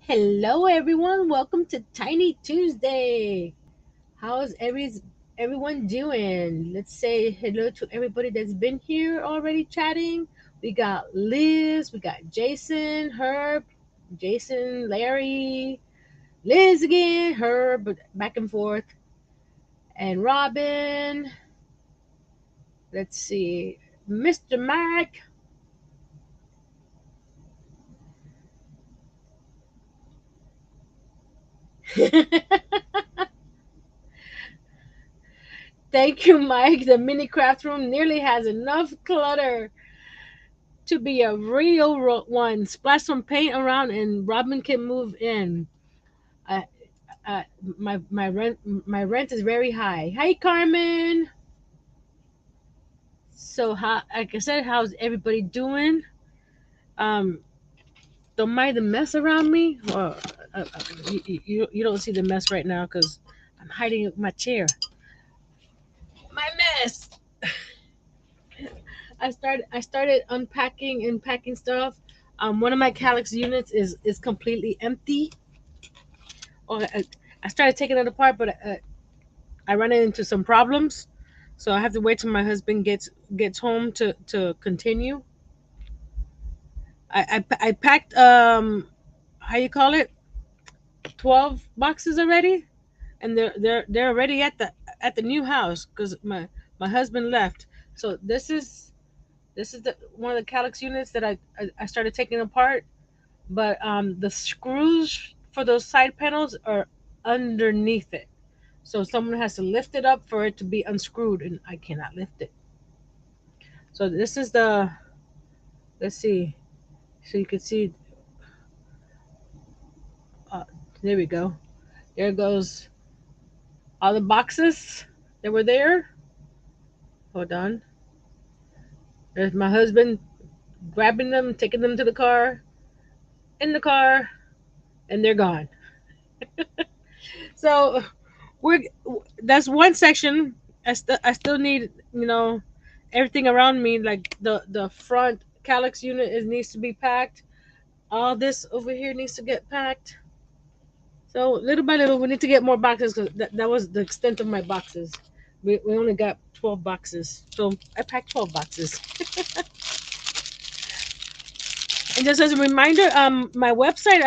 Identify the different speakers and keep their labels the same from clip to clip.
Speaker 1: Hello, everyone. Welcome to Tiny Tuesday. How's everyone doing? Let's say hello to everybody that's been here already chatting. We got Liz, we got Jason, Herb, Jason, Larry, Liz again, Herb, back and forth, and Robin. Let's see, Mr. Mike. Thank you, Mike. The mini craft room nearly has enough clutter to be a real one. Splash some paint around and Robin can move in. Uh, my rent is very high. Hi, Carmen. So how, like I said, how's everybody doing? Um, don't mind the mess around me. Or you don't see the mess right now because I'm hiding my chair. My mess. I started unpacking and packing stuff. One of my Calyx units is completely empty. Or I started taking it apart, but I ran into some problems, so I have to wait till my husband gets home to continue. I packed how you call it 12 boxes already, and they're already at the new house because my husband left. So this is the one of the Calyx units that I started taking apart, but the screws for those side panels are underneath it. So someone has to lift it up for it to be unscrewed, and I cannot lift it. So this is the, let's see. So you can see, uh, there we go. There goes all the boxes that were there. Hold on. There's my husband grabbing them, taking them to the car, in the car, and they're gone. So we're that's one section. I still need everything around me, like the front calyx unit is needs to be packed. All this over here needs to get packed. So little by little, we need to get more boxes because that was the extent of my boxes. We only got 12 boxes, so I packed 12 boxes. And just as a reminder, my website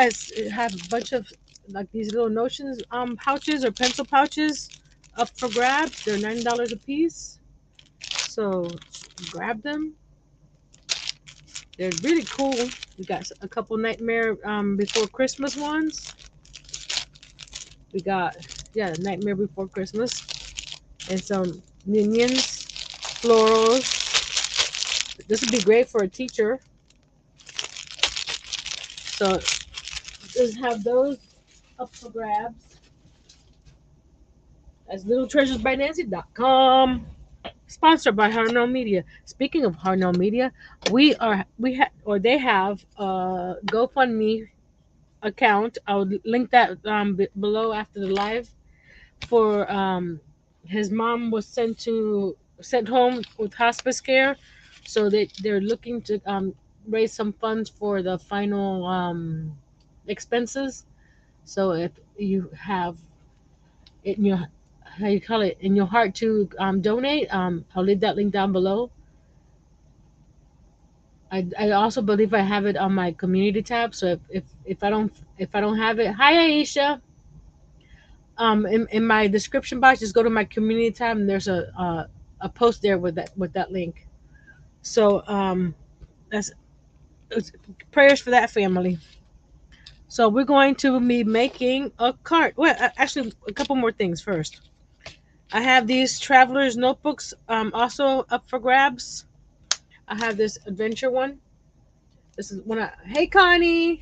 Speaker 1: have a bunch of like these little notions pouches or pencil pouches up for grabs. They're $9 a piece, so grab them. They're really cool. We got a couple Nightmare Before Christmas ones. We got, yeah, Nightmare Before Christmas and some minions, florals. This would be great for a teacher. So just have those up for grabs. That's littletreasuresbynancy.com. Sponsored by Harnell Media. Speaking of Harnell Media, they have a GoFundMe account. I'll link that below after the live. For his mom was sent home with hospice care, so they're looking to raise some funds for the final expenses. So if you have it in your, how you call it, in your heart to donate, I'll leave that link down below. I also believe I have it on my community tab. So if I don't have it, hi Aisha. In my description box, just go to my community tab, and there's a post there with that link. So that's it's, prayers for that family. So we're going to be making a cart. Well, actually, a couple more things first. I have these travelers notebooks also up for grabs. I have this adventure one. This is hey Connie,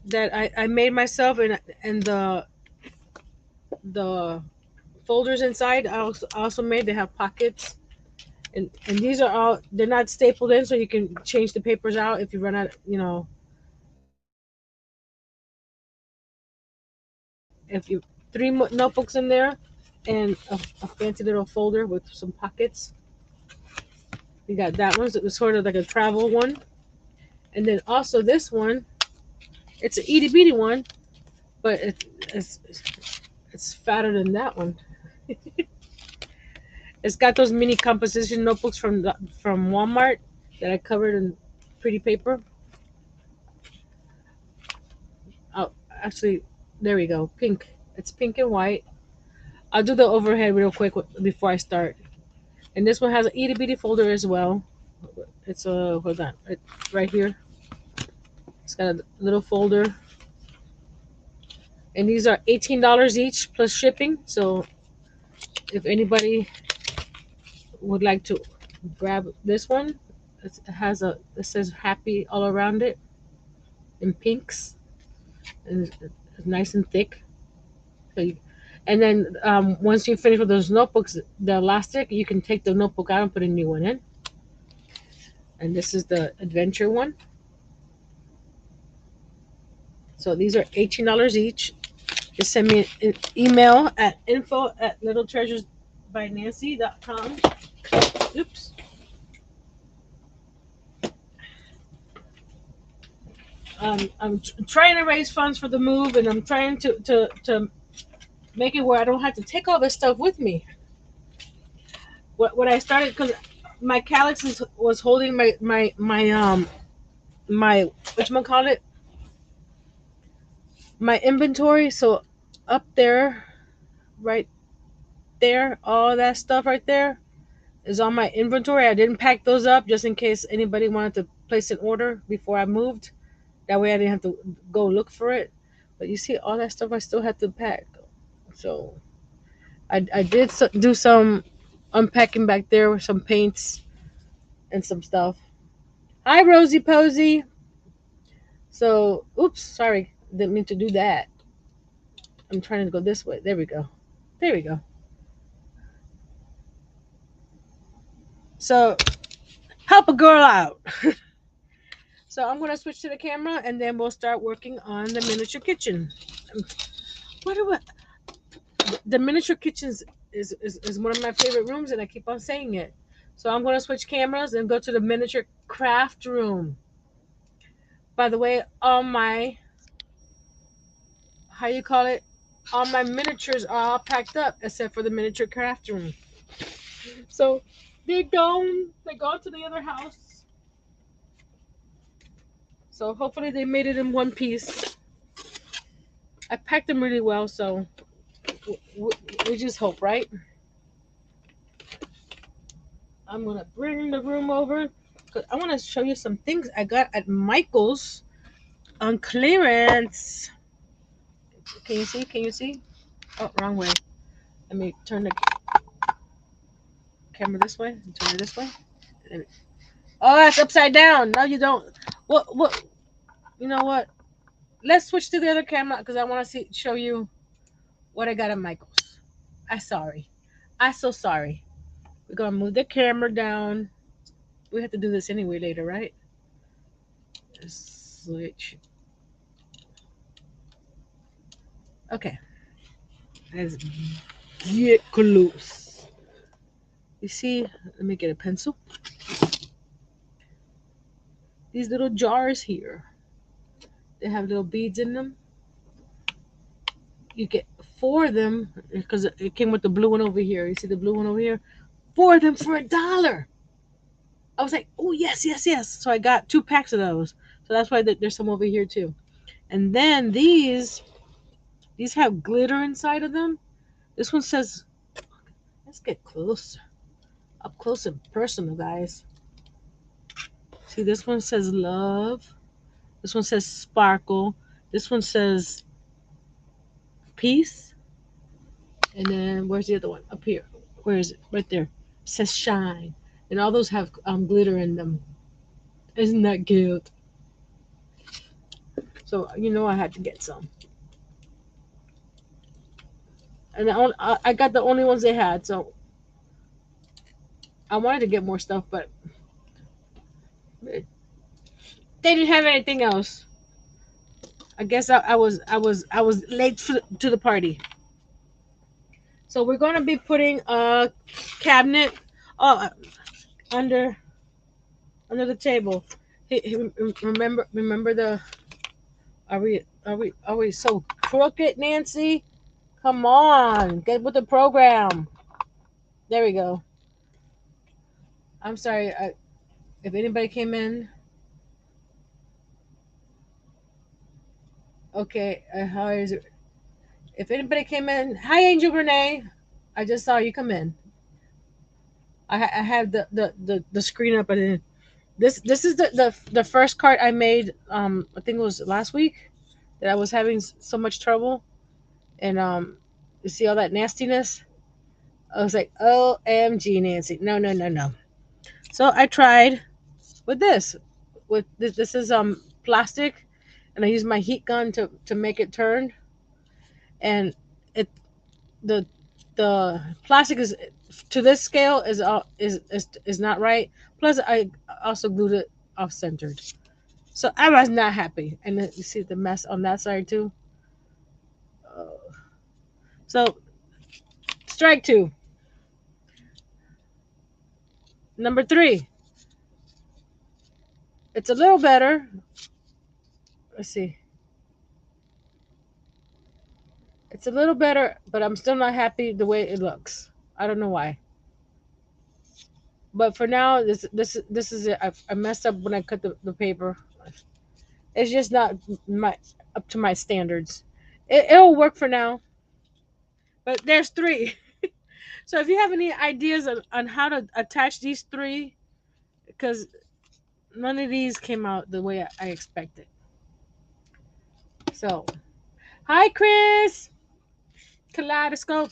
Speaker 1: that I made myself, and the folders inside I also made. They have pockets, and these are all, they're not stapled in, so you can change the papers out if you run out. If you three notebooks in there, and a fancy little folder with some pockets. You got that one. So it was sort of like a travel one, and then also this one It's an itty bitty one, but it's it's fatter than that one. It's got those mini composition notebooks from Walmart that I covered in pretty paper. Oh, actually, there we go. Pink. It's pink and white. I'll do the overhead real quick before I start. And this one has an itty bitty folder as well. It's a hold on, right here. It's got a little folder, and these are $18 each plus shipping. So if anybody would like to grab this one, it has it says happy all around it in pinks, and it's nice and thick. So and then once you finish with those notebooks, the elastic, you can take the notebook out and put a new one in. And this is the adventure one. So these are $18 each. Just send me an email at info@littletreasuresbynancy.com. Oops. I'm trying to raise funds for the move, and I'm trying to make it where I don't have to take all this stuff with me. What I started, because my Calyx was holding my whatchamacallit, my inventory. So up there, right there, all that stuff right there is on my inventory. I didn't pack those up just in case anybody wanted to place an order before I moved. That way I didn't have to go look for it. But you see, all that stuff I still had to pack. So I did do some unpacking back there with some paints and some stuff. Hi, Rosie Posey. So, oops, sorry. Didn't mean to do that. I'm trying to go this way. There we go. There we go. So, help a girl out. So, I'm going to switch to the camera and then we'll start working on the miniature kitchen. What do I, the miniature kitchen is one of my favorite rooms, and I keep on saying it. So, I'm going to switch cameras and go to the miniature craft room. By the way, all my, how you call it, all my miniatures are all packed up except for the miniature craft room. So they're gone. They gone to the other house. So hopefully they made it in one piece. I packed them really well, so we just hope, right? I'm gonna bring the room over because I want to show you some things I got at Michael's on clearance. Can you see? Can you see? Oh, wrong way. Let me turn the camera this way and turn it this way. Oh, that's upside down. No, you don't. What? You know what? Let's switch to the other camera because I want to show you what I got at Michael's. I'm sorry. I'm so sorry. We're gonna move the camera down. We have to do this anyway later, right? Switch. Okay. Let's get close. You see? Let me get a pencil. These little jars here. They have little beads in them. You get 4 of them because it came with the blue one over here. You see the blue one over here? 4 of them for $1. I was like, oh yes, yes, yes. So I got 2 packs of those. So that's why there's some over here too. And then these have glitter inside of them. This one says, let's get closer, up close and personal, guys. See, this one says love. This one says sparkle. This one says peace. And then where's the other one? Up here. Where is it? Right there. It says shine. And all those have glitter in them. Isn't that cute? So you know I had to get some. And I got the only ones they had. So I wanted to get more stuff, but they didn't have anything else. I guess I was late to the party. So we're gonna be putting a cabinet under the table. Remember the Are we so crooked, Nancy? Come on, get with the program. There we go. I'm sorry. If anybody came in, okay. How is it? If anybody came in, hi Angel Renee. I just saw you come in. I have the screen up, and this is the first cart I made. I think it was last week that I was having so much trouble, and you see all that nastiness. I was like, OMG, Nancy, no, no, no, no. So I tried with this. With this, this is plastic, and I used my heat gun to make it turn, and it the the plastic is to this scale is not right. Plus, I also glued it off centered, so I was not happy. And then you see the mess on that side too. So strike two. Number three, it's a little better. Let's see, it's a little better, but I'm still not happy the way it looks. I don't know why. But for now, this is it. I messed up when I cut the paper. It's just not my up to my standards. It'll work for now, but there's three. So if you have any ideas on how to attach these three, because none of these came out the way I expected. So hi Chris, Kaleidoscope.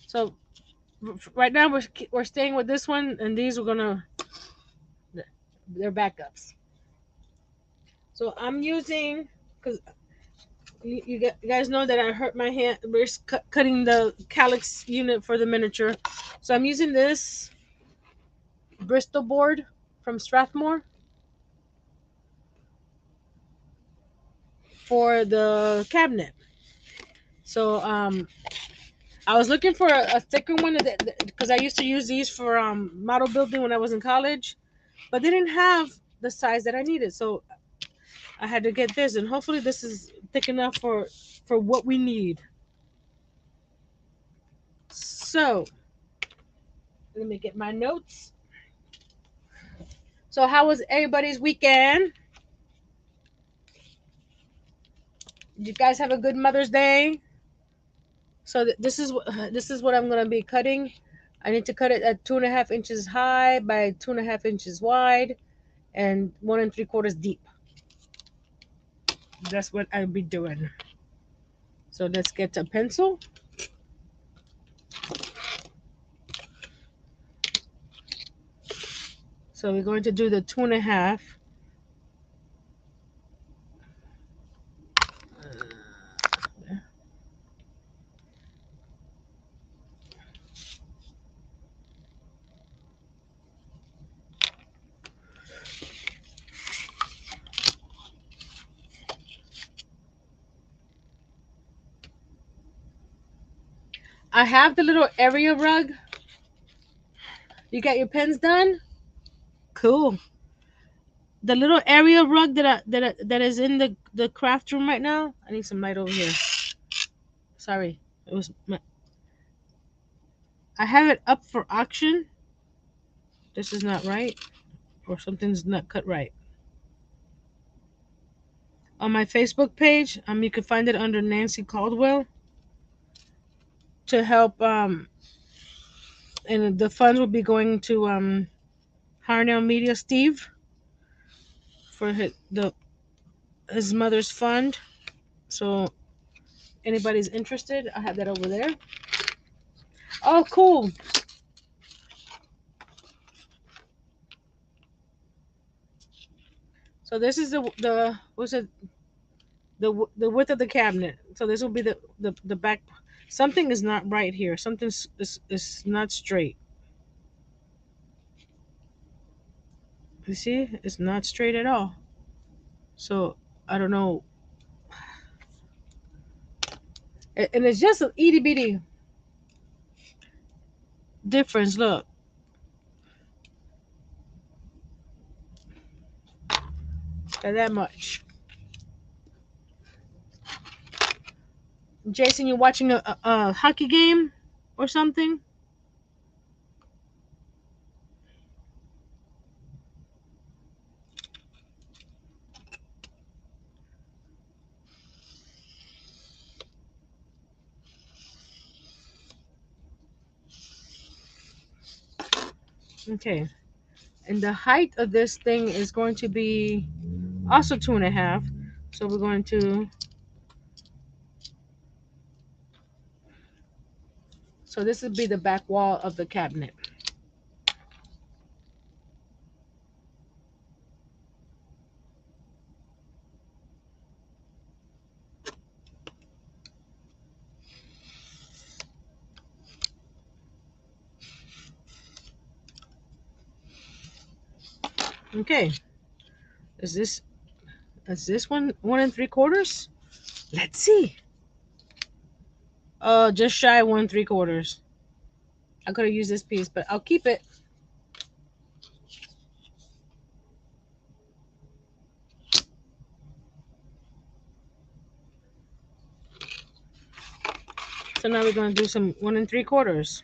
Speaker 1: So right now we're staying with this one, and these we're gonna they're backups. So I'm using because you guys know that I hurt my hand. We're cutting the calyx unit for the miniature, so I'm using this Bristol board from Strathmore for the cabinet. So I was looking for a thicker one because I used to use these for model building when I was in college, but they didn't have the size that I needed. So I had to get this, and hopefully this is thick enough for what we need. So let me get my notes. So how was everybody's weekend? Did you guys have a good Mother's Day? So this is what I'm gonna be cutting. I need to cut it at 2.5 inches high by 2.5 inches wide, and 1 3/4 deep. That's what I'll be doing. So let's get a pencil. So we're going to do the 2.5. I have the little area rug. You got your pens done? Cool. The little area rug that is in the craft room right now. I need some light over here. Sorry, it was. I have it up for auction. This is not right, or something's not cut right. On my Facebook page, you can find it under Nancy Caldwell to help. And the funds will be going to Harnell Media Steve for his mother's fund. So anybody's interested, I have that over there. Oh, cool. So this is the what's it the width of the cabinet. So this will be the back. Something is not right here. Something is not straight. You see, it's not straight at all. So I don't know. And it's just an itty bitty difference. Look, got that much. Jason, you watching a hockey game or something? Okay. And the height of this thing is going to be also 2.5. So we're going to. So this would be the back wall of the cabinet. Okay. Is this 1 1 3/4? Let's see. Just shy 1 3/4. I could have used this piece, but I'll keep it. So now we're going to do some 1 3/4.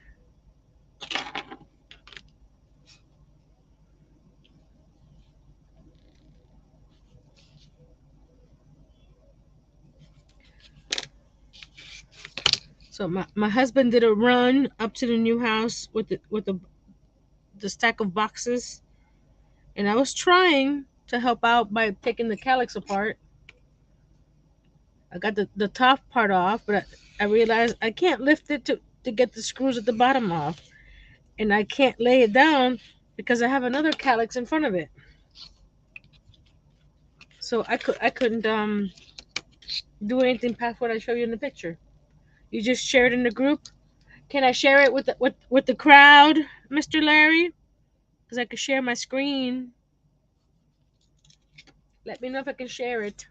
Speaker 1: So my husband did a run up to the new house with the stack of boxes, and I was trying to help out by taking the calyx apart. I got the top part off, but I realized I can't lift it to get the screws at the bottom off, and I can't lay it down because I have another calyx in front of it. So I couldn't do anything past what I show you in the picture. You just share it in the group. Can I share it with the crowd, Mr. Larry? Because I could share my screen. Let me know if I can share it.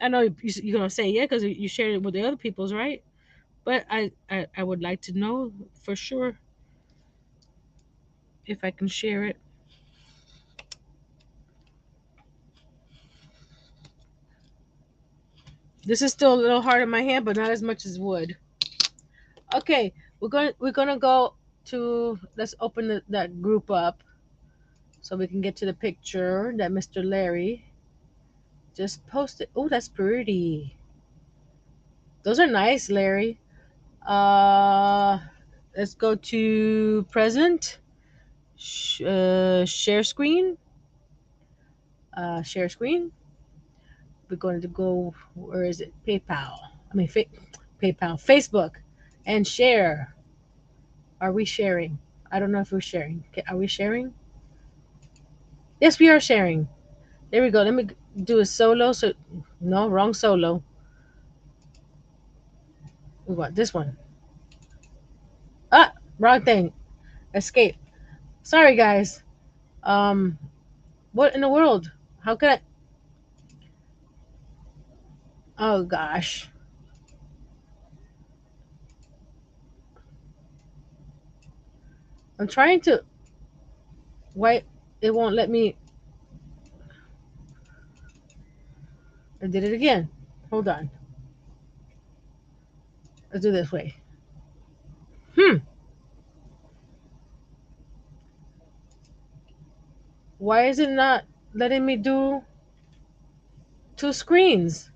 Speaker 1: I know you're gonna say yeah because you shared it with the other people's, right? But I would like to know for sure if I can share it. This is still a little hard in my hand, but not as much as wood. Okay, we're gonna go to let's open that group up so we can get to the picture that Mr. Larry just posted. Oh, that's pretty. Those are nice, Larry. Uh, let's go to present. Share screen. Share screen. We're going to go. Where is it? PayPal. I mean, PayPal. Facebook, and share. Are we sharing? I don't know if we're sharing. Are we sharing? Yes, we are sharing. There we go. Let me do a solo. So, no, wrong solo. We want this one. Ah, wrong thing. Escape. Sorry, guys. Um, what in the world? How could I? Oh gosh. I'm trying to. Why it won't let me? I did it again. Hold on. Let's do this way. Hmm. Why is it not letting me do two screens?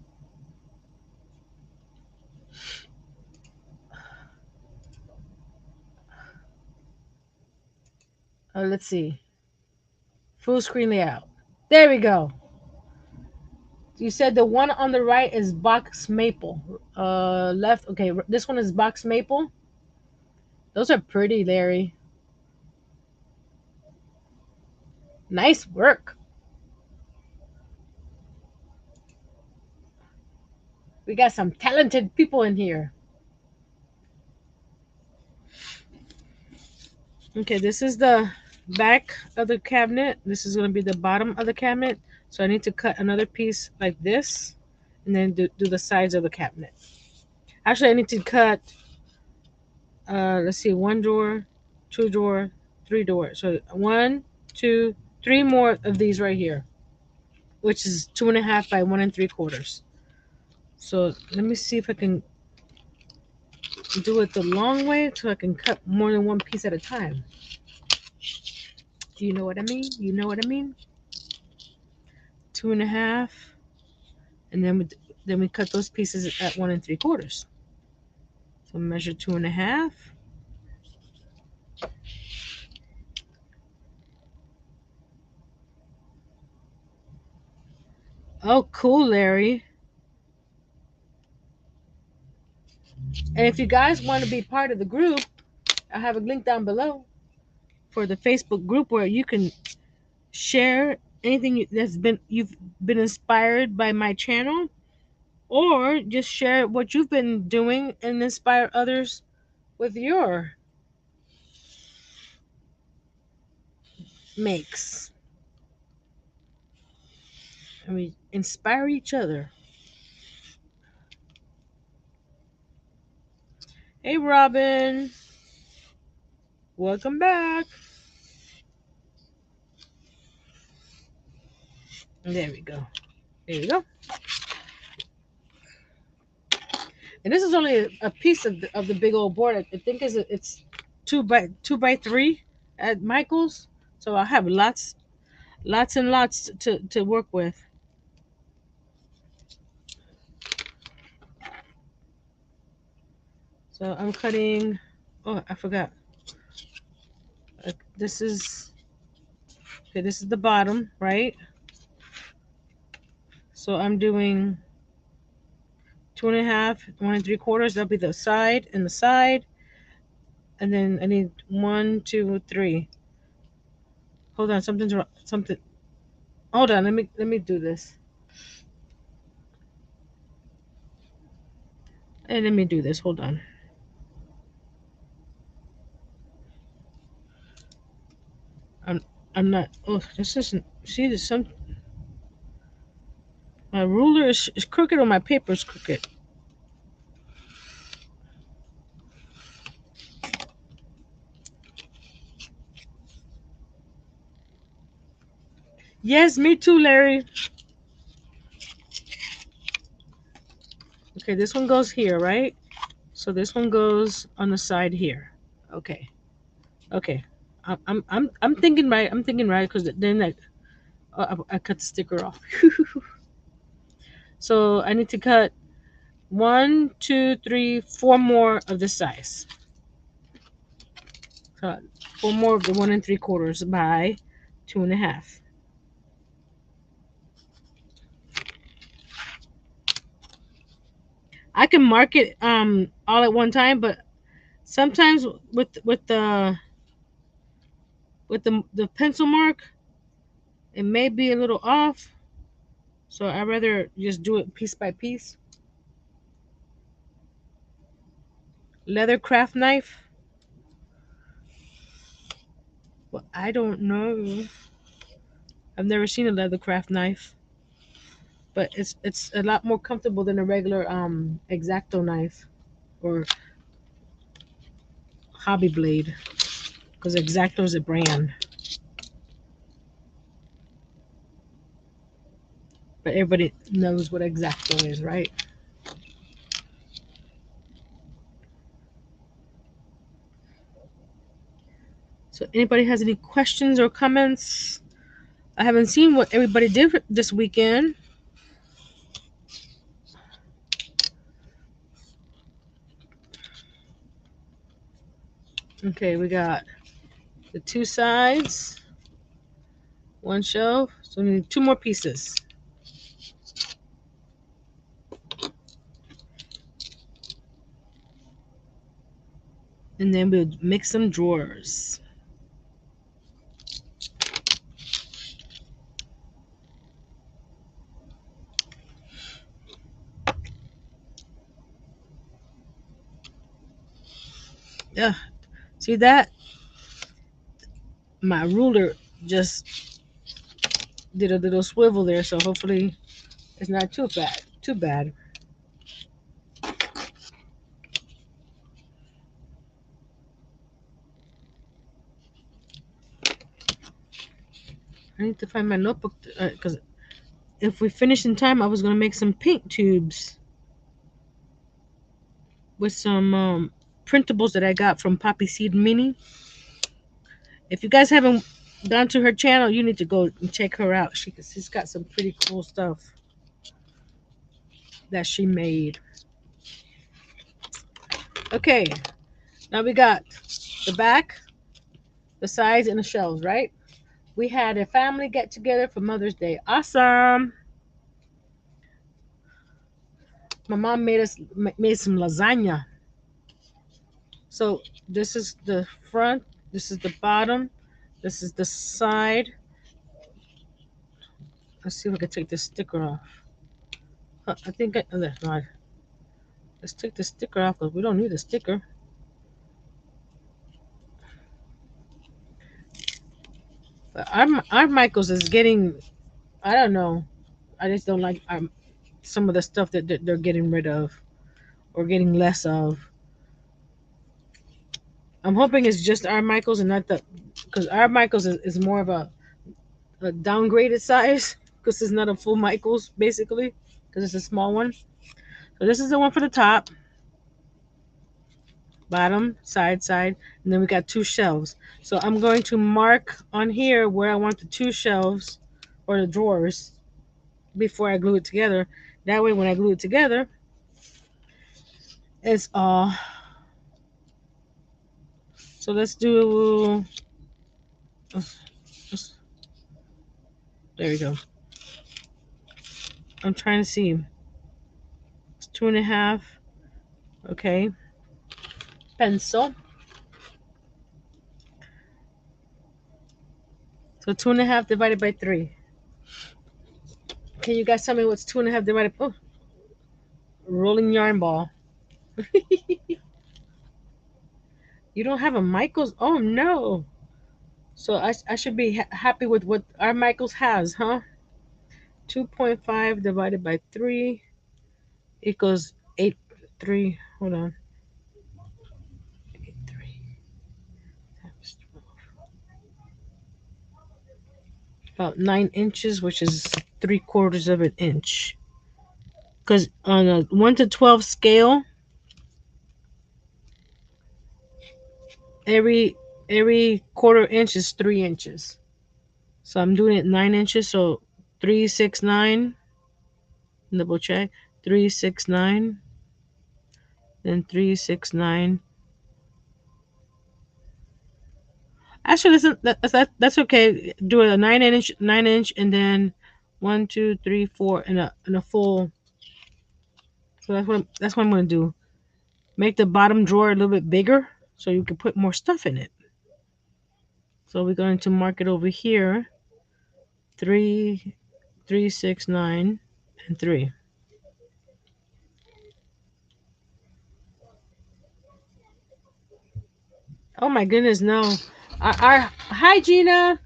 Speaker 1: Let's see. Full screen layout. There we go. You said the one on the right is box maple. Left. Okay, this one is box maple. Those are pretty, Larry. Nice work. We got some talented people in here. Okay, this is the back of the cabinet. This is going to be the bottom of the cabinet. So I need to cut another piece like this and then do the sides of the cabinet. Actually, I need to cut, let's see, one drawer, two drawer, three drawer. So one, two, three more of these right here, which is 2.5 by 1 3/4. So let me see if I can do it the long way so I can cut more than one piece at a time. Do you know what I mean? You know what I mean? 2.5, and then we cut those pieces at 1 3/4. So measure 2.5. Oh, cool, Larry. And if you guys want to be part of the group, I have a link down below for the Facebook group where you can share anything that's been you've been inspired by my channel, or just share what you've been doing and inspire others with your makes. And we inspire each other. Hey, Robin, welcome back. There we go. There you go. And this is only a piece of the big old board. I think it's 2 by 3 at Michael's. So I have lots and lots to work with. So I'm cutting. Oh, I forgot. This is okay. This is the bottom, right? So I'm doing 2.5, 1 3/4. That'll be the side and the side, and then I need 1, 2, 3. Hold on, something's wrong. Something. Hold on. Let me do this. And let me do this. Hold on. I'm I'm not. Oh, this isn't. See, there's some. My ruler is crooked, or my paper is crooked. Yes, me too, Larry. Okay, this one goes here, right? So this one goes on the side here. Okay. Okay. I'm thinking right. I'm thinking right because then I cut the sticker off. So I need to cut 1, 2, 3, 4 more of this size. So 4 more of the 1 3/4 by 2.5. I can mark it all at one time, but sometimes with the pencil mark, it may be a little off. So I'd rather just do it piece by piece. Leather craft knife. Well, I don't know. I've never seen a leather craft knife, but it's a lot more comfortable than a regular X-Acto knife or hobby blade, because X-Acto is a brand. But everybody knows what X-Acto is, right? So anybody has any questions or comments? I haven't seen what everybody did this weekend. Okay, we got the two sides, one shelf. So we need 2 more pieces. And then we'll make some drawers. Yeah, see that? My ruler just did a little swivel there, so hopefully it's not too bad. Too bad. I need to find my notebook because if we finish in time, I was gonna make some paint tubes with some printables that I got from Poppy Seed Mini. If you guys haven't gone to her channel, you need to go and check her out. She's got some pretty cool stuff that she made. Okay, now we got the back, the sides, and the shelves, right? We had a family get together for Mother's Day. Awesome. My mom made some lasagna. So this is the front, this is the bottom, this is the side. Let's see if I can take this sticker off. I think oh, that's not. Let's take the sticker off because we don't need a sticker. But our Michaels is getting. I don't know. I just don't like some of the stuff that they're getting rid of or getting less of. I'm hoping it's just our Michaels and not the because our Michaels is more of a downgraded size because it's not a full Michaels basically because it's a small one. So this is the one for the top, bottom, side, and then we got two shelves. So I'm going to mark on here where I want the two shelves or the drawers before I glue it together. That way when I glue it together, it's all. So let's do. There we go. I'm trying to see. It's 2.5. Okay. Pencil. So 2.5 divided by 3. Can you guys tell me what's 2.5 divided? Oh, rolling yarn ball. You don't have a Michaels? Oh no. So I should be happy with what our Michaels has, huh? 2.5 divided by 3 equals 8. 3. Hold on. 8, 3 times 12. About 9 inches, which is 3/4 of an inch. Because on a 1 to 12 scale, every quarter inch is 3 inches. So I'm doing it 9 inches. So 369. Double check. 369. Then 369. Actually, that's okay. Do a 9 inch, and then 1, 2, 3, 4, and a full. So that's what I'm gonna do. Make the bottom drawer a little bit bigger so you can put more stuff in it. So we're going to mark it over here. 3, 369, and 3. Oh my goodness, no. Our hi Gina.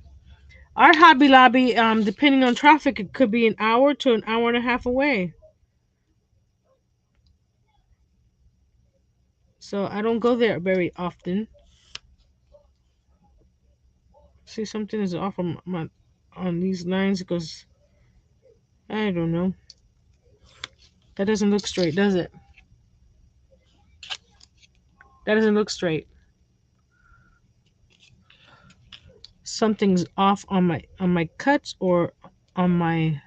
Speaker 1: Our Hobby Lobby, depending on traffic, it could be an hour to an hour and a half away. So I don't go there very often. See, something is off on these lines because I don't know. That doesn't look straight, does it? That doesn't look straight. Something's off on my cuts or on my.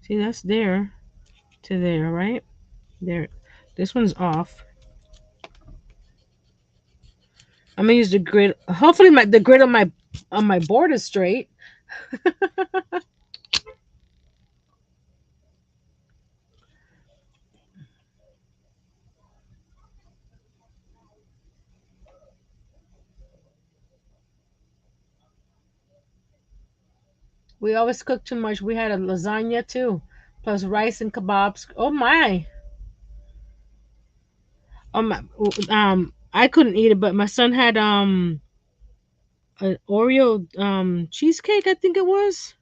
Speaker 1: See, that's there to there, right? There. This one's off. I'm gonna use the grid. Hopefully, the grid on my board is straight. We always cook too much. We had a lasagna too, plus rice and kebabs. Oh my! Oh my! I couldn't eat it, but my son had an Oreo cheesecake. I think it was.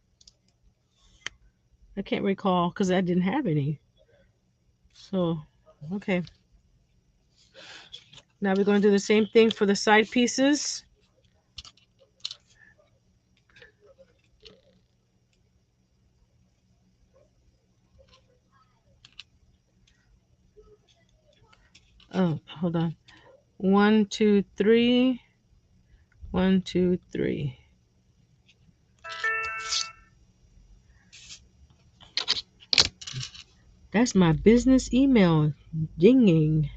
Speaker 1: I can't recall because I didn't have any. So, okay. Now we're going to do the same thing for the side pieces. Oh, hold on. 1, 2, 3. 1, 2, 3. That's my business email. Dinging.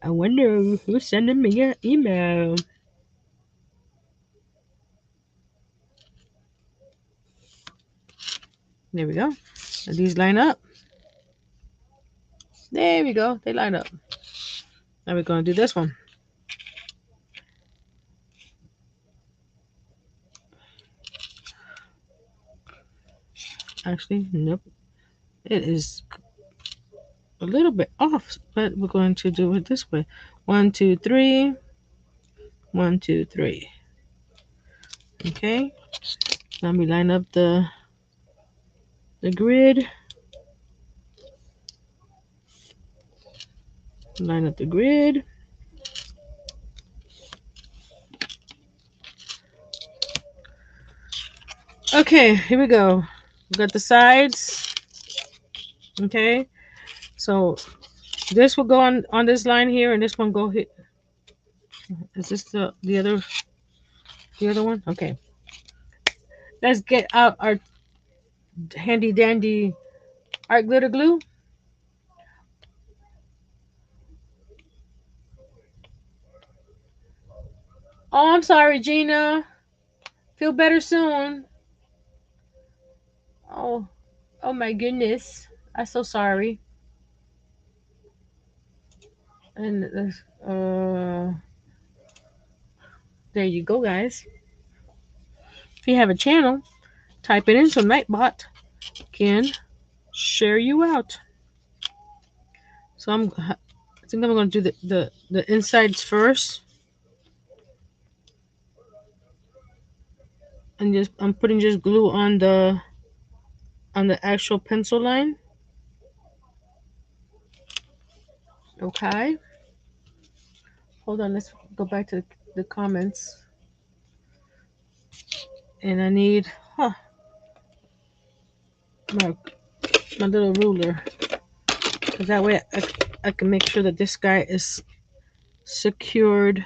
Speaker 1: I wonder who's sending me an email. There we go. Now these line up. There we go. They line up. Now we're going to do this one. Actually, nope. It is a little bit off, but we're going to do it this way. 1, 2, 3. 1, 2, 3. Okay. Now we line up the grid. Line up the grid. Okay, here we go. We got the sides. Okay. So this will go on this line here, and this one go hit. Is this the other one? Okay. Let's get out our handy dandy art glitter glue. Oh, I'm sorry, Gina. Feel better soon. Oh, oh my goodness. I'm so sorry. And there you go, guys. If you have a channel, type it in so Nightbot can share you out. So I think I'm going to do the insides first, and just I'm putting just glue on the actual pencil line. Okay. Hold on. Let's go back to the comments. And I need my little ruler, because that way I can make sure that this guy is secured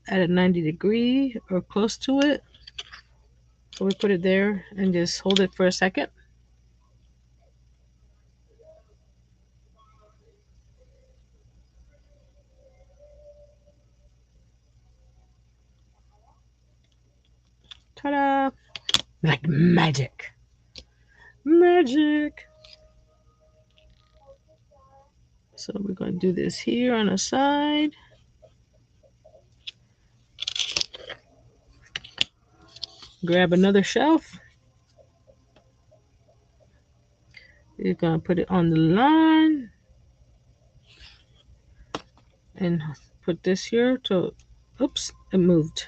Speaker 1: at a 90-degree or close to it. So we put it there and just hold it for a second. Ta-da! Like magic. Magic. So we're going to do this here on the side. Grab another shelf. You're going to put it on the line. And put this here to, oops, it moved.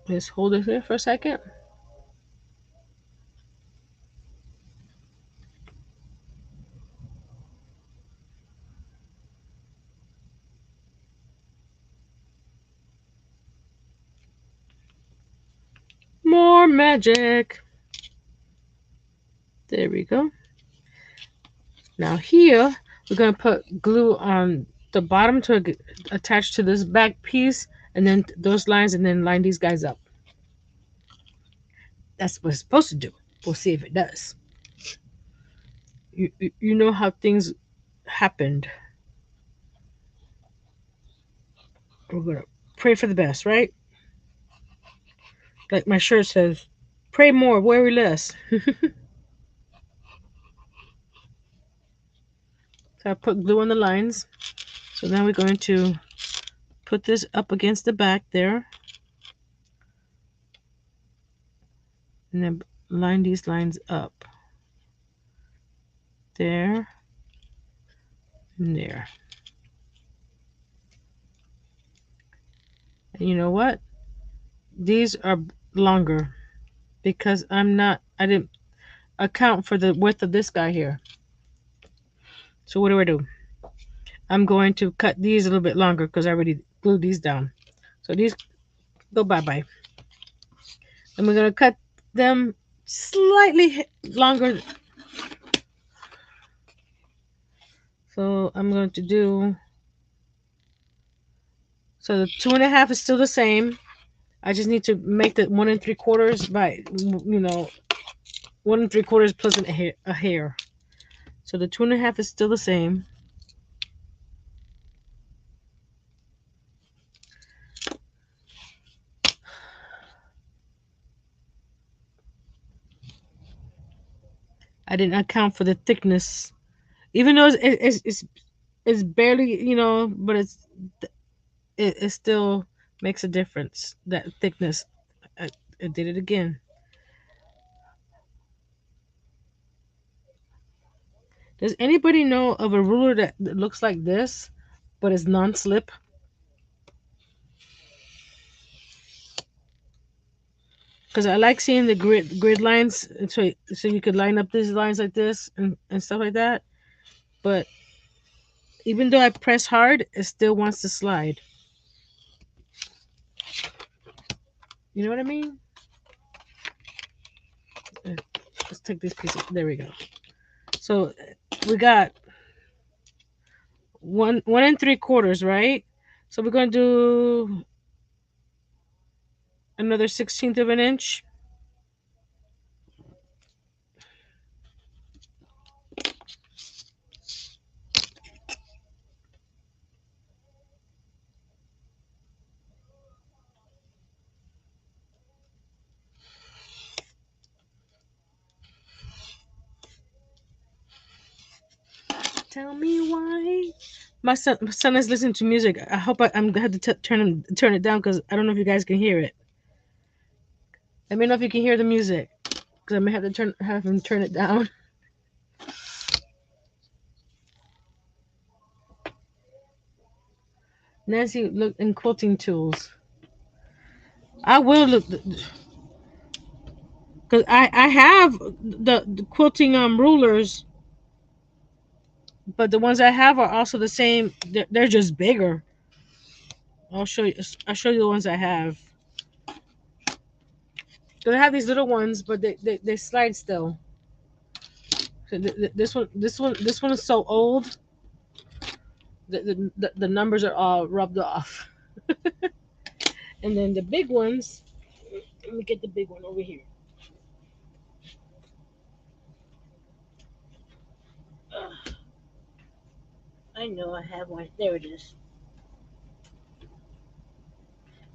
Speaker 1: Just hold it here for a second. More magic. There we go. Now here, we're going to put glue on the bottom to attach to this back piece, and then those lines, and then line these guys up. That's what it's supposed to do. We'll see if it does. You know how things happened. We're going to pray for the best, right? Like my shirt says, pray more, worry less. So I put glue on the lines. So now we're going to put this up against the back there. And then line these lines up. There. And there. And you know what? These are longer because I didn't account for the width of this guy here. So what do? I'm going to cut these a little bit longer because I already glued these down. So these go bye-bye. And we're going to cut them slightly longer So I'm going to do, so the 2.5 is still the same. I just need to make the 1 3/4 by, 1 3/4 plus a hair. So the 2.5 is still the same. I didn't account for the thickness, even though it's barely, but it still makes a difference. That thickness. I did it again. Does anybody know of a ruler that looks like this, but is non-slip? Because I like seeing the grid lines, so you could line up these lines like this and stuff like that. But even though I press hard, it still wants to slide. You know what I mean? Uh, Let's take this piece. There we go. So we got 1 1 3/4, right? So we're gonna do another 16th of an inch. Tell me why. My son is listening to music. I hope I'm gonna have to turn it down because I don't know if you guys can hear it. Let me know if you can hear the music because I may have to have him turn it down. Nancy, look in quilting tools. I will look because I have the quilting rulers, but the ones I have are also the same. They're just bigger. I'll show you. I'll show you the ones I have. Because I have these little ones, but they slide still. So this one is so old. The numbers are all rubbed off. And then the big ones. Let me get the big one over here. Ugh, I know I have one. There it is.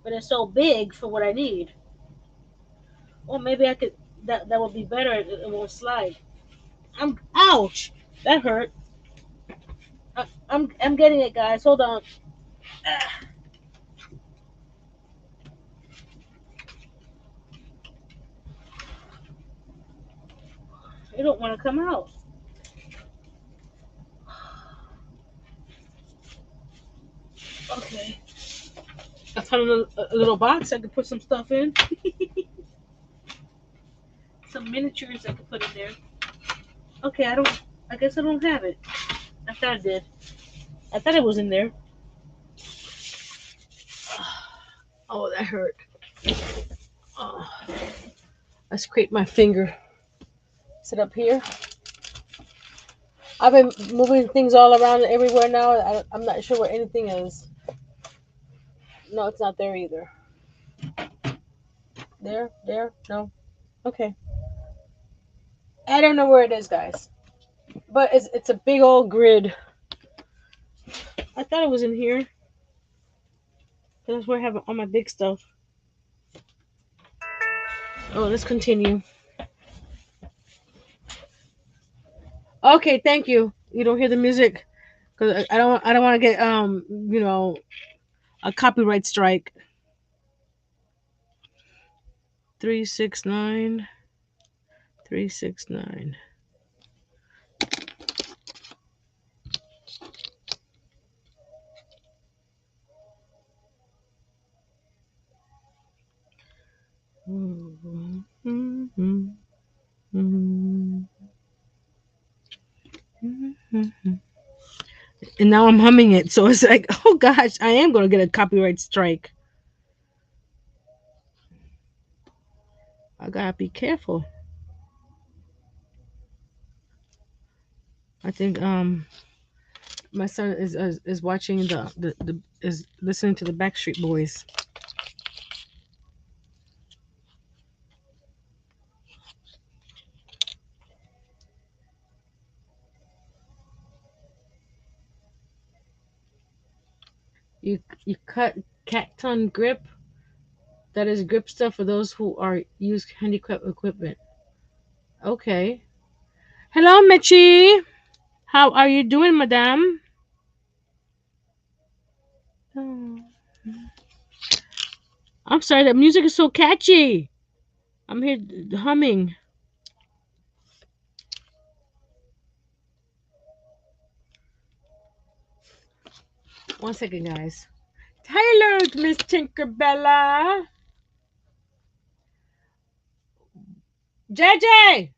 Speaker 1: But it's so big for what I need. Or maybe I could. That would be better. It won't slide. Ouch. That hurt. I'm getting it, guys. Hold on. Ah, it don't want to come out. Okay. I found a little box I could put some stuff in. Some miniatures I could put in there. Okay, I don't. I guess I don't have it. I thought I did. I thought it was in there. Oh, that hurt. Oh, I scraped my finger. Sit up here. I've been moving things all around everywhere now. I'm not sure where anything is. No, it's not there either. There, no. Okay. I don't know where it is, guys. But it's a big old grid. I thought it was in here. That's where I have all my big stuff. Oh, let's continue. Okay, thank you. You don't hear the music because I don't want to get a copyright strike. 369 369. And now I'm humming it, so it's like, oh gosh, I am gonna get a copyright strike. I gotta be careful. I think My son is watching the is listening to the Backstreet Boys. You cut Cacton grip. That is grip stuff for those who are use handicraft equipment. Okay. Hello, Mitchie. How are you doing, madame? Oh, I'm sorry. The music is so catchy. I'm here humming. 1 second, guys. Hello, Miss Tinkerbella. JJ,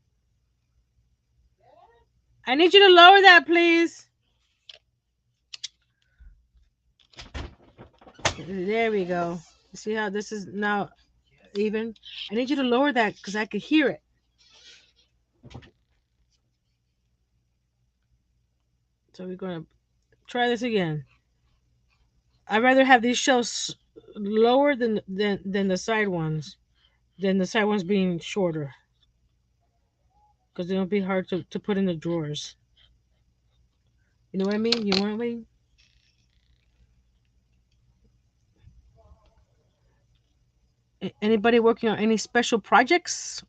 Speaker 1: I need you to lower that, please. There we go. See how this is now even? I need you to lower that because I could hear it. So we're gonna try this again. I'd rather have these shelves lower than the side ones, than the side ones being shorter, because they'll be hard to put in the drawers. You know what I mean? You know what I mean? Anybody working on any special projects?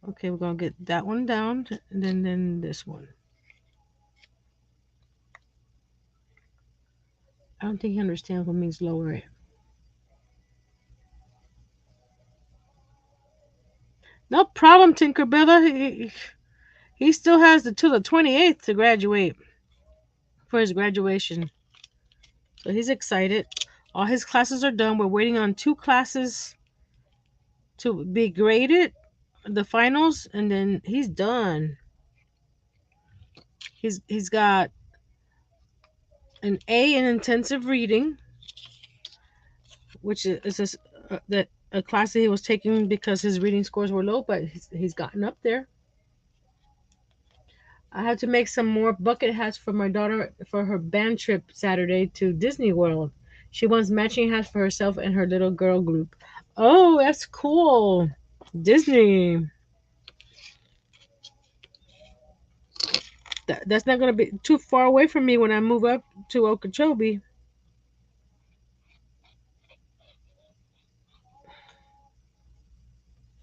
Speaker 1: Okay, we're gonna get that one down, and then this one. I don't think he understands what means lower it. No problem, Tinkerbella. He still has the till the 28th to graduate for his graduation, so he's excited. All his classes are done. We're waiting on two classes to be graded, the finals, and then he's done. He's got an A in intensive reading, which is that a class that he was taking because his reading scores were low, but he's gotten up there. I had to make some more bucket hats for my daughter for her band trip Saturday to Disney World. She wants matching hats for herself and her little girl group. Oh, that's cool. Disney. That's not going to be too far away from me when I move up to Okeechobee,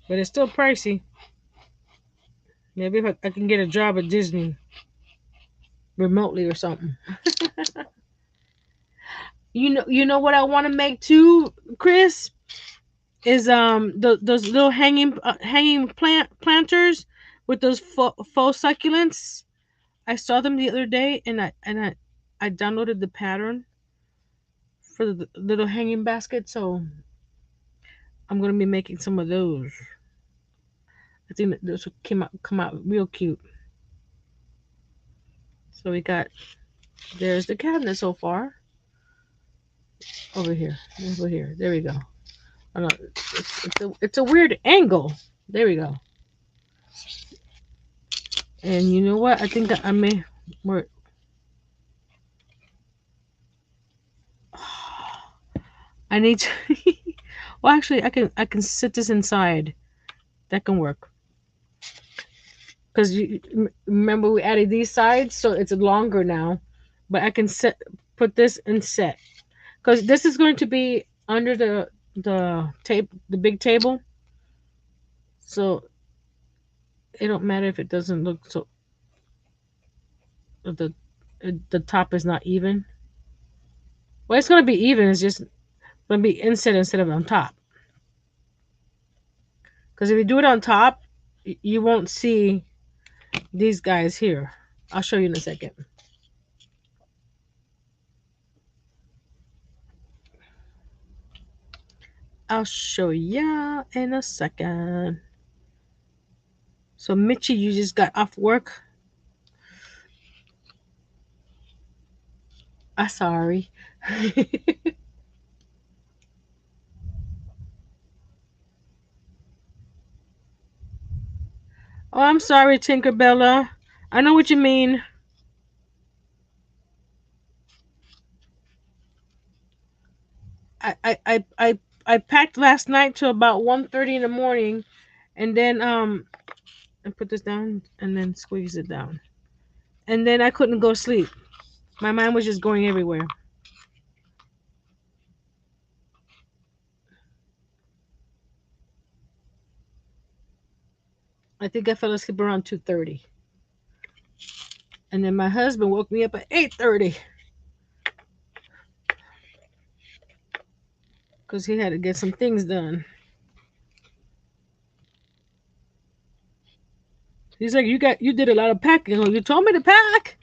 Speaker 1: but it's still pricey. Maybe if I can get a job at Disney remotely or something. You know what I want to make too, Chris, is those little hanging planters with those faux succulents. I saw them the other day, and I downloaded the pattern for the little hanging basket, so I'm gonna be making some of those. I think that those will come out real cute. So we got there's the cabinet so far. Over here, over here. There we go. Oh, no, it's a weird angle. There we go. And you know what? I think that I may. Where, I need to. Well, actually, I can sit this inside. That can work. Because you remember we added these sides, so it's longer now. But I can put this and set. Because this is going to be under the big table, so it don't matter if it doesn't look so the the top is not even. Well, it's going to be even. It's just going to be instead of on top. Because if you do it on top, you won't see these guys here. I'll show you in a second. I'll show ya in a second. So Mitchie, you just got off work. I'm sorry. Oh, I'm sorry, Tinkerbella. I know what you mean. I packed last night till about 1:30 in the morning, and then I put this down and then squeeze it down, and then I couldn't go sleep. My mind was just going everywhere. I think I fell asleep around 2:30, and then my husband woke me up at 8:30 because he had to get some things done. He's like, you did a lot of packing. Well, you told me to pack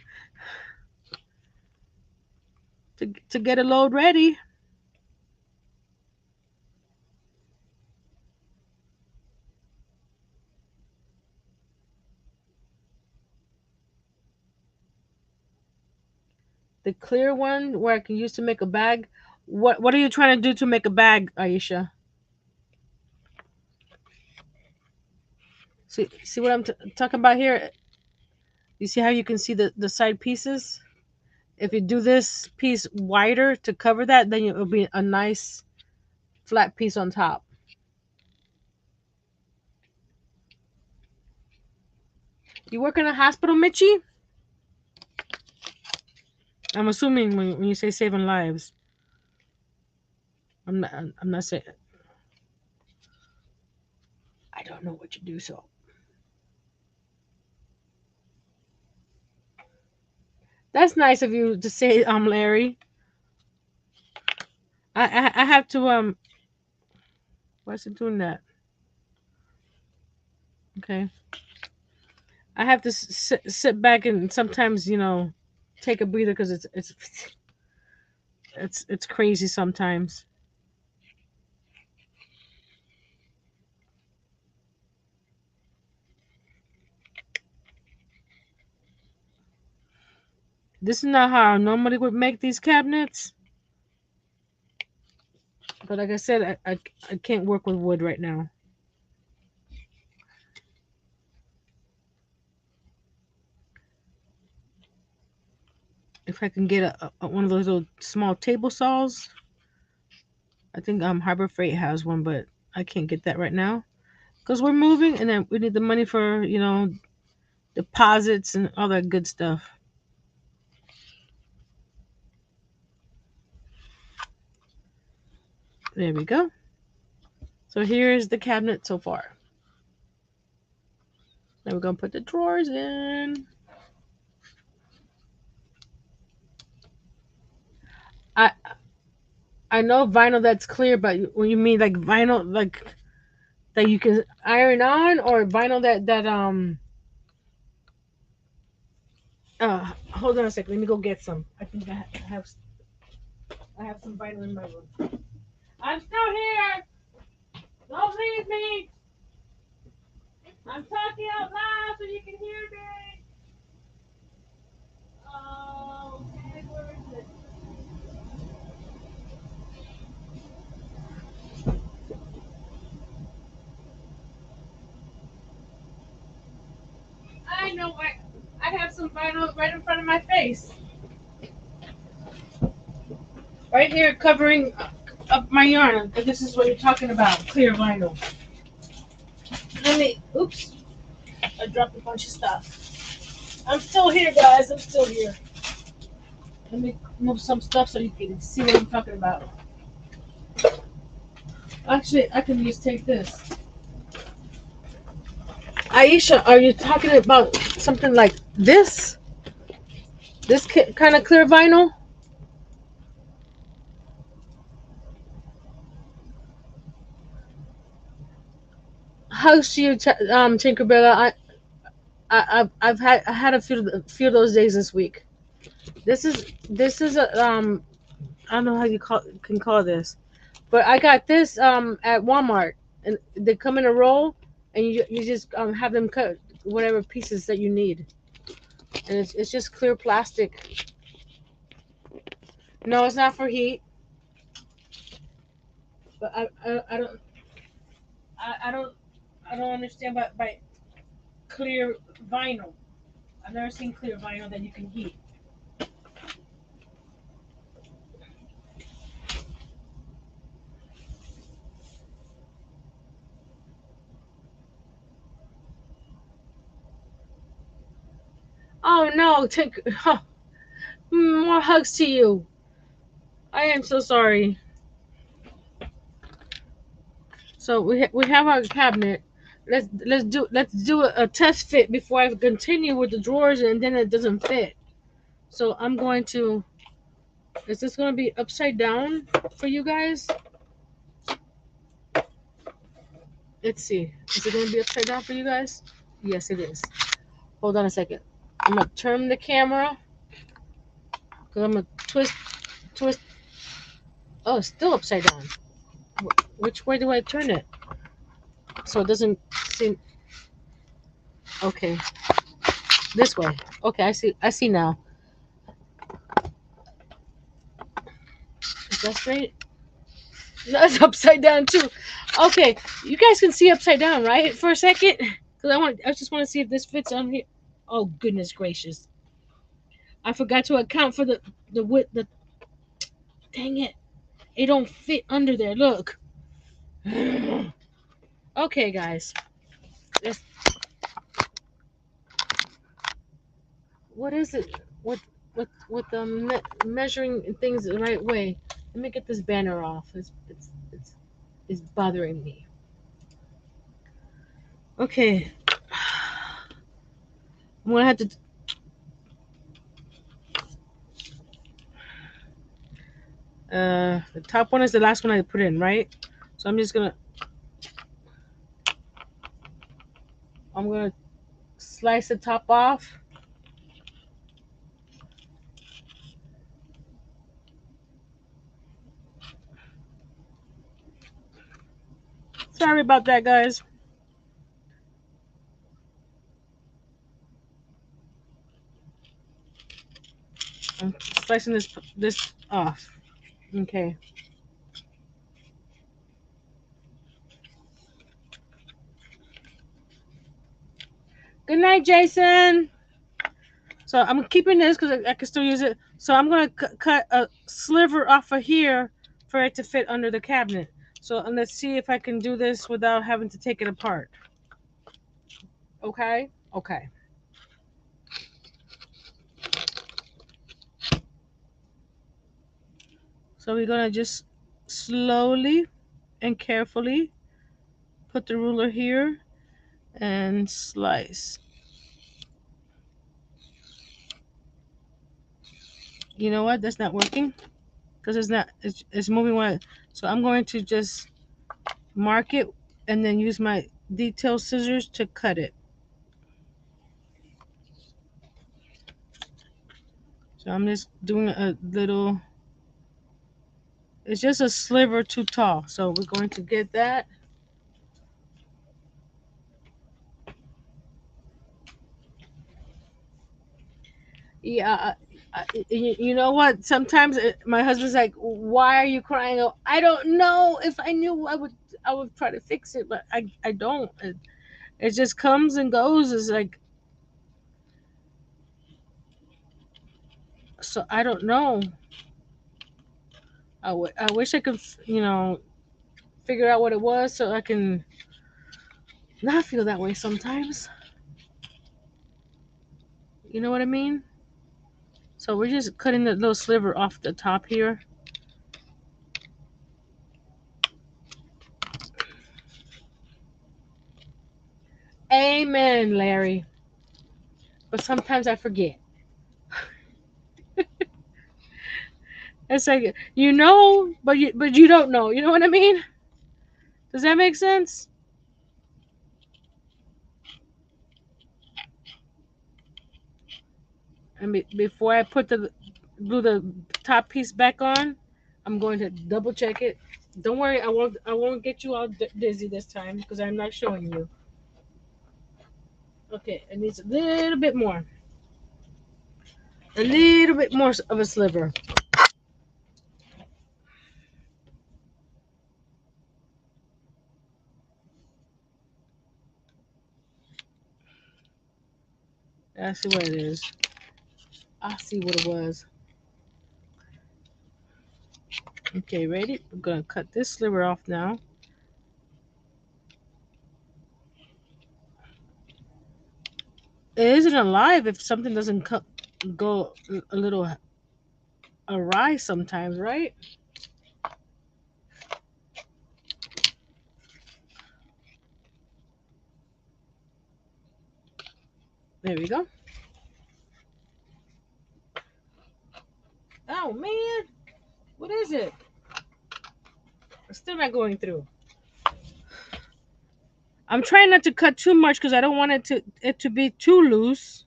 Speaker 1: to get a load ready. The clear one where I can use to make a bag. What are you trying to do to make a bag, Aisha? See what I'm talking about here? You see how you can see the side pieces? If you do this piece wider to cover that, then it'll be a nice flat piece on top. You work in a hospital, Mitchie? I'm assuming when you say saving lives. I'm not saying. I don't know what you do, so that's nice of you to say, Larry. I have to Why is it doing that? Okay, I have to sit back and sometimes take a breather because it's crazy sometimes. This is not how I normally would make these cabinets, but like I said, I can't work with wood right now. If I can get one of those little small table saws, I think Harbor Freight has one, but I can't get that right now because we're moving, and then we need the money for deposits and all that good stuff. There we go. So here's the cabinet so far. Now we're gonna put the drawers in. I I know vinyl that's clear, but when you mean like vinyl like that you can iron on, or vinyl that. Hold on a second. Let me go get some. I think I have some vinyl in my room. I'm still here. Don't leave me. I'm talking out loud so you can hear me. Oh, okay. Where is it? I know. I have some vinyl right in front of my face. Right here, covering up my yarn. If this is what you're talking about, clear vinyl. Let me. Oops. I dropped a bunch of stuff. I'm still here, guys. I'm still here. Let me move some stuff so you can see what I'm talking about. Actually, I can just take this. Aisha, are you talking about something like this? This kind of clear vinyl? Hugs to you, Tinkerbella. I had a few of those days this week. This is a I don't know how you can call this, but I got this at Walmart, and they come in a roll, and you just have them cut whatever pieces that you need, and it's just clear plastic. No, it's not for heat, but I don't I don't understand by clear vinyl. I've never seen clear vinyl that you can heat. Oh no, take more hugs to you. I am so sorry. So we have our cabinet. Let's do a test fit before I continue with the drawers and then it doesn't fit. So I'm going to. Is this going to be upside down for you guys? Let's see. Is it going to be upside down for you guys? Yes, it is. Hold on a second. I'm gonna turn the camera because I'm gonna twist. Oh, it's still upside down. Which way do I turn it so it doesn't seem? Okay, this way. Okay, I see. I see now. Is that straight? No, it's upside down too. Okay, you guys can see upside down, right? For a second, because I just want to see if this fits on here. Oh goodness gracious! I forgot to account for the width. The dang it, it don't fit under there. Look. Okay, guys. Let's, what is it? With measuring things the right way? Let me get this banner off. It's bothering me. Okay, I'm gonna have to. The top one is the last one I put in, right? So I'm gonna slice the top off. Sorry about that, guys. I'm slicing this off. Okay. Good night, Jason. So I'm keeping this because I can still use it. So I'm gonna cut a sliver off of here for it to fit under the cabinet. So let's see if I can do this without having to take it apart. Okay. Okay. So we're gonna just slowly and carefully put the ruler here and slice. You know what? That's not working because it's moving one. So I'm going to just mark it and then use my detail scissors to cut it. So I'm just doing a little, it's just a sliver too tall. So we're going to get that. Yeah, you know what? Sometimes my husband's like, "Why are you crying?" Oh, I don't know. If I knew, I would try to fix it, but I don't. It just comes and goes. It's like, so I don't know. I wish I could, figure out what it was so I can not feel that way sometimes. You know what I mean? So we're just cutting the little sliver off the top here. Amen, Larry. But sometimes I forget. It's like but you don't know. You know what I mean? Does that make sense? And before I put the glue the top piece back on, I'm going to double check it. Don't worry, I won't get you all dizzy this time because I'm not showing you. Okay, it needs a little bit more of a sliver. Let's see what it is. I'll see what it was. Okay, ready? I'm gonna cut this sliver off now. It isn't alive if something doesn't go a little awry sometimes, right? There we go. Oh man, what is it? It's still not going through. I'm trying not to cut too much because I don't want it to be too loose.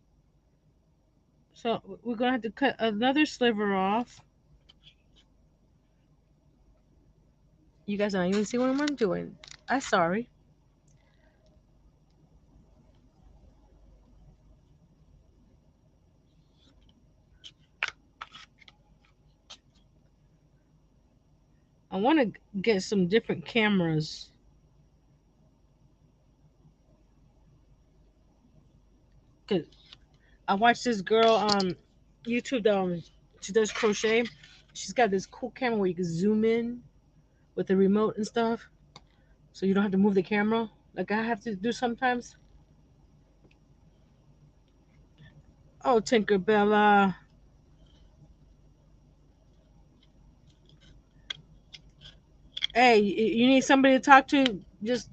Speaker 1: So we're gonna have to cut another sliver off. You guys don't even see what I'm doing. I'm sorry. I want to get some different cameras. Cause I watched this girl on YouTube. She does crochet. She's got this cool camera where you can zoom in with the remote and stuff, so you don't have to move the camera like I have to do sometimes. Oh, Tinkerbella. Hey, you need somebody to talk to? Just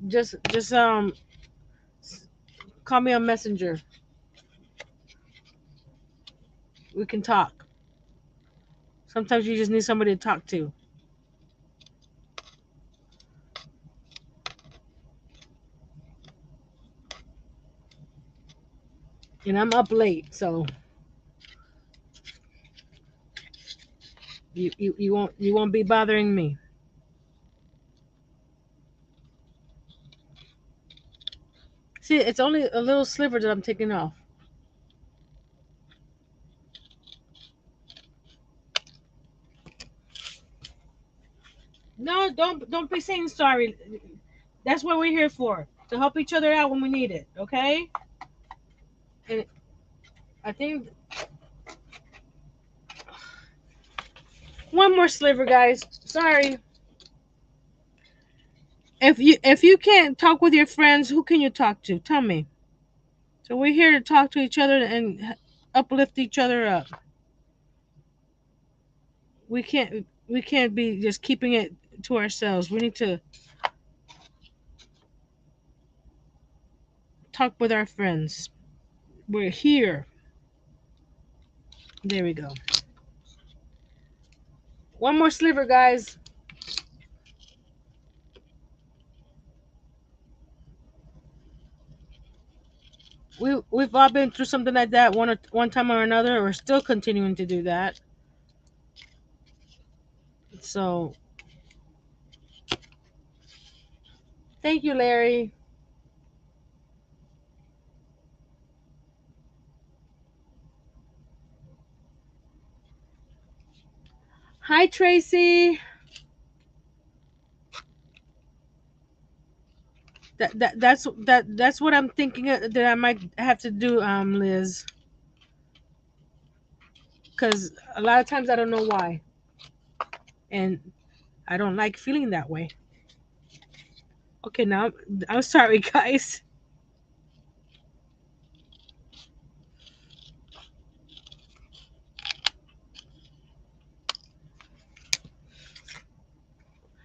Speaker 1: call me on Messenger. We can talk. Sometimes you just need somebody to talk to. And I'm up late, so you won't be bothering me. See, it's only a little sliver that I'm taking off. No, don't be saying sorry. That's what we're here for, to help each other out when we need it. Okay? And I think one more sliver, guys. Sorry. If you can't talk with your friends, who can you talk to? Tell me. So we're here to talk to each other and uplift each other up. We can't be just keeping it to ourselves. We need to talk with our friends. We're here. There we go. One more sliver, guys. We've all been through something like that one time or another. We're still continuing to do that. So thank you, Larry. Hi, Tracy. That's what I'm thinking that I might have to do, Liz. Because a lot of times I don't know why, and I don't like feeling that way. Okay, now I'm sorry, guys.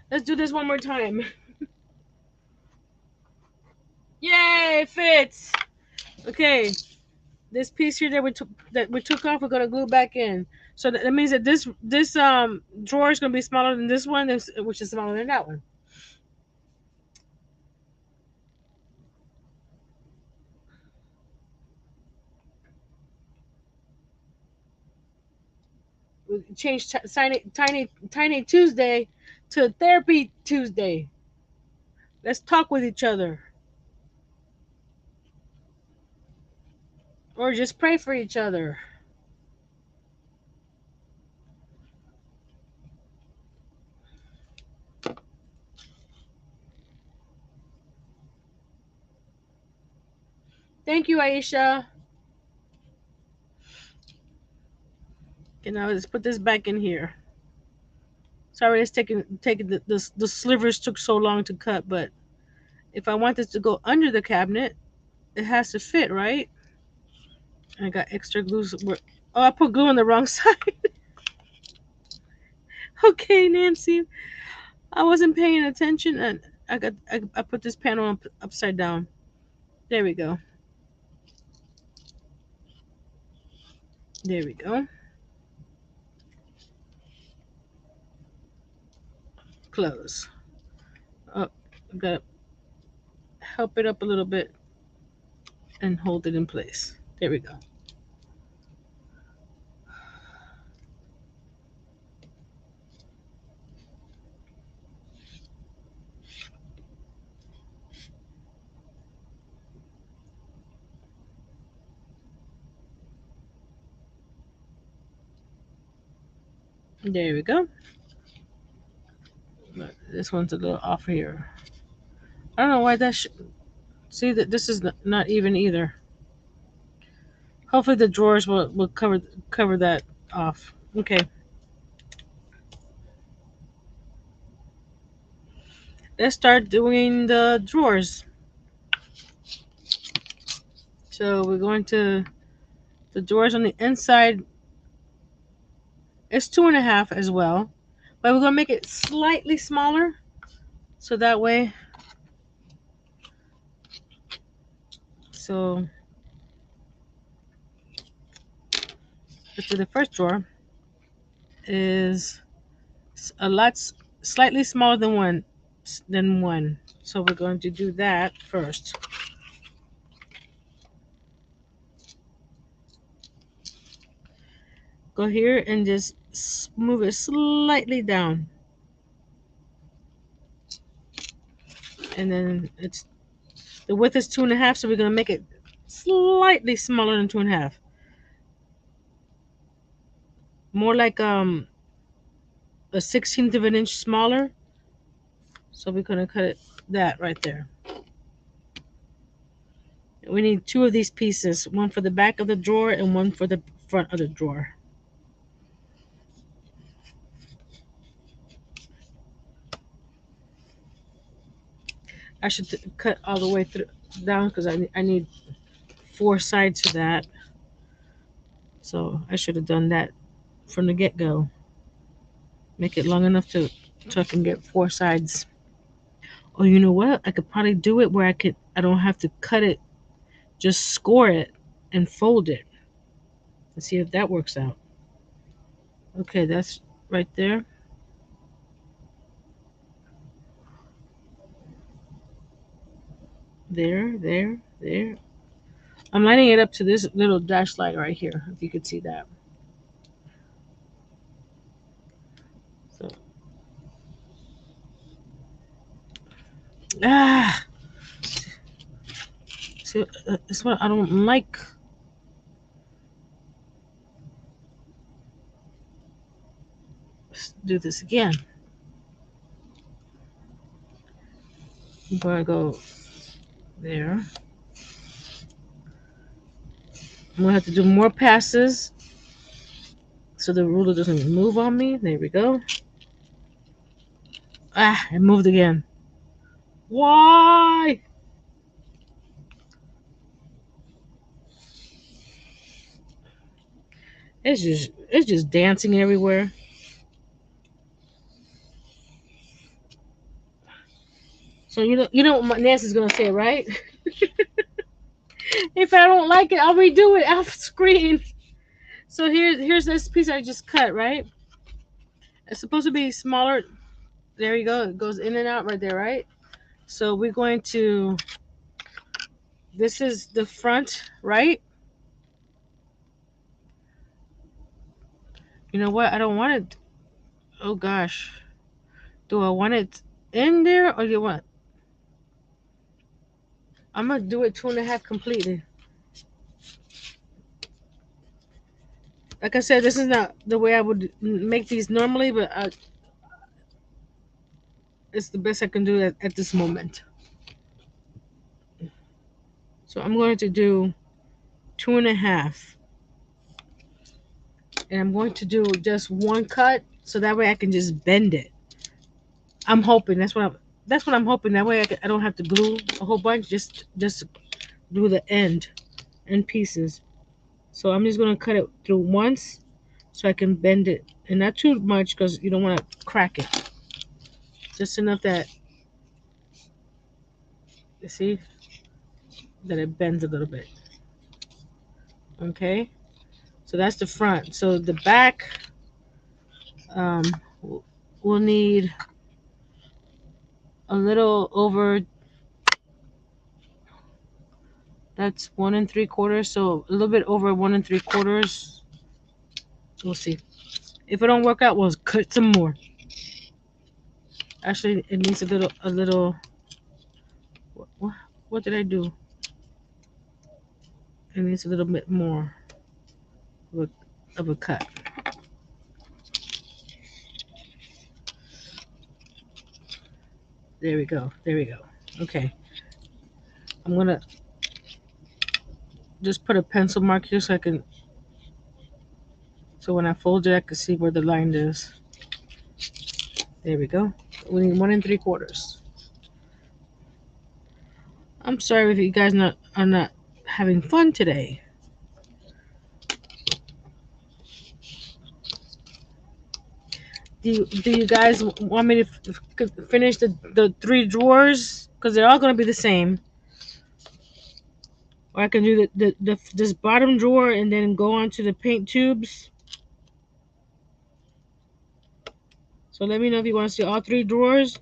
Speaker 1: Let's do this one more time. Yay, it fits. Okay, this piece here that we took off, we're gonna glue back in. So that means that this drawer is gonna be smaller than this one, which is smaller than that one. We changed tiny Tuesday to therapy Tuesday. Let's talk with each other, or just pray for each other. Thank you, Aisha. Okay, now let's put this back in here. Sorry, it's taking the slivers took so long to cut, but if I want this to go under the cabinet, it has to fit, right? I got extra glue. Oh, I put glue on the wrong side. Okay, Nancy, I wasn't paying attention, and I put this panel upside down. There we go. There we go. Close. Oh, I gotta help it up a little bit and hold it in place. There we go. There we go. But this one's a little off here. I don't know why that. See that this is not even either. Hopefully the drawers will cover that off. Okay, let's start doing the drawers. So we're going to the drawers on the inside. It's 2.5 as well, but we're gonna make it slightly smaller so that way. So let's do the first drawer is a lot slightly smaller than one. So we're going to do that first. Go here and just move it slightly down, and then it's the width is 2.5, so we're gonna make it slightly smaller than 2.5, more like a 16th of an inch smaller. So we're gonna cut it that right there. We need two of these pieces, one for the back of the drawer and one for the front of the drawer. I should cut all the way through down because I need four sides to that. So I should have done that from the get go. Make it long enough so I can get four sides. Oh, you know what? I could probably do it where I don't have to cut it, just score it and fold it. Let's see if that works out. Okay, that's right there. There. I'm lining it up to this little dash light right here, if you could see that. So, ah, see, it's what I don't like. Let's do this again. I'm gonna go there. I'm gonna have to do more passes so the ruler doesn't move on me. There we go. Ah, it moved again. Why? It's just dancing everywhere. So you know what Nancy's gonna say, right? If I don't like it, I'll redo it off screen. So here's this piece I just cut, right? It's supposed to be smaller. There you go. It goes in and out right there, right? So we're going to. This is the front, right? You know what? I don't want it. Oh gosh. Do I want it in there or do you want? I'm gonna do it 2.5 completely. Like I said, this is not the way I would make these normally, but it's the best I can do at this moment. So I'm going to do 2.5. and I'm going to do just one cut so that way I can just bend it. I'm hoping that's what I'm hoping. That way I don't have to glue a whole bunch. Just glue the end pieces. So I'm just gonna cut it through once so I can bend it, and not too much because you don't want to crack it. Just enough that you see that it bends a little bit. Okay, so that's the front. So the back, um, we'll need a little over. That's 1 3/4. So a little bit over 1 3/4. We'll see. If it don't work out, we'll cut some more. Actually, it needs a little. What, what did I do? It needs a little bit more of a cut. There we go. There we go. Okay. I'm gonna just put a pencil mark here so when I fold it, I can see where the line is. There we go. We need 1 3/4. I'm sorry if you guys are not having fun today. Do you guys want me to finish the three drawers? Because they're all gonna be the same. Or I can do this bottom drawer and then go on to the paint tubes. So let me know if you want to see all three drawers,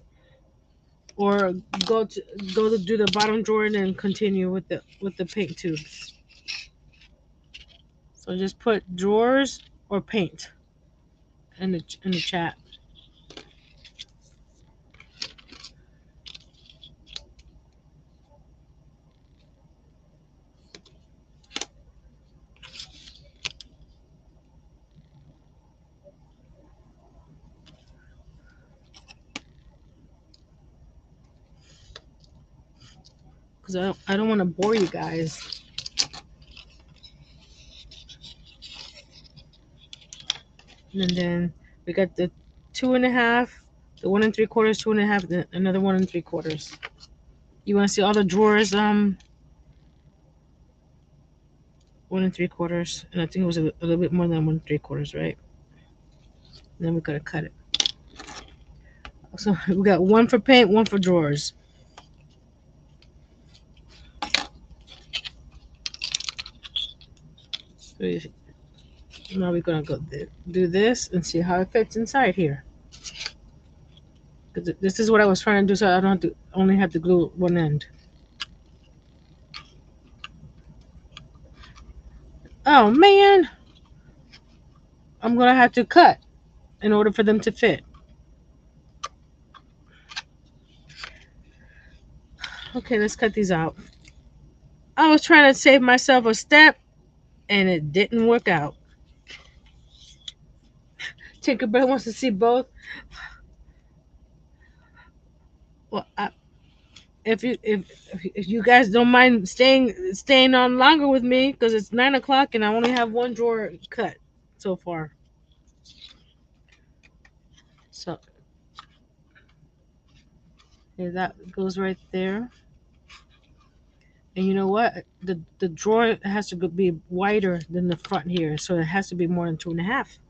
Speaker 1: or go to do the bottom drawer and then continue with the paint tubes. So just put drawers or paint in the chat. Because I don't want to bore you guys. And then we got the 2 1/2, the 1 3/4, 2 1/2, then another 1 3/4. You want to see all the drawers? 1 3/4, and I think it was a little bit more than 1 3/4, right? And then we gotta cut it. So we got one for paint, one for drawers. So now we're gonna go do this and see how it fits inside here. Because this is what I was trying to do, so I don't have to only have to glue one end. Oh man, I'm gonna have to cut in order for them to fit. Okay, let's cut these out. I was trying to save myself a step, and it didn't work out. Tinkerbell wants to see both. Well, if you guys don't mind staying on longer with me, because it's 9 o'clock and I only have one drawer cut so far. So okay, that goes right there. And you know what? The drawer has to be wider than the front here, so it has to be more than 2 1/2.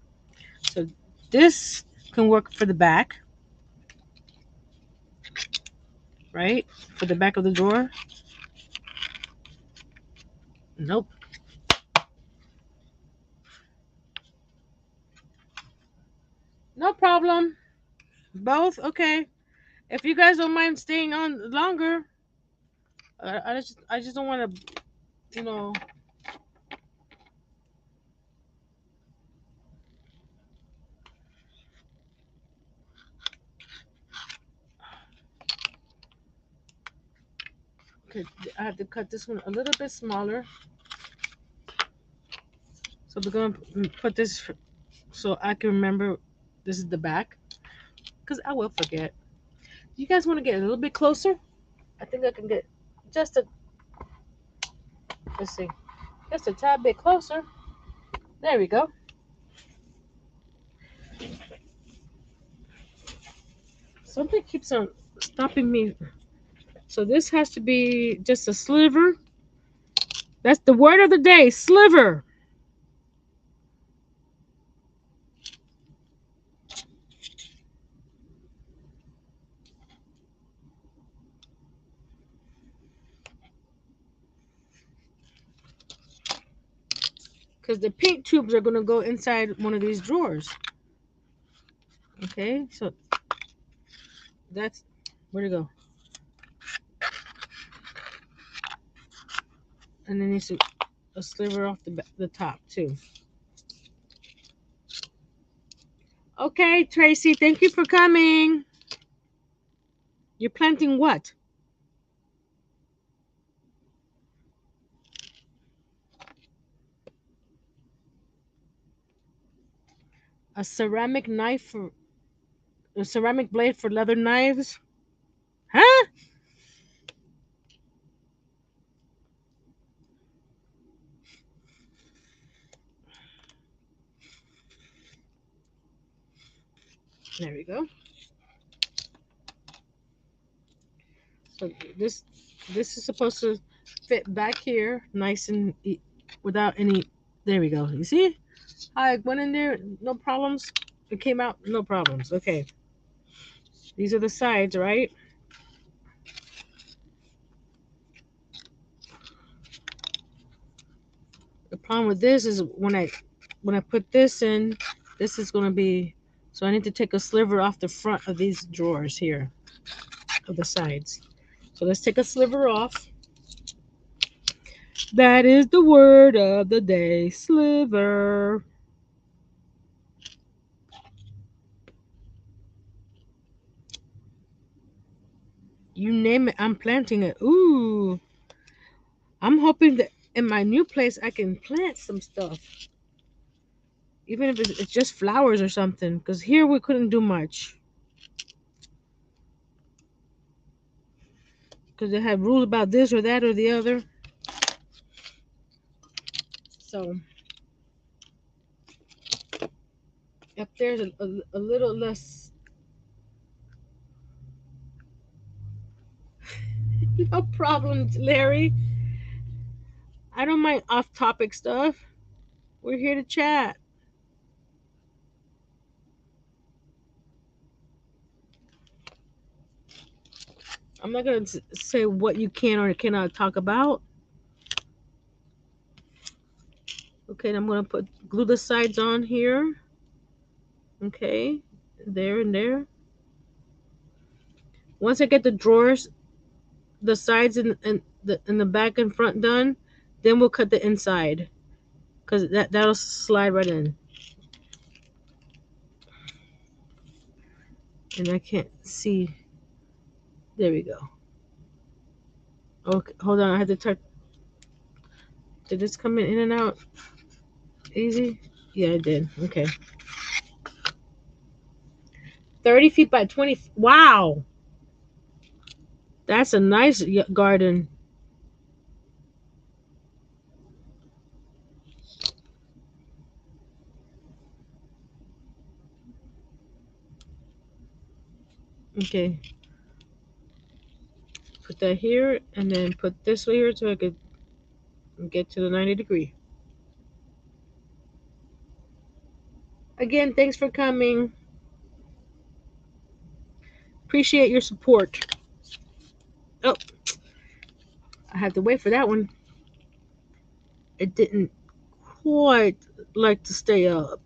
Speaker 1: So this can work for the back, right? For the back of the drawer. Nope. No problem. Both? Okay. If you guys don't mind staying on longer, I just don't want to, you know. Okay, I have to cut this one a little bit smaller. So we're gonna put this so I can remember this is the back, because I will forget. You guys want to get a little bit closer? I think I can get just a let's see, just a tad bit closer. There we go. Something keeps on stopping me. So this has to be just a sliver. That's the word of the day, sliver. Because the paint tubes are going to go inside one of these drawers. Okay, so that's where to go. And then needs a sliver off the top too. Okay, Tracy, thank you for coming. You're planting what? A ceramic knife for a ceramic blade for leather knives? Huh? There we go. So this is supposed to fit back here, nice and without any. There we go. You see? I went in there, no problems. It came out, no problems. Okay. These are the sides, right? The problem with this is when I put this in, this is gonna be so I need to take a sliver off the front of these drawers here, of the sides. So let's take a sliver off. That is the word of the day, sliver. You name it, I'm planting it. Ooh, I'm hoping that in my new place I can plant some stuff, even if it's just flowers or something. Because here we couldn't do much because they had rules about this or that or the other. So up there's a little less. No problem, Larry. I don't mind off-topic stuff. We're here to chat. I'm not gonna say what you can or cannot talk about. Okay, I'm gonna put glue the sides on here. Okay, there and there. Once I get the drawers, the sides and the back and front done, then we'll cut the inside because that'll slide right in. And I can't see. There we go. Okay, hold on. I had to touch. Did this come in and out easy? Yeah, it did. Okay. 30 feet by 20. Wow. That's a nice garden. Okay. Put that here and then put this way here so I could get to the 90-degree. Again, thanks for coming. Appreciate your support. Oh, I had to wait for that one. It didn't quite like to stay up.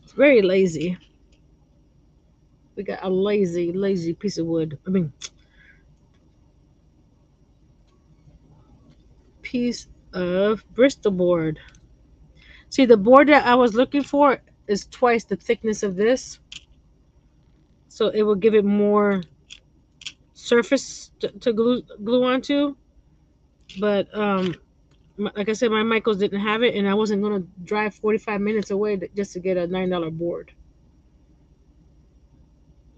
Speaker 1: It's very lazy. We got a lazy piece of wood. I mean, piece of Bristol board. See, the board that I was looking for is twice the thickness of this. So it will give it more surface to glue onto. But like I said, my Michaels didn't have it, and I wasn't gonna drive 45 minutes away just to get a $9 board.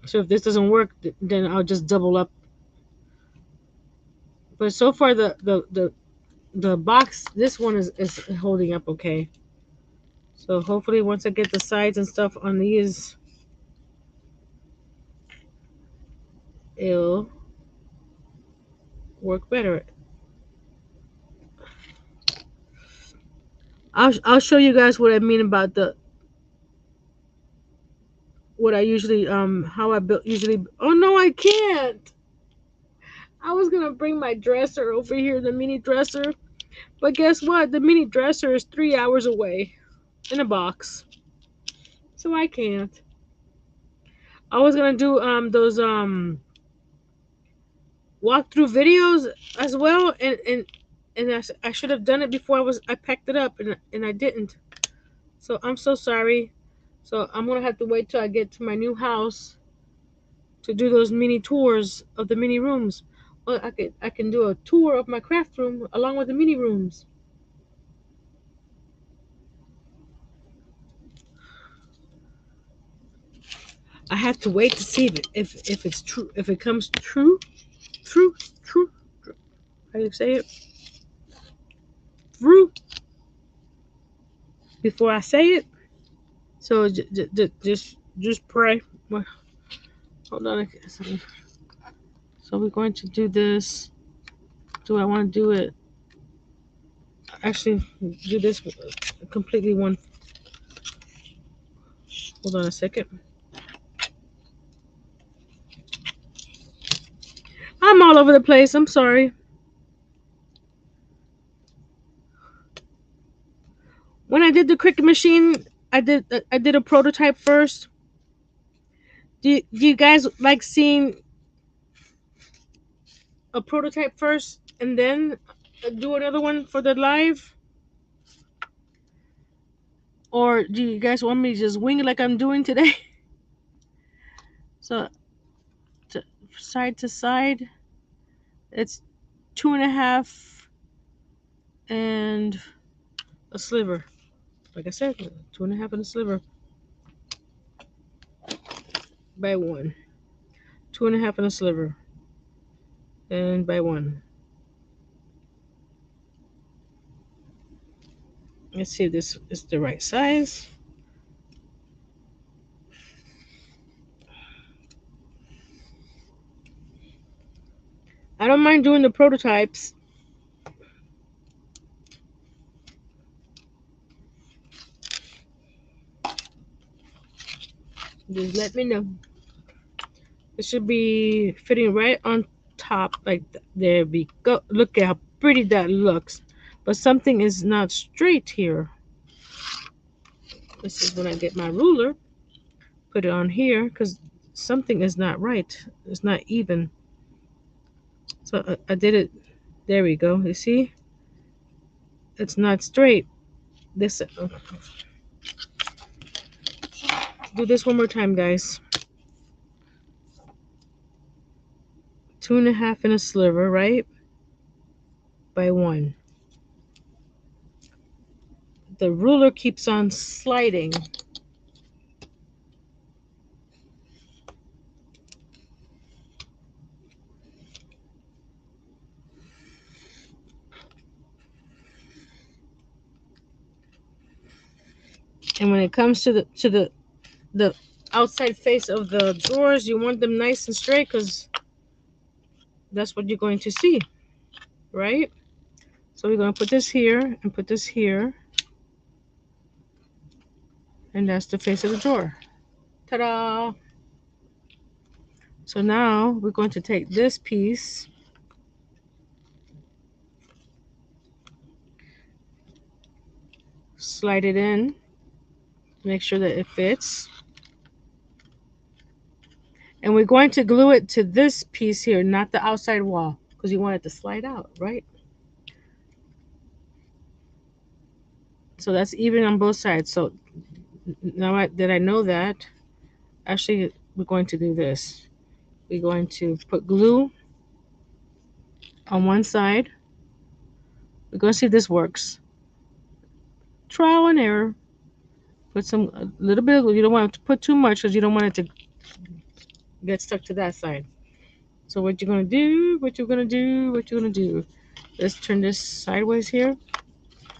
Speaker 1: So if this doesn't work, then I'll just double up. But so far, the box, this one is holding up okay. So hopefully, once I get the sides and stuff on these, it'll work better. I'll show you guys what I mean about the what I usually how I built usually. Oh no, I can't. I was gonna bring my dresser over here, the mini dresser, but guess what? The mini dresser is 3 hours away in a box, so I can't. I was gonna do those walkthrough videos as well, and I should have done it before I packed it up, and I didn't. So I'm so sorry. So I'm gonna have to wait till I get to my new house to do those mini tours of the mini rooms. Well, I can do a tour of my craft room along with the mini rooms. I have to wait to see if it's true, if it comes true, true. How do you say it? True before I say it. So just pray. Well, hold on. So we're going to do this. Do I want to do it? Actually, do this completely one. Hold on a second. I'm all over the place. I'm sorry. When I did the Cricut machine, I did a prototype first. Do you guys like seeing a prototype first and then do another one for the live? Or do you guys want me to just wing it like I'm doing today? So to, side to side, it's 2.5 and a sliver. Like I said, 2.5 and a sliver by one. 2.5 and a sliver and by one. Let's see if this is the right size. I don't mind doing the prototypes. Just let me know. It should be fitting right on top. Like there we go. Look at how pretty that looks. But something is not straight here. This is when I get my ruler. Put it on here because something is not right. It's not even. So I did it. There we go. You see? It's not straight. This. Do this one more time, guys. 2.5 and a sliver, right? By one. The ruler keeps on sliding. And when it comes to the outside face of the drawers, you want them nice and straight because that's what you're going to see, right? So we're going to put this here and put this here, and that's the face of the drawer. Ta-da! So now we're going to take this piece, slide it in, make sure that it fits. And we're going to glue it to this piece here, not the outside wall, because you want it to slide out, right? So that's even on both sides. So now that I know that, actually we're going to do this. We're going to put glue on one side. We're going to see if this works. Trial and error. Put a little bit of glue. You don't want to put too much because you don't want it to get stuck to that side. So what you're going to do, what you're going to do, what you're going to do. Let's turn this sideways here.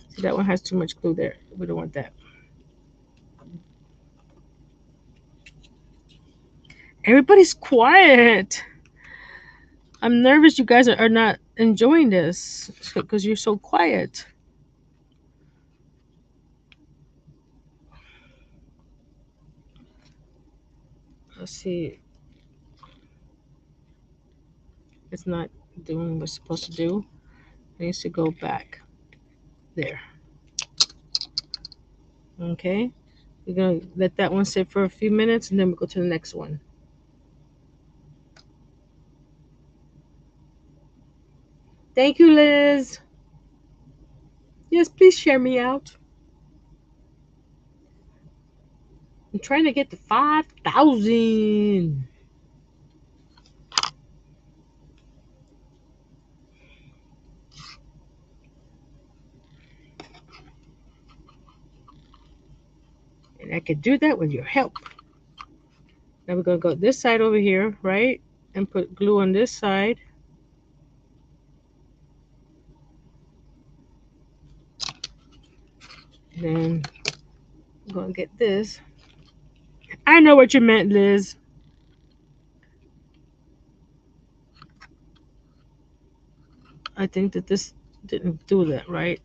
Speaker 1: See, that one has too much glue there. We don't want that. Everybody's quiet. I'm nervous you guys are not enjoying this because you're so quiet. Let's see. It's not doing what it's supposed to do. It needs to go back. There. Okay. We're going to let that one sit for a few minutes and then we'll go to the next one. Thank you, Liz. Yes, please share me out. I'm trying to get to 5,000. And I could do that with your help. Now we're going to go this side over here, right? And put glue on this side. Then I'm going to get this. I know what you meant, Liz. I think that this didn't do that, right?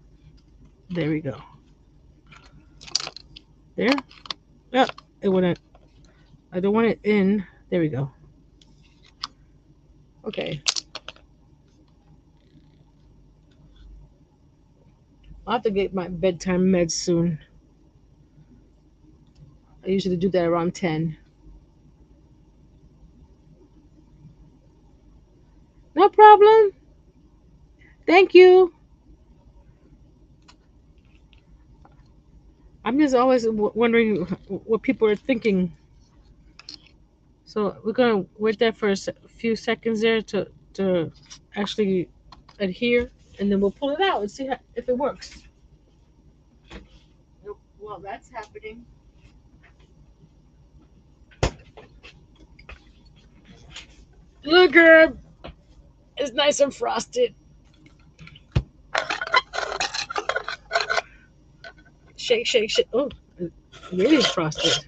Speaker 1: There we go. There. Yep. It wouldn't. I don't want it in. There we go. Okay. I'll have to get my bedtime meds soon. I usually do that around 10. No problem. Thank you. I'm just always wondering what people are thinking. So we're gonna wait there for a few seconds there to actually adhere, and then we'll pull it out and see if it works. Well, that's happening. Look, Herb, it's nice and frosted. Shake, shake, shake. Oh, it really is frosted.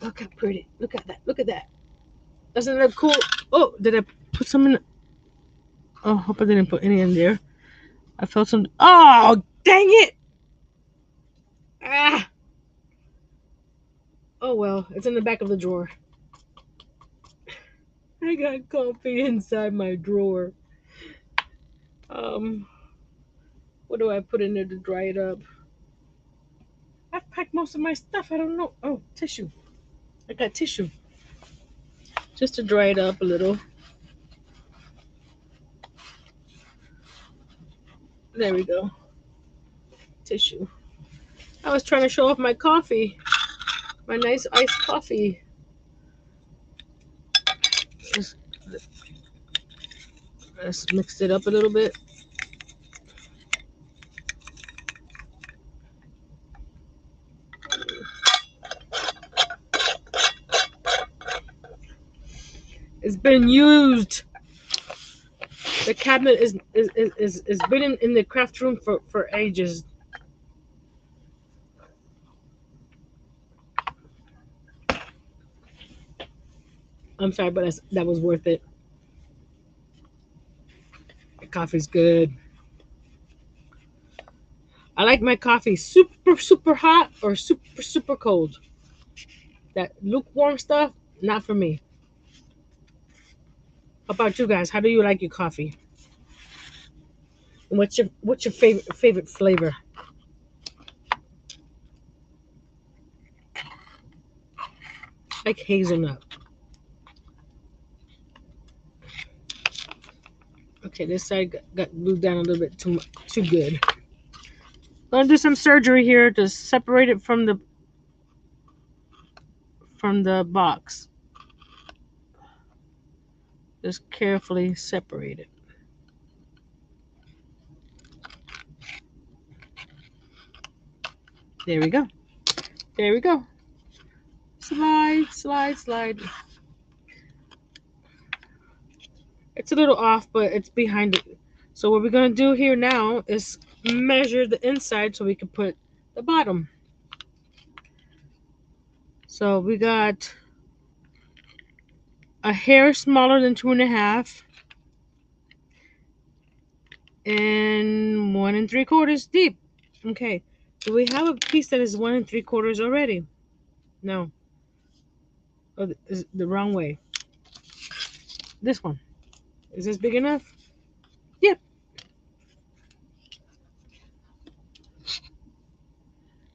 Speaker 1: Look how pretty. Look at that. Look at that. Doesn't it look cool? Oh, did I put some in? Oh, hope I didn't put any in there. I felt some. Oh, dang it! Ah. Oh well, it's in the back of the drawer. I got coffee inside my drawer. Um, what do I put in there to dry it up? I've packed most of my stuff. I don't know. Oh, tissue. I got tissue. Just to dry it up a little. There we go. Tissue. I was trying to show off my coffee. My nice iced coffee. Just, let's mix it up a little bit. It's been used. The cabinet is been in the craft room for ages. I'm sorry, but that was worth it. The coffee's good. I like my coffee super hot or super cold. That lukewarm stuff, not for me. How about you guys? How do you like your coffee? And what's your favorite flavor? Like hazelnut. Okay, this side got glued down a little bit too good. Gonna do some surgery here to separate it from the box. Just carefully separate it. There we go. There we go. Slide, slide, slide. It's a little off, but it's behind it. So what we're gonna do here now is measure the inside so we can put the bottom. So we got a hair smaller than 2.5, and 1 3/4 deep. Okay. Do we have a piece that is 1 3/4 already? No. Oh, is the wrong way. This one. Is this big enough? Yep.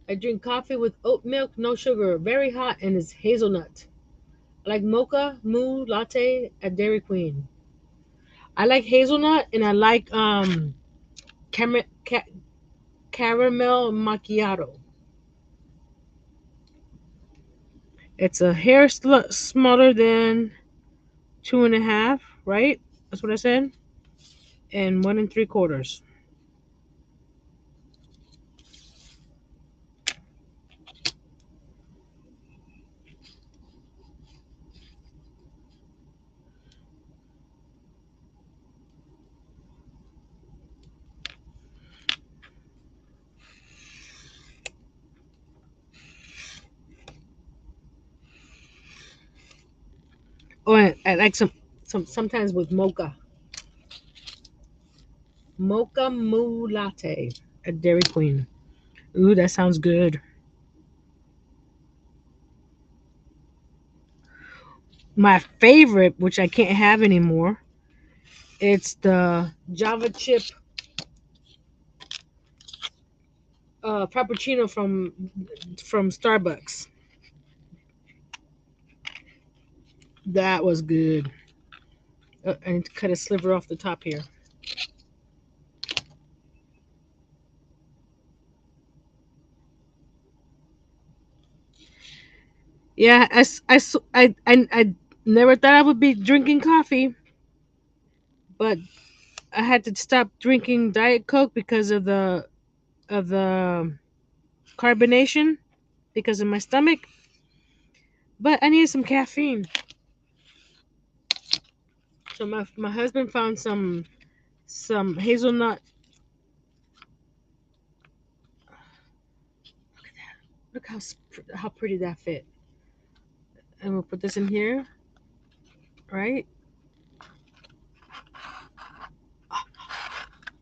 Speaker 1: I drink coffee with oat milk, no sugar, very hot, and it's hazelnut. I like mocha moo latte at Dairy Queen. I like hazelnut, and I like caramel macchiato. It's a hair smaller than 2.5, right? That's what I said. And 1 3/4. Oh, and I like sometimes with mocha moo latte at Dairy Queen. Ooh, that sounds good. My favorite, which I can't have anymore, it's the Java chip frappuccino from Starbucks. That was good. I need to cut a sliver off the top here. Yeah, I never thought I would be drinking coffee, but I had to stop drinking Diet Coke because of the carbonation because of my stomach. But I needed some caffeine, so my husband found some hazelnut. Look how pretty that fit. And we'll put this in here, right?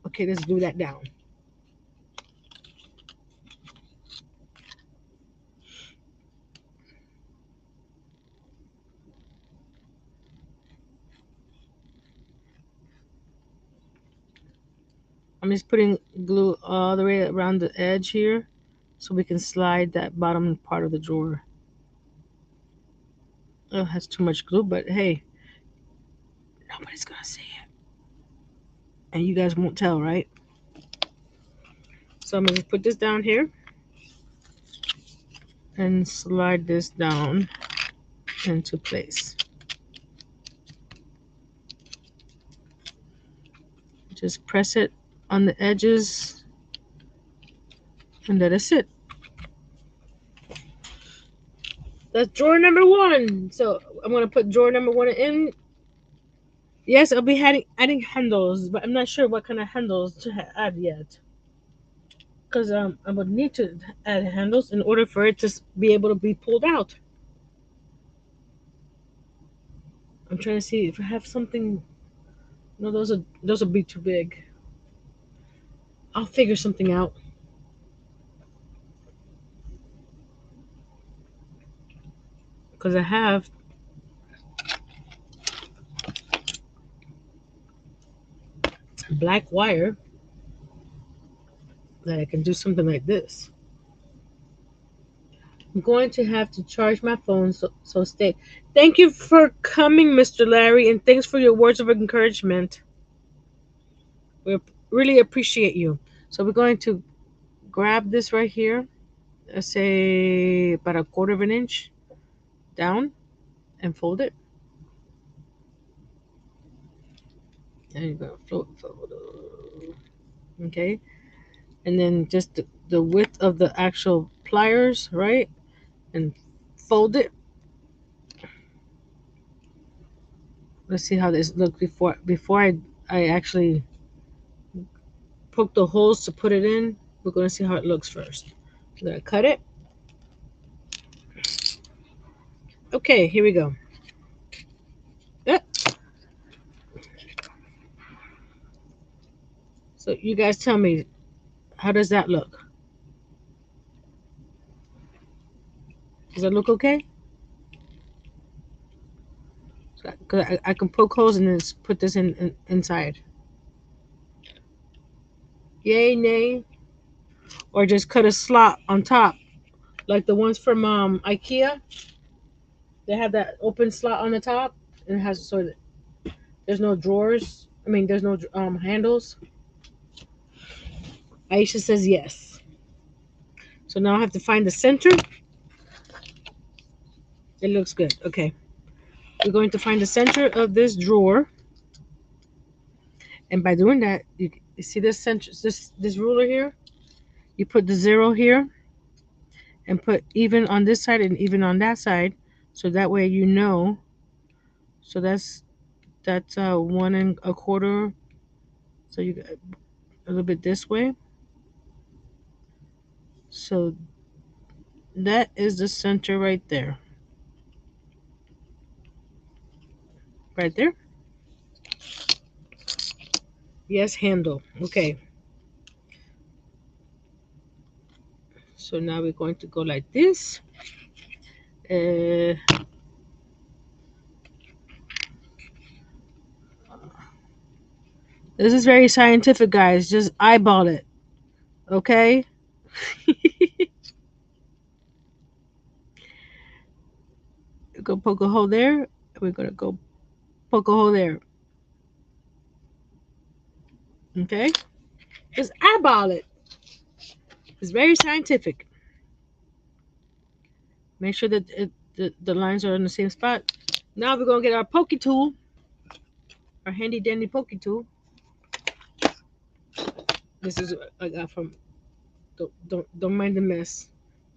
Speaker 1: Okay, let's glue that down. I'm just putting glue all the way around the edge here so we can slide that bottom part of the drawer. Oh, it has too much glue, but hey, nobody's gonna see it. And you guys won't tell, right? So I'm gonna put this down here and slide this down into place. Just press it on the edges and let it sit. That's drawer number one. So I'm gonna put drawer number one in. Yes, I'll be adding handles, but I'm not sure what kind of handles to add yet. Because I would need to add handles in order for it to be able to be pulled out. I'm trying to see if I have something. No, those will be too big. I'll figure something out because I have black wire that I can do something like this. I'm going to have to charge my phone, so stay. Thank you for coming, Mr. Larry, and thanks for your words of encouragement. We really appreciate you. So we're going to grab this right here, say about 1/4 inch down, and fold it. There you go. Fold. Okay, and then just the width of the actual pliers, right? And fold it. Let's see how this looks before I actually poke the holes to put it in. We're going to see how it looks first. I'm going to cut it. Okay, here we go. So you guys tell me, how does that look? Does that look okay? So, 'cause I can poke holes and then put this in inside. Yay, nay, or just cut a slot on top, like the ones from IKEA. They have that open slot on the top, and it has there's no drawers. I mean, there's no handles. Aisha says yes. So now I have to find the center. It looks good. Okay, we're going to find the center of this drawer, and by doing that, you see this center, this ruler here. You put the 0 here, and put even on this side and even on that side, so that way you know. So that's 1 1/4. So you got a little bit this way. So that is the center right there. Right there. Yes, handle. Okay. So now we're going to go like this. Uh, this is very scientific, guys. Just eyeball it. Okay. Go poke a hole there. We're gonna go poke a hole there. Okay. Just eyeball it. It's very scientific. Make sure that the lines are in the same spot. Now we're gonna get our pokey tool, our handy dandy pokey tool. This is what I got from. Don't mind the mess.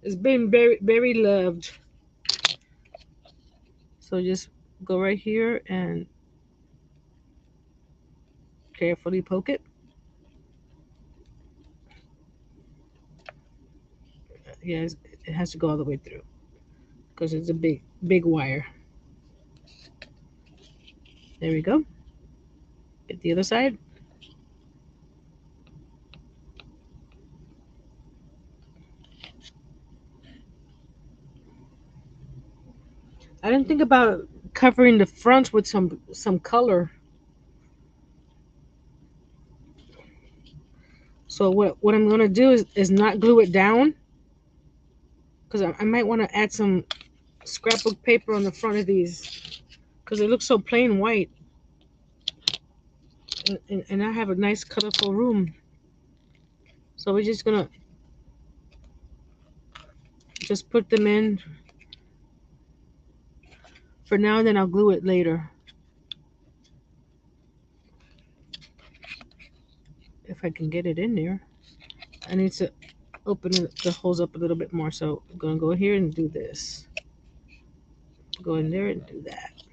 Speaker 1: It's been very loved. So just go right here and carefully poke it. Yes, it has to go all the way through because it's a big wire. There we go. Get the other side. I didn't think about covering the front with some color. So what I'm gonna do is not glue it down because I might want to add some scrapbook paper on the front of these because it looks so plain white, and I have a nice colorful room. So we're just gonna just put them in for now, and then I'll glue it later if I can get it in there. I need to open the holes up a little bit more. So I'm gonna go here and do this. Go in there and do that.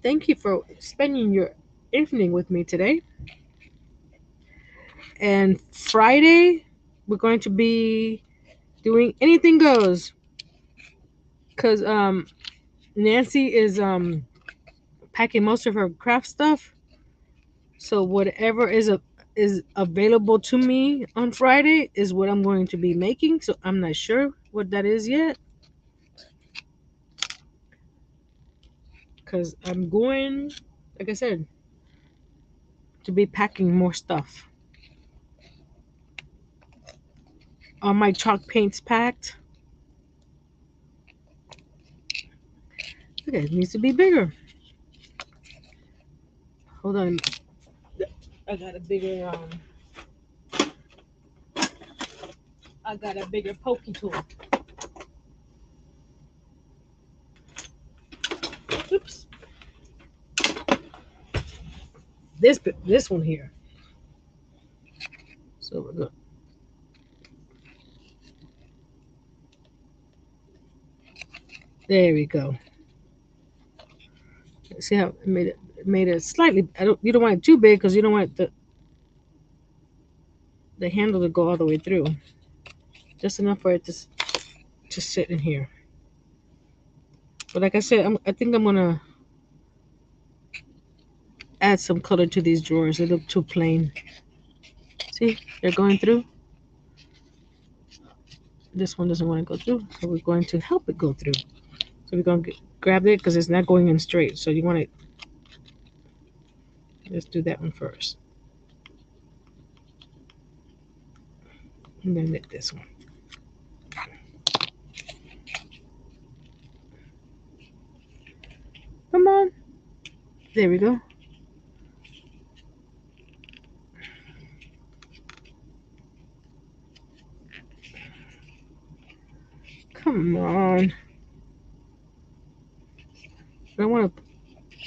Speaker 1: Thank you for spending your evening with me today. And Friday, we're going to be doing anything goes. Cause Nancy is packing most of her craft stuff. So whatever is available to me on Friday is what I'm going to be making. So I'm not sure what that is yet. Cause I'm going, like I said, to be packing more stuff. All my chalk paints packed. Okay, it needs to be bigger. Hold on. I got a bigger I got a bigger pokey tool. Oops. This one here. So we're good. There we go. See how it made it slightly. You don't want it too big because you don't want the handle to go all the way through. Just enough for it to sit in here. But like I said, I think I'm gonna add some color to these drawers. They look too plain. See, they're going through. This one doesn't want to go through, so we're going to help it go through. So we're going to grab it because it's not going in straight. So you want to, let's do that one first. And then this one. Come on. There we go. Come on. I want to,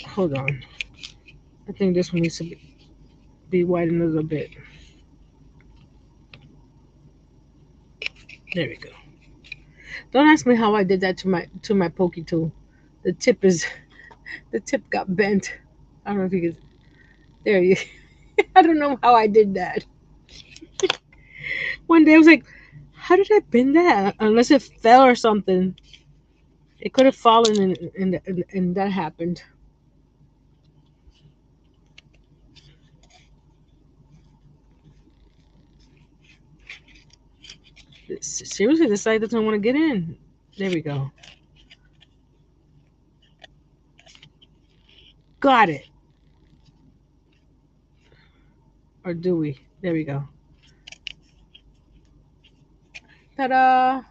Speaker 1: hold on. I think this one needs to be widened a little bit. There we go. Don't ask me how I did that to my pokey tool. The tip got bent. I don't know if you can. There you. I don't know how I did that. One day I was like, how did I bend that? Unless it fell or something. It could have fallen and that happened. Seriously, the side doesn't want to get in. There we go. Got it. Or do we? There we go. Ta-da!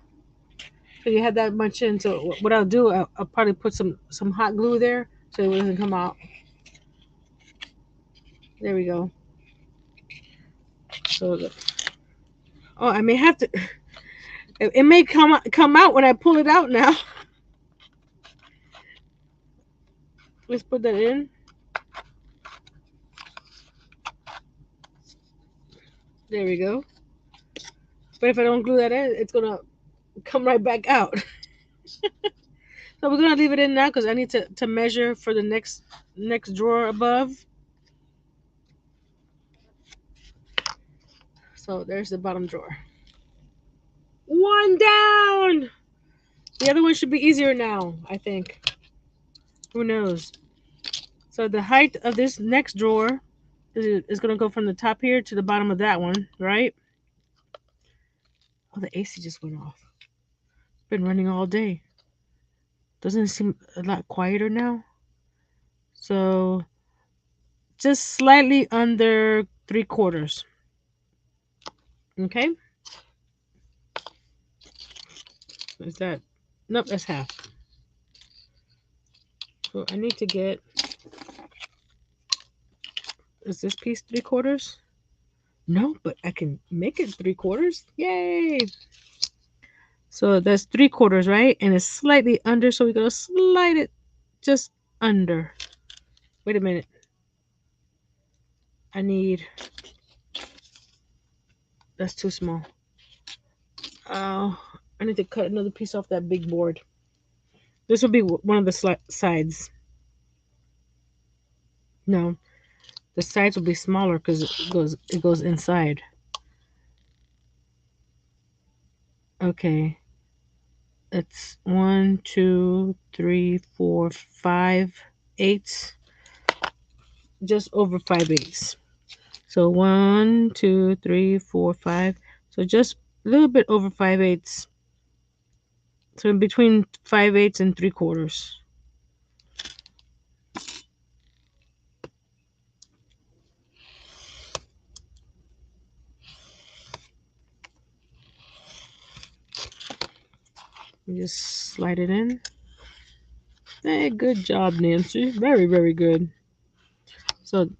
Speaker 1: So you had that much in. So what I'll do, I'll probably put some hot glue there so it doesn't come out. There we go. So I may have to. It may come out when I pull it out now. Let's put that in. There we go. But if I don't glue that in, it's gonna come right back out. So we're gonna leave it in now because I need to measure for the next drawer above. So there's the bottom drawer. One down. The other one should be easier now, I think. Who knows? So the height of this next drawer is gonna go from the top here to the bottom of that one, right? Oh, the AC just went off. It's been running all day. Doesn't it seem a lot quieter now? So just slightly under 3/4. Okay. Is that? Nope, that's half. So I need to get. Is this piece 3/4? No, but I can make it 3/4. Yay! So that's 3/4, right? And it's slightly under, so we're gonna slide it just under. Wait a minute. I need. That's too small. Oh, I need to cut another piece off that big board. This will be one of the sides. No, the sides will be smaller because it goes inside. Okay. It's 1, 2, 3, 4, 5/8. Just over 5/8. So 1, 2, 3, 4, 5. So just a little bit over 5/8. So in between 5/8 and 3/4. Just slide it in. Hey, good job, Nancy. Very, very good. So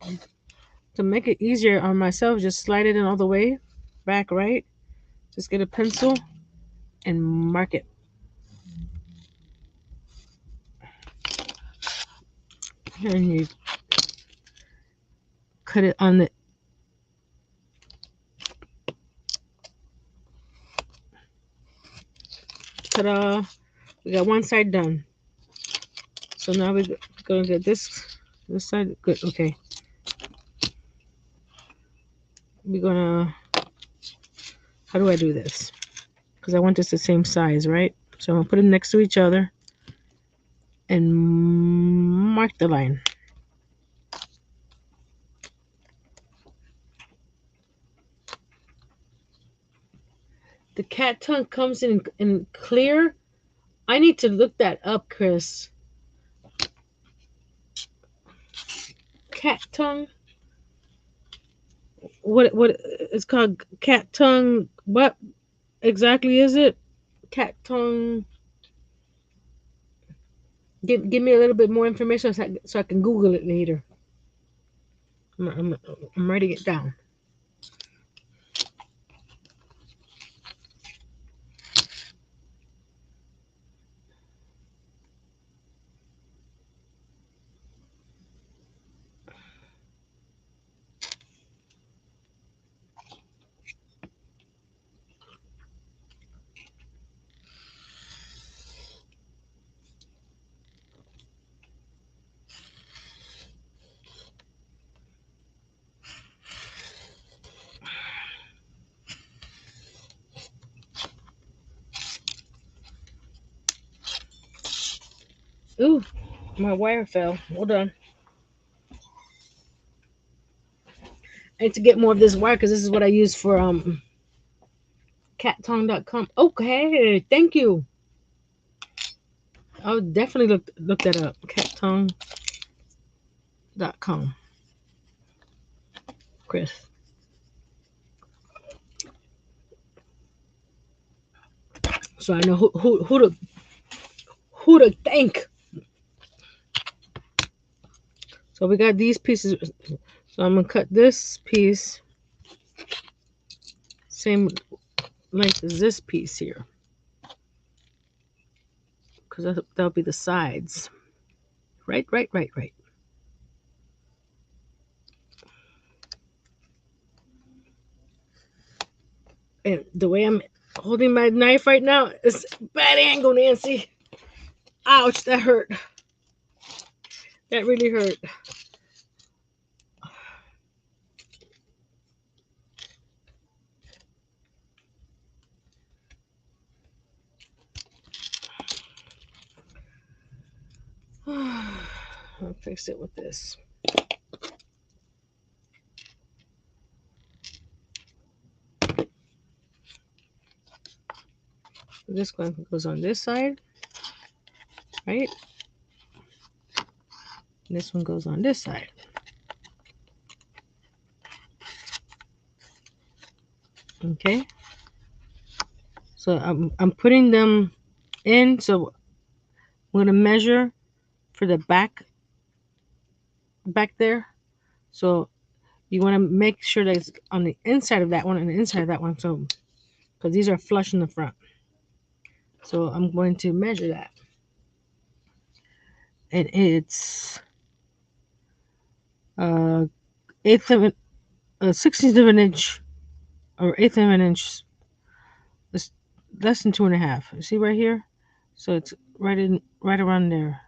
Speaker 1: to make it easier on myself, just slide it in all the way back, right? Just get a pencil and mark it. And you cut it on the. Ta-da! We got one side done. So now we're going to get this side. Good. Okay. We're gonna. How do I do this? Because I want this the same size, right? So I'm gonna put them next to each other and mark the line. The cat tongue comes in clear. I need to look that up, Chris. Cat tongue. What it's called? Cat tongue. What exactly is it? Cat tongue. Give me a little bit more information so I can Google it later. I'm writing it down. Ooh, my wire fell. Hold on. I need to get more of this wire because this is what I use for cattongue.com. Okay, thank you. I'll definitely look that up. Cattongue.com. Chris. So I know who to thank. So we got these pieces. So I'm gonna cut this piece same length as this piece here, because that'll be the sides. Right. And the way I'm holding my knife right now is bad angle, Nancy. Ouch, that hurt. That really hurt. I'll fix it with this. This one goes on this side, right? This one goes on this side. Okay. So I'm putting them in. So I'm gonna measure for the back there. So you want to make sure that it's on the inside of that one and the inside of that one. So because these are flush in the front. So I'm going to measure that. And it's eighth of an 16th of an inch or eighth of an inch. It's less than 2.5. You see right here? So it's right around there.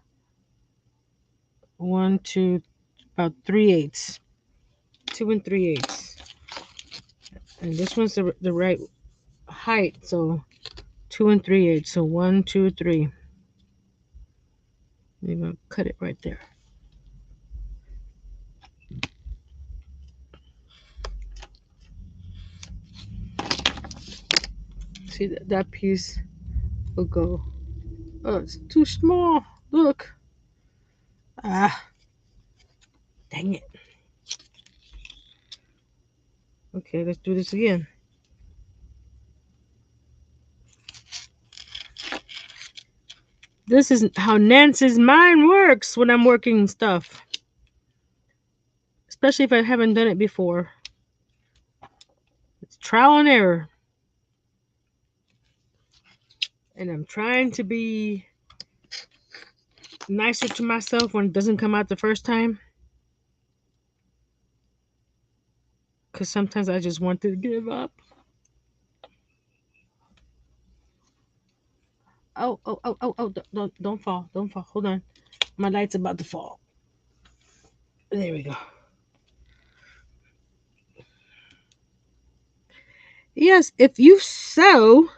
Speaker 1: 1, 2, about 3/8. 2 3/8. And this one's the right height. So 2 3/8. So 1, 2, 3. You're gonna cut it right there. See that piece will go. Oh, it's too small. Look. Ah, dang it. Okay, let's do this again. This is how Nancy's mind works when I'm working stuff. Especially if I haven't done it before. It's trial and error. And I'm trying to be nicer to myself when it doesn't come out the first time. Because sometimes I just want to give up. Oh, don't fall. Don't fall. Hold on. My light's about to fall. There we go. Yes, if you sew,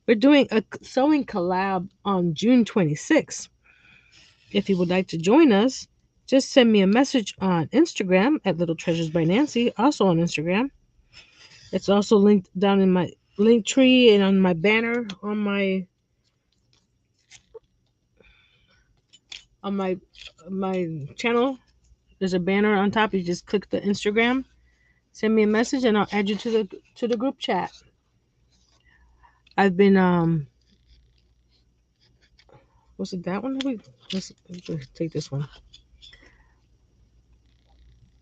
Speaker 1: we're doing a sewing collab on June 26th. If you would like to join us, just send me a message on Instagram at Little Treasures by Nancy, also on Instagram. It's also linked down in my link tree and on my banner on my channel. There's a banner on top. You just click the Instagram, send me a message, and I'll add you to the group chat. I've been was it that one? Let's take this one.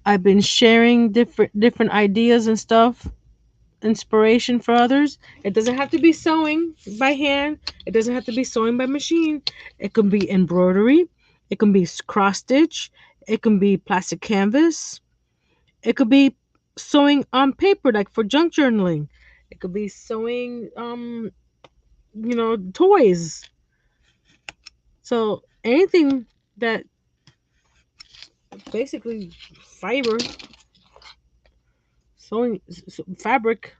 Speaker 1: I've been sharing different ideas and stuff, inspiration for others. It doesn't have to be sewing by hand. It doesn't have to be sewing by machine. It can be embroidery. It can be cross stitch. It can be plastic canvas. It could be sewing on paper, like for junk journaling. It could be sewing, toys. So anything that basically fiber, sewing, fabric.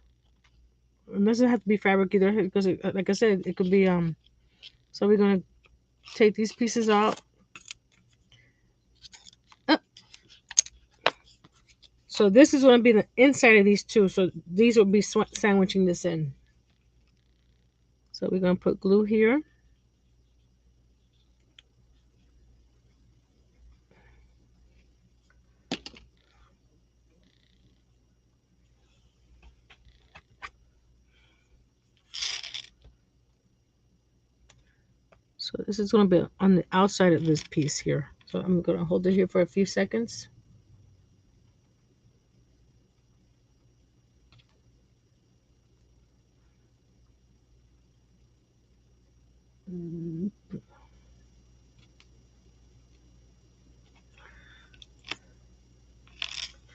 Speaker 1: It doesn't have to be fabric either, because like I said, it could be. So we're gonna take these pieces out. Uh, So this is going to be the inside of these two. So these will be sandwiching this in. So we're going to put glue here. So this is going to be on the outside of this piece here. So I'm going to hold it here for a few seconds.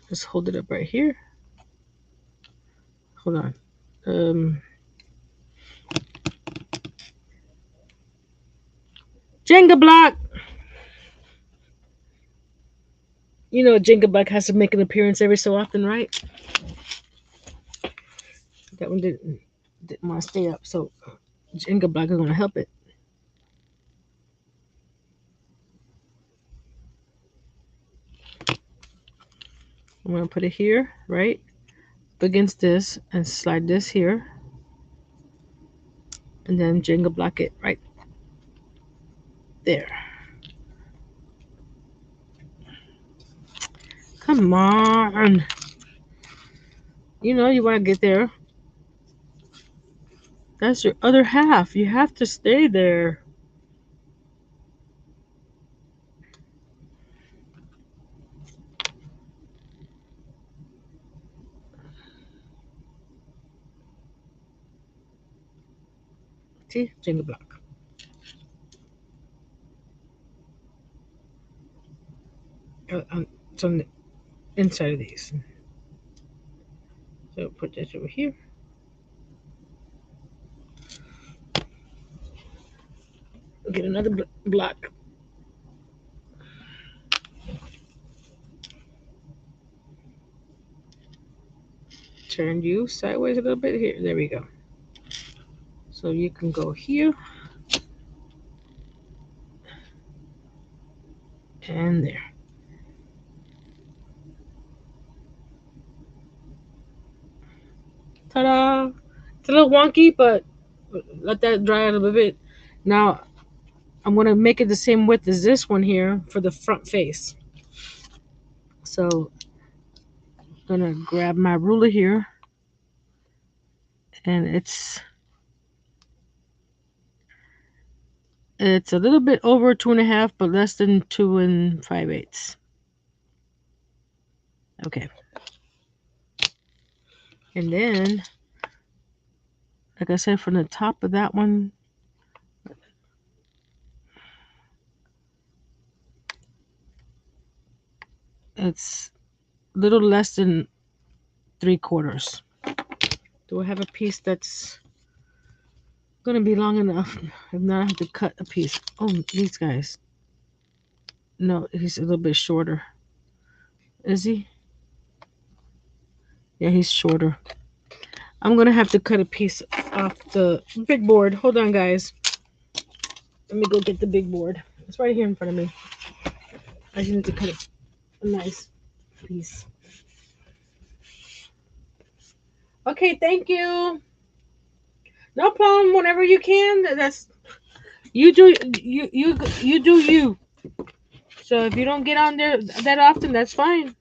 Speaker 1: Just hold it up right here. Hold on. Jenga block. You know, a Jenga block has to make an appearance every so often, right? That one didn't want to stay up, so Jenga block is going to help it. I'm going to put it here, right? Up against this and slide this here. And then Jenga block it right there. Come on. You know you want to get there. That's your other half. You have to stay there. See? Jenga block. It's on the inside of these. So put this over here. Get another block. Turn you sideways a little bit here. There we go. So you can go here and there. Ta-da! It's a little wonky, but let that dry out a little bit. Now I'm gonna make it the same width as this one here for the front face. So I'm gonna grab my ruler here, and it's a little bit over 2.5, but less than 2 5/8. Okay. And then, like I said, from the top of that one, it's a little less than 3/4. Do I have a piece that's gonna be long enough? If not, I have to cut a piece. Oh, these guys. No, he's a little bit shorter. Is he? Yeah, he's shorter. I'm gonna have to cut a piece off the big board. Hold on, guys. Let me go get the big board. It's right here in front of me. I just need to cut a nice piece. Okay, thank you. No problem. Whenever you can. That's you do you do you. So if you don't get on there that often, that's fine.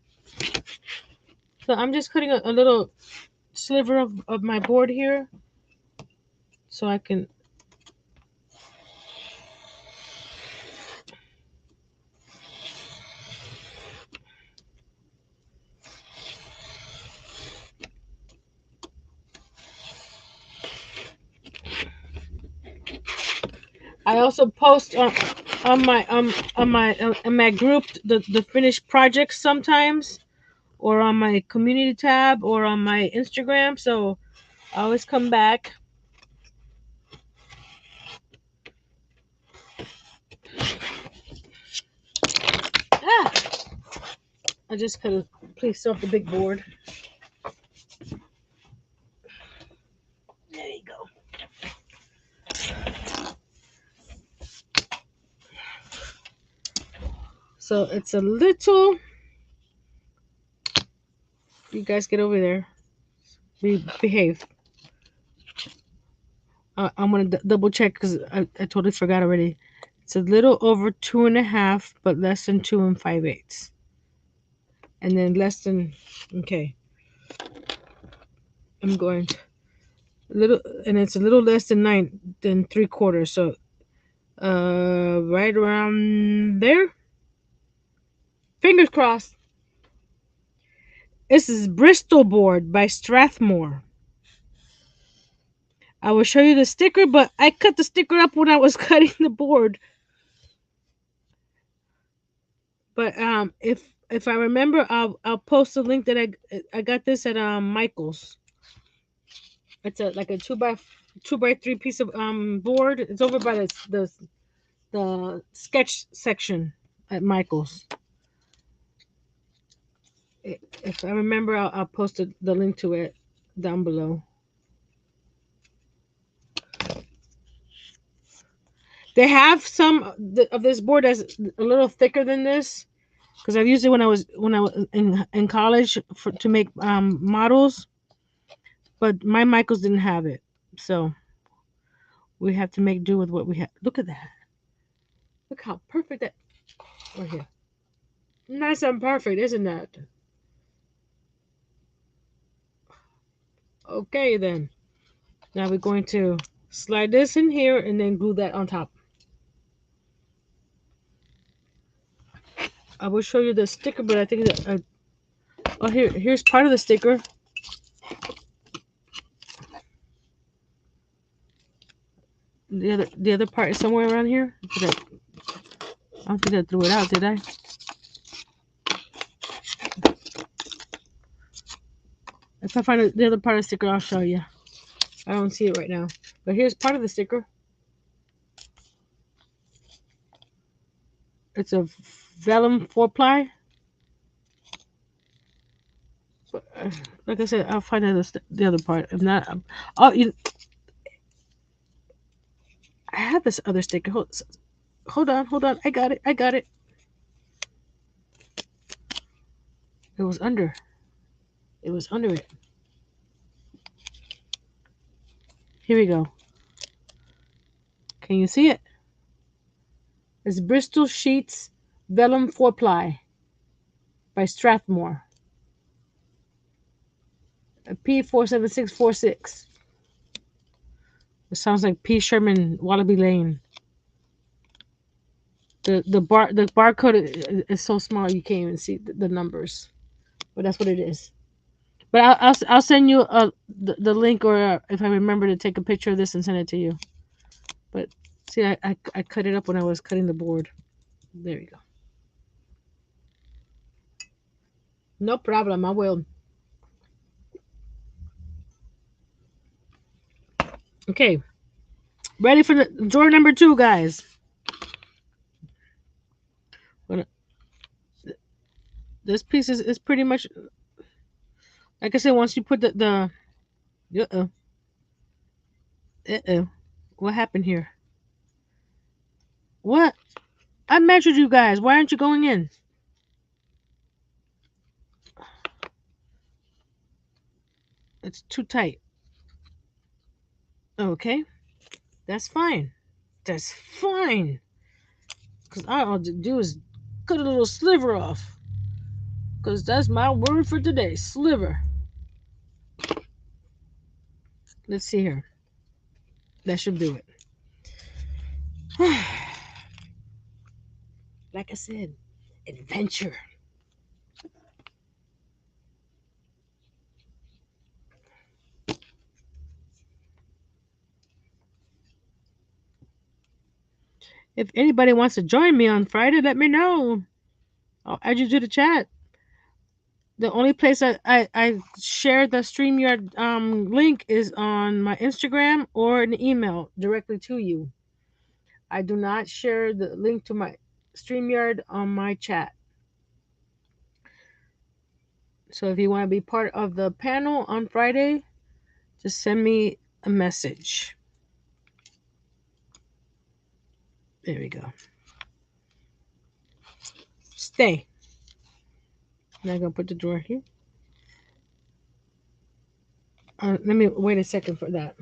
Speaker 1: So I'm just cutting a little sliver of my board here, so I can. I also post on my group the finished projects sometimes, or on my community tab, or on my Instagram. So I always come back. Ah, I just kind of placed off the big board. There you go. So it's a little. You guys get over there. Behave. I'm gonna double check because I totally forgot already. It's a little over 2.5, but less than 2 5/8, and then less than. Okay, I'm going to, a little, and it's a little less than 9 than 3/4. So, right around there. Fingers crossed. This is Bristol board by Strathmore. I will show you the sticker, but I cut the sticker up when I was cutting the board. But if I remember, I'll post a link that I got this at Michael's. It's a like a 2x3 piece of board. It's over by the sketch section at Michael's. If I remember, I'll post the link to it down below. They have some of this board that's a little thicker than this, because I've used it when I was in college to make models, but my Michaels didn't have it, so we have to make do with what we have. Look at that! Look how perfect that right here. Nice and perfect, isn't that? Okay, then now we're going to slide this in here and then glue that on top. I will show you the sticker, but I think that oh, here's part of the sticker. The other part is somewhere around here. I don't think I threw it out, did I? If I find the other part of the sticker, I'll show you. I don't see it right now. But here's part of the sticker. It's a vellum 4-ply. But, like I said, I'll find the other part. If not, oh, I have this other sticker. Hold on. I got it. It was under. It was under it. Here we go. Can you see it? It's Bristol Sheets Vellum 4-ply by Strathmore. A P47646. It sounds like P. Sherman Wallaby Lane. The barcode is so small you can't even see the numbers, but that's what it is. But I'll send you the link, or if I remember to take a picture of this and send it to you. But see, I cut it up when I was cutting the board. There you go. No problem. I will. Okay, ready for the drawer number 2, guys. This piece is pretty much, like I said. Once you put the what happened here? What? I measured you guys. Why aren't you going in? It's too tight. Okay, that's fine. That's fine. Because all I have to do is cut a little sliver off. Because that's my word for today, sliver. Let's see here. That should do it. Like I said, adventure. If anybody wants to join me on Friday, let me know. I'll add you to the chat. The only place I share the StreamYard link is on my Instagram or an email directly to you. I do not share the link to my StreamYard on my chat. So if you want to be part of the panel on Friday, just send me a message. There we go. Stay. Now I'm going to put the drawer here. Let me wait a second for that.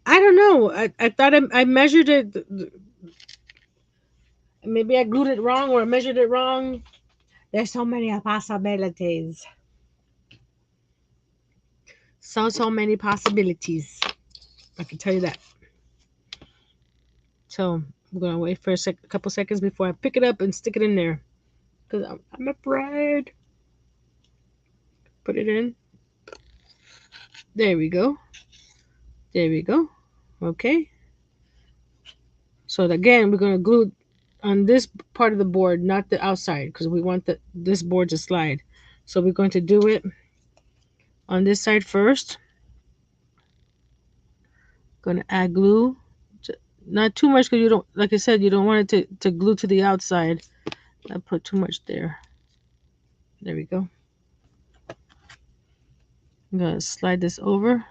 Speaker 1: I don't know. I thought I measured it. Maybe I glued it wrong or I measured it wrong. There's so many possibilities. So many possibilities. I can tell you that. So I'm gonna wait for a couple seconds before I pick it up and stick it in there, cause I'm afraid. Put it in. There we go. There we go. Okay. So again, we're gonna glue on this part of the board, not the outside, because we want this board to slide. So we're going to do it on this side first. Gonna add glue. Not too much because you don't, like I said, you don't want it to glue to the outside. I put too much there. There we go. I'm gonna slide this over.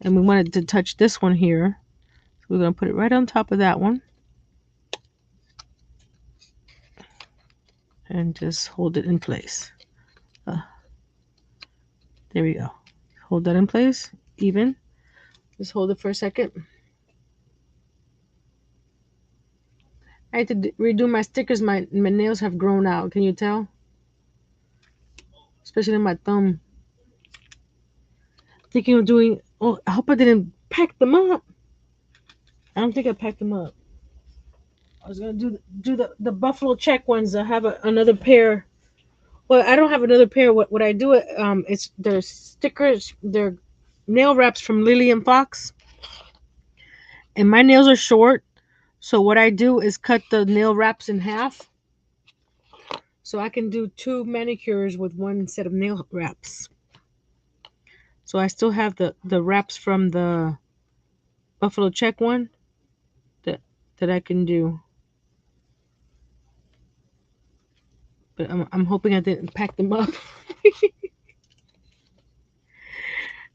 Speaker 1: And we wanted to touch this one here. So we're gonna put it right on top of that one. And just hold it in place. There we go. Hold that in place, even. Just hold it for a second. I had to redo my stickers. My nails have grown out. Can you tell? Especially in my thumb. Thinking of doing. Oh, I hope I didn't pack them up. I don't think I packed them up. I was gonna do the buffalo check ones. I have another pair. Well, I don't have another pair. What I do it's their stickers. They're nail wraps from Lily and Fox. And my nails are short, so what I do is cut the nail wraps in half, so I can do 2 manicures with one set of nail wraps. So I still have the wraps from the buffalo check one that I can do. But I'm hoping I didn't pack them up.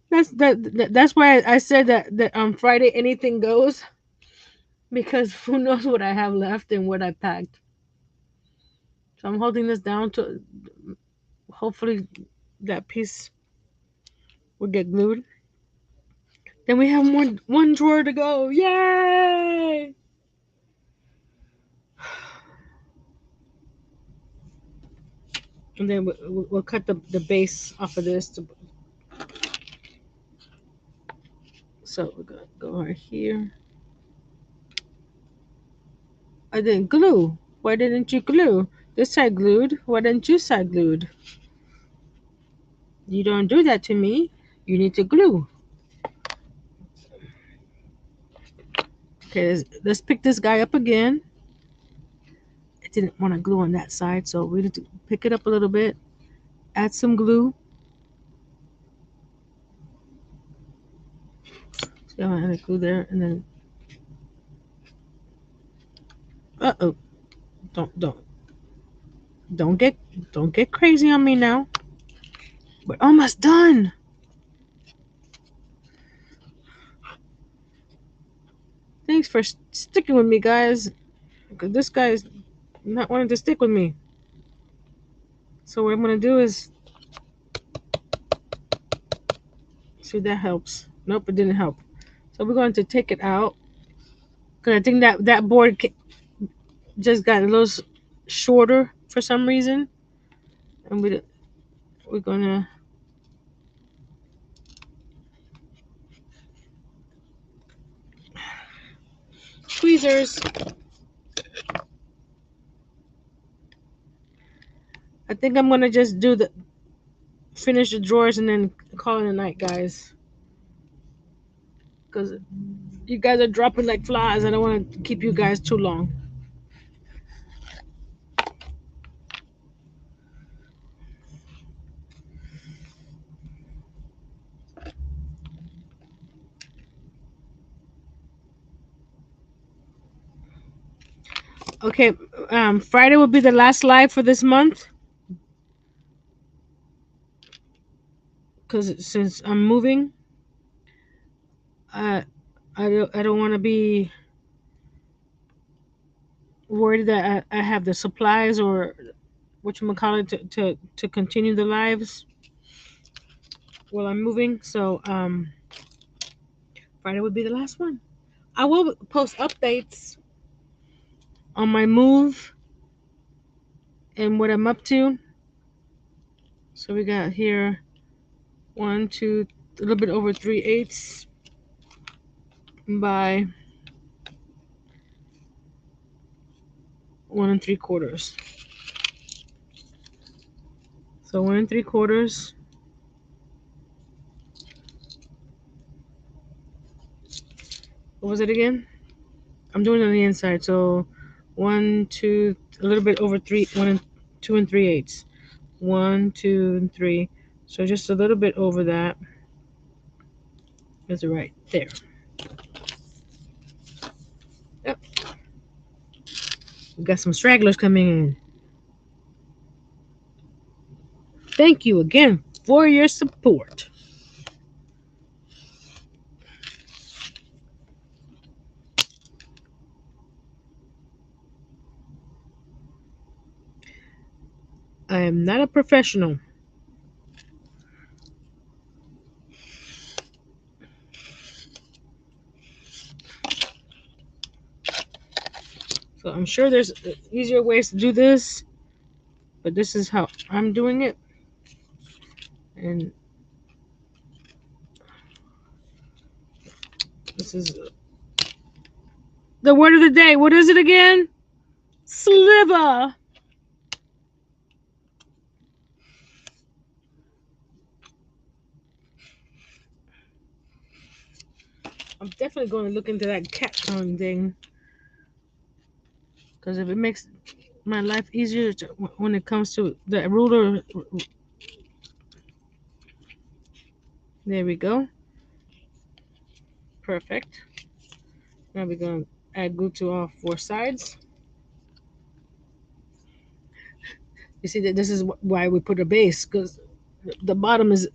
Speaker 1: That's why I said that on Friday anything goes, because who knows what I have left and what I packed. So I'm holding this down to hopefully that piece will get glued. Then we have one drawer to go. Yay! And then we'll cut the base off of this. So we're gonna go right here. I didn't glue. Why didn't you glue? This side glued. Why didn't you side glued? You don't do that to me. You need to glue. Okay, let's pick this guy up again. I didn't want to glue on that side, so we need to pick it up a little bit. Add some glue. So I'm gonna glue there, and then. Uh-oh! Don't don't get don't get crazy on me now. We're almost done. Thanks for sticking with me, guys. Because this guy is not wanting to stick with me. So what I'm gonna do is see if that helps. Nope, it didn't help. So we're going to take it out because I think that board just got a little shorter for some reason, and we're gonna tweezers. I think I'm gonna just do the finish the drawers and then call it a night, guys. Because you guys are dropping like flies. I don't want to keep you guys too long. Okay, Friday will be the last live for this month because since I'm moving, I I don't want to be worried that I have the supplies or what you call it to continue the lives while I'm moving. So Friday would be the last one. I will post updates on my move and what I'm up to. So we got here one, two, a little bit over 3/8 by 1 3/4. So 1 3/4. What was it again? I'm doing it on the inside. So one, two, a little bit over three, 2 3/8. 1 2 3. So just a little bit over that. Is it right there? Yep. We got some stragglers coming in. Thank you again for your support. I am not a professional. So I'm sure there's easier ways to do this, but this is how I'm doing it. And this is the word of the day. What is it again? Sliver. I'm definitely going to look into that cat tongue thing because if it makes my life easier when it comes to the ruler, there we go. Perfect. Now we're going to add glue to all 4 sides. You see that this is why we put a base because the bottom is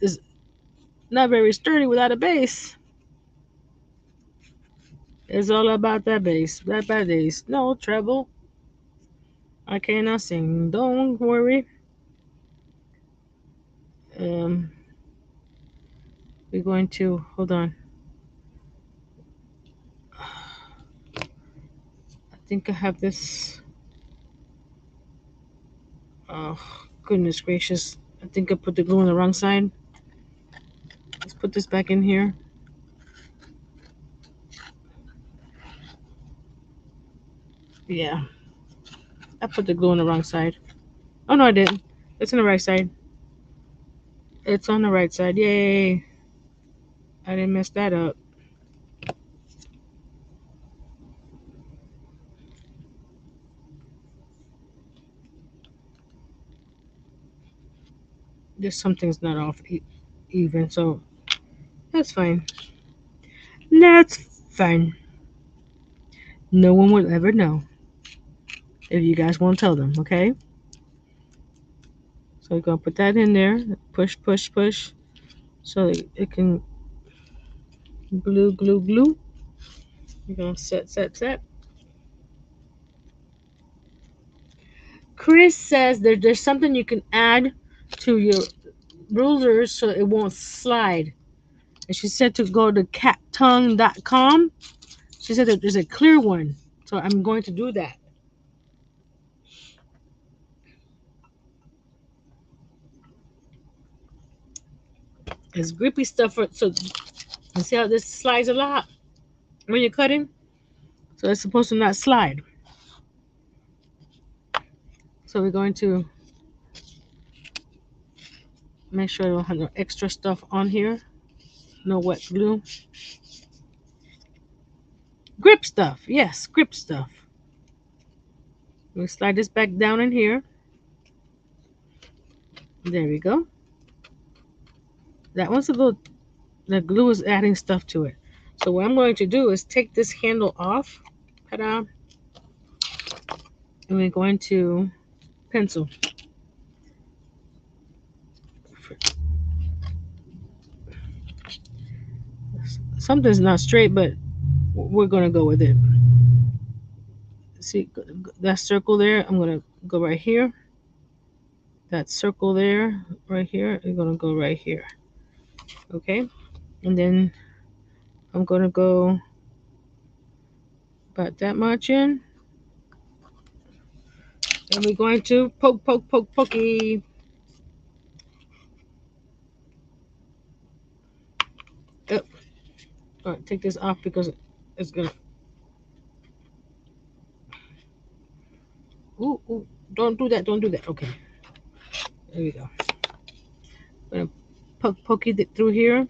Speaker 1: not very sturdy without a base. It's all about that base. That base. No trouble. I cannot sing. Don't worry. Um, we're going to hold on. I think I have this. Oh goodness gracious! I think I put the glue on the wrong side. Let's put this back in here. Yeah, I put the glue on the wrong side. Oh no, I didn't. It's on the right side. It's on the right side. Yay! I didn't mess that up. Just something's not off even, so that's fine. That's fine. No one will ever know if you guys won't tell them, okay? So we're gonna put that in there. Push, push, push, so it can glue, glue, glue. We're gonna set, set, set. Chris says there's something you can add to your rulers so it won't slide. And she said to go to cattongue.com. She said that there's a clear one. So I'm going to do that. It's grippy stuff. So you see how this slides a lot when you're cutting? So it's supposed to not slide. So we're going to make sure I don't have no extra stuff on here. No wet glue. Grip stuff. Yes, grip stuff. We slide this back down in here. There we go. That one's a little, the glue is adding stuff to it. So what I'm going to do is take this handle off. Ta-da. And we're going to pencil. Something's not straight, but we're going to go with it. See that circle there? I'm going to go right here. That circle there, right here, I'm going to go right here. Okay? And then I'm going to go about that much in. And we're going to poke, poke, poke, pokey. Oh. All right, take this off because it's going to. Ooh, don't do that, don't do that. Okay. There we go. I'm going to poke it through here.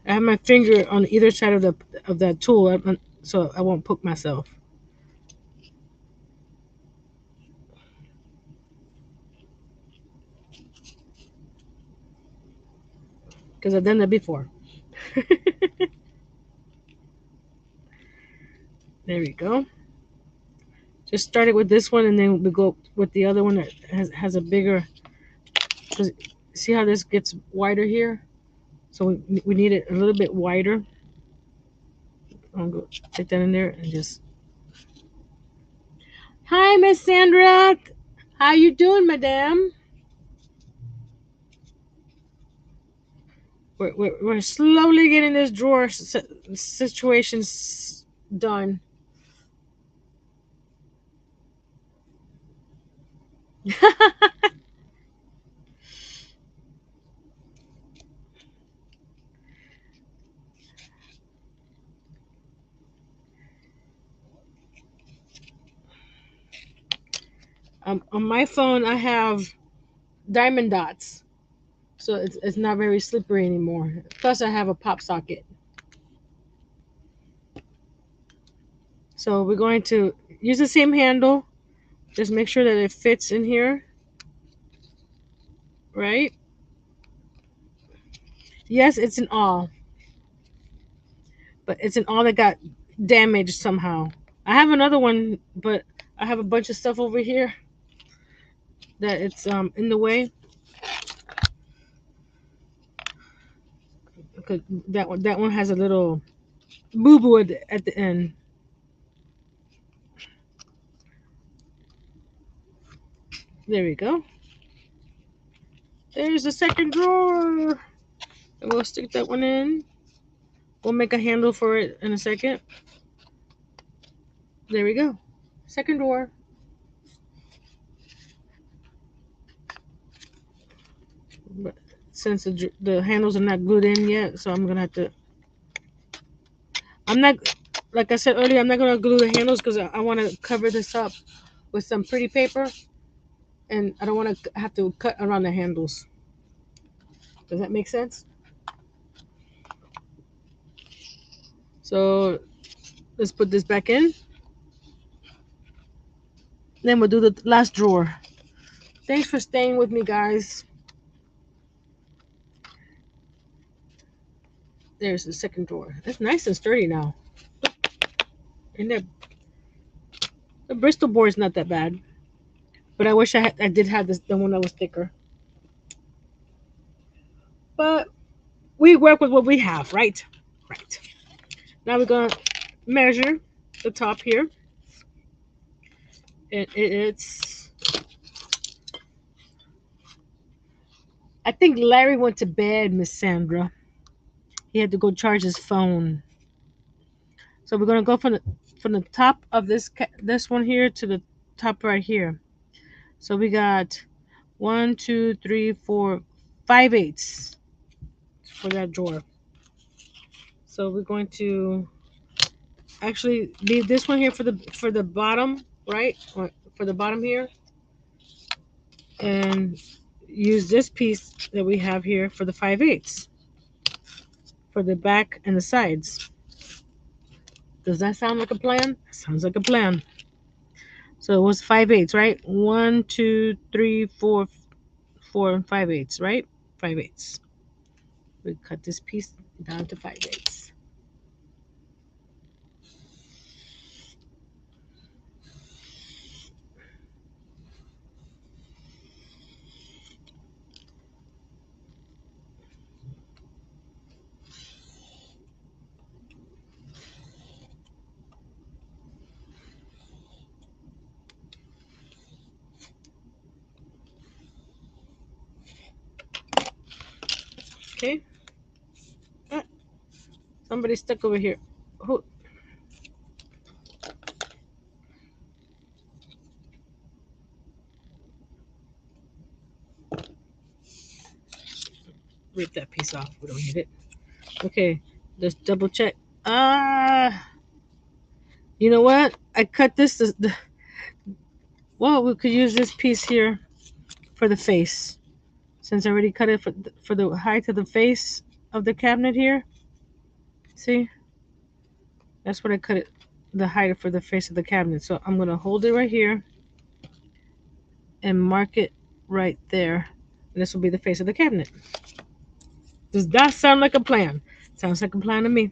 Speaker 1: I have my finger on either side of that tool, so I won't poke myself. Because I've done that before. There we go. Just start it with this one, and then we go with the other one that has a bigger. See how this gets wider here? So we need it a little bit wider. I'll go take that in there and just. Hi, Miss Sandra. How you doing, madam? We're slowly getting this drawer situation done. On my phone, I have diamond dots, so it's not very slippery anymore. Plus, I have a pop socket. So we're going to use the same handle. Just make sure that it fits in here, right? Yes, it's an awl, but it's an awl that got damaged somehow. I have another one, but I have a bunch of stuff over here that it's in the way. Because that one has a little boo boo at the end. There we go. There's the second drawer. And we'll stick that one in. We'll make a handle for it in a second. There we go. Second drawer. But since the handles are not glued in yet, so I'm gonna have to. I'm not, like I said earlier, I'm not gonna glue the handles because I want to cover this up with some pretty paper, and I don't want to have to cut around the handles. Does that make sense? So let's put this back in. Then we'll do the last drawer. Thanks for staying with me, guys. There's the second drawer. It's nice and sturdy now. And the Bristol board is not that bad, but I wish I did have the one that was thicker. But we we work with what we have, right? Right. Now we're gonna measure the top here. It's. I think Larry went to bed, Miss Sandra. He had to go charge his phone. So we're gonna go from the top of this one here to the top right here. So we got 1, 2, 3, 4, 5/8 for that drawer. So we're going to actually leave this one here for the bottom, right? Or for the bottom here, and use this piece that we have here for the 5/8 for the back and the sides. Does that sound like a plan? Sounds like a plan. So it was 5/8, right? 1, 2, 3, 4, 4 and 5/8, right? 5/8. We cut this piece down to 5/8. Okay. Ah, somebody stuck over here. Who? Rip that piece off. We don't need it. Okay. Let's double check. You know what? I cut this. Well, we could use this piece here for the face. Since I already cut it for the height of the face of the cabinet here. See? That's what I cut it, the height for the face of the cabinet. So I'm going to hold it right here and mark it right there. And this will be the face of the cabinet. Does that sound like a plan? Sounds like a plan to me.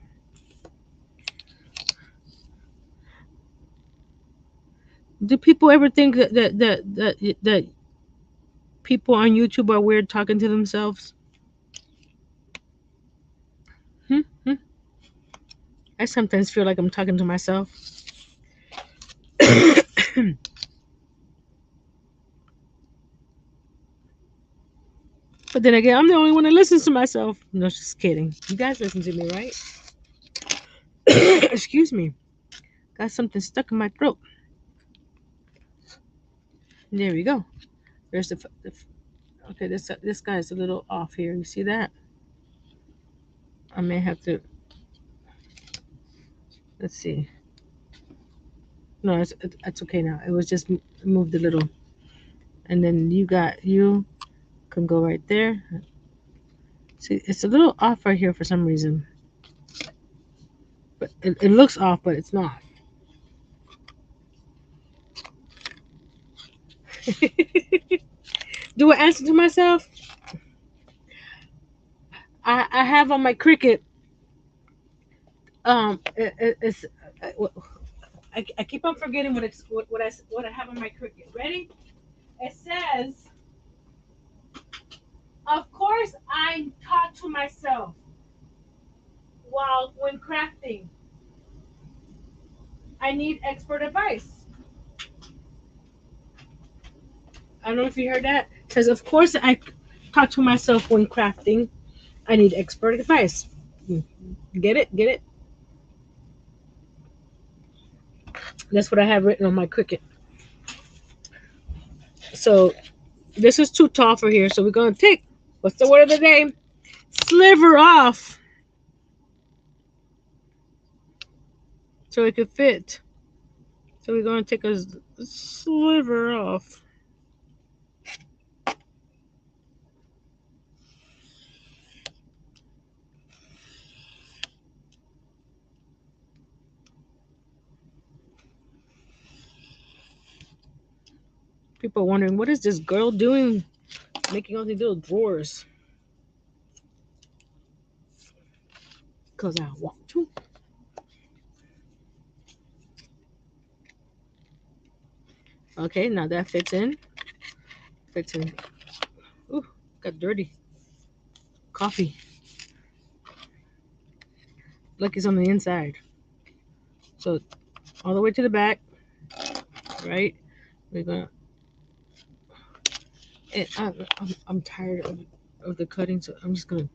Speaker 1: Do people ever think that people on YouTube are weird talking to themselves? Hmm? Hmm? I sometimes feel like I'm talking to myself. But then again, I'm the only one that listens to myself. No, just kidding. You guys listen to me, right? Excuse me. Got something stuck in my throat. There we go. There's okay. This guy's a little off here. You see that? I may have to. Let's see. No, it's okay now. It was just moved a little, and then you can go right there. See, it's a little off right here for some reason, but it looks off, but it's not. Do I answer to myself? I have on my Cricut. It's I keep on forgetting what I have on my Cricut. Ready? It says, "Of course, I talk to myself while when crafting. I need expert advice." I don't know if you heard that. It says, "Of course, I talk to myself when crafting. I need expert advice." Get it? Get it? That's what I have written on my Cricut. So this is too tall for here. So we're gonna take, what's the word of the day? Sliver off so it could fit. So we're gonna take a sliver off. People are wondering, what is this girl doing making all these little drawers? Because I want to. Okay, now that fits in. Fits in. Ooh, got dirty. Coffee. like it's on the inside. So all the way to the back, right? We're gonna. And I'm tired of the cutting, so I'm just gonna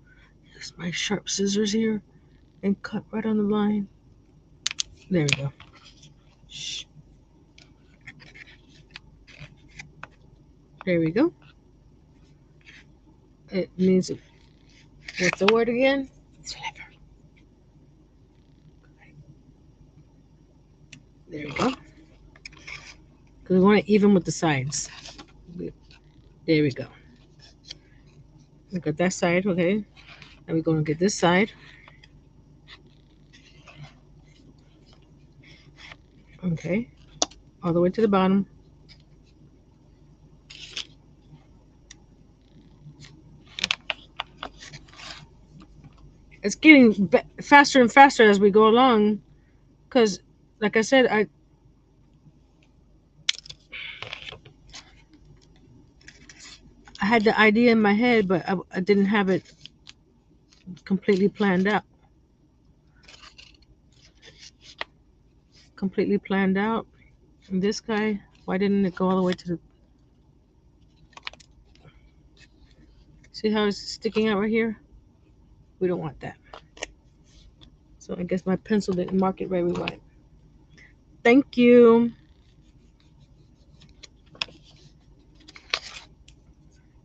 Speaker 1: use my sharp scissors here and cut right on the line. There we go. Shh. There we go. It means, what's the word again? Sliver. There we go. Because we want it even with the sides. There we go. We got that side, okay. Now we're going to get this side. Okay. All the way to the bottom. It's getting faster and faster as we go along. Because, like I said, I had the idea in my head, but I didn't have it completely planned out. Completely planned out. And this guy, why didn't it go all the way to the... See how it's sticking out right here? We don't want that. So I guess my pencil didn't mark it right. We want it. Thank you.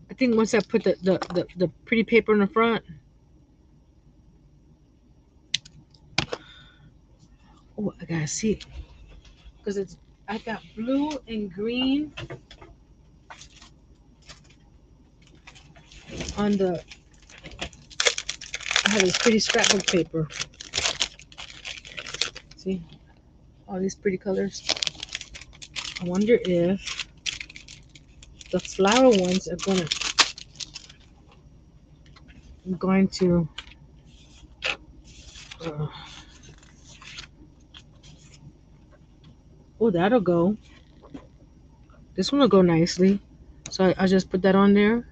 Speaker 1: I think once I put the pretty paper in the front. Oh, I gotta see. Because I got blue and green on the... I have this pretty scrapbook paper. See? All these pretty colors. I wonder if the flower ones are going to uh, oh, that'll go. This one will go nicely. So I'll just put that on there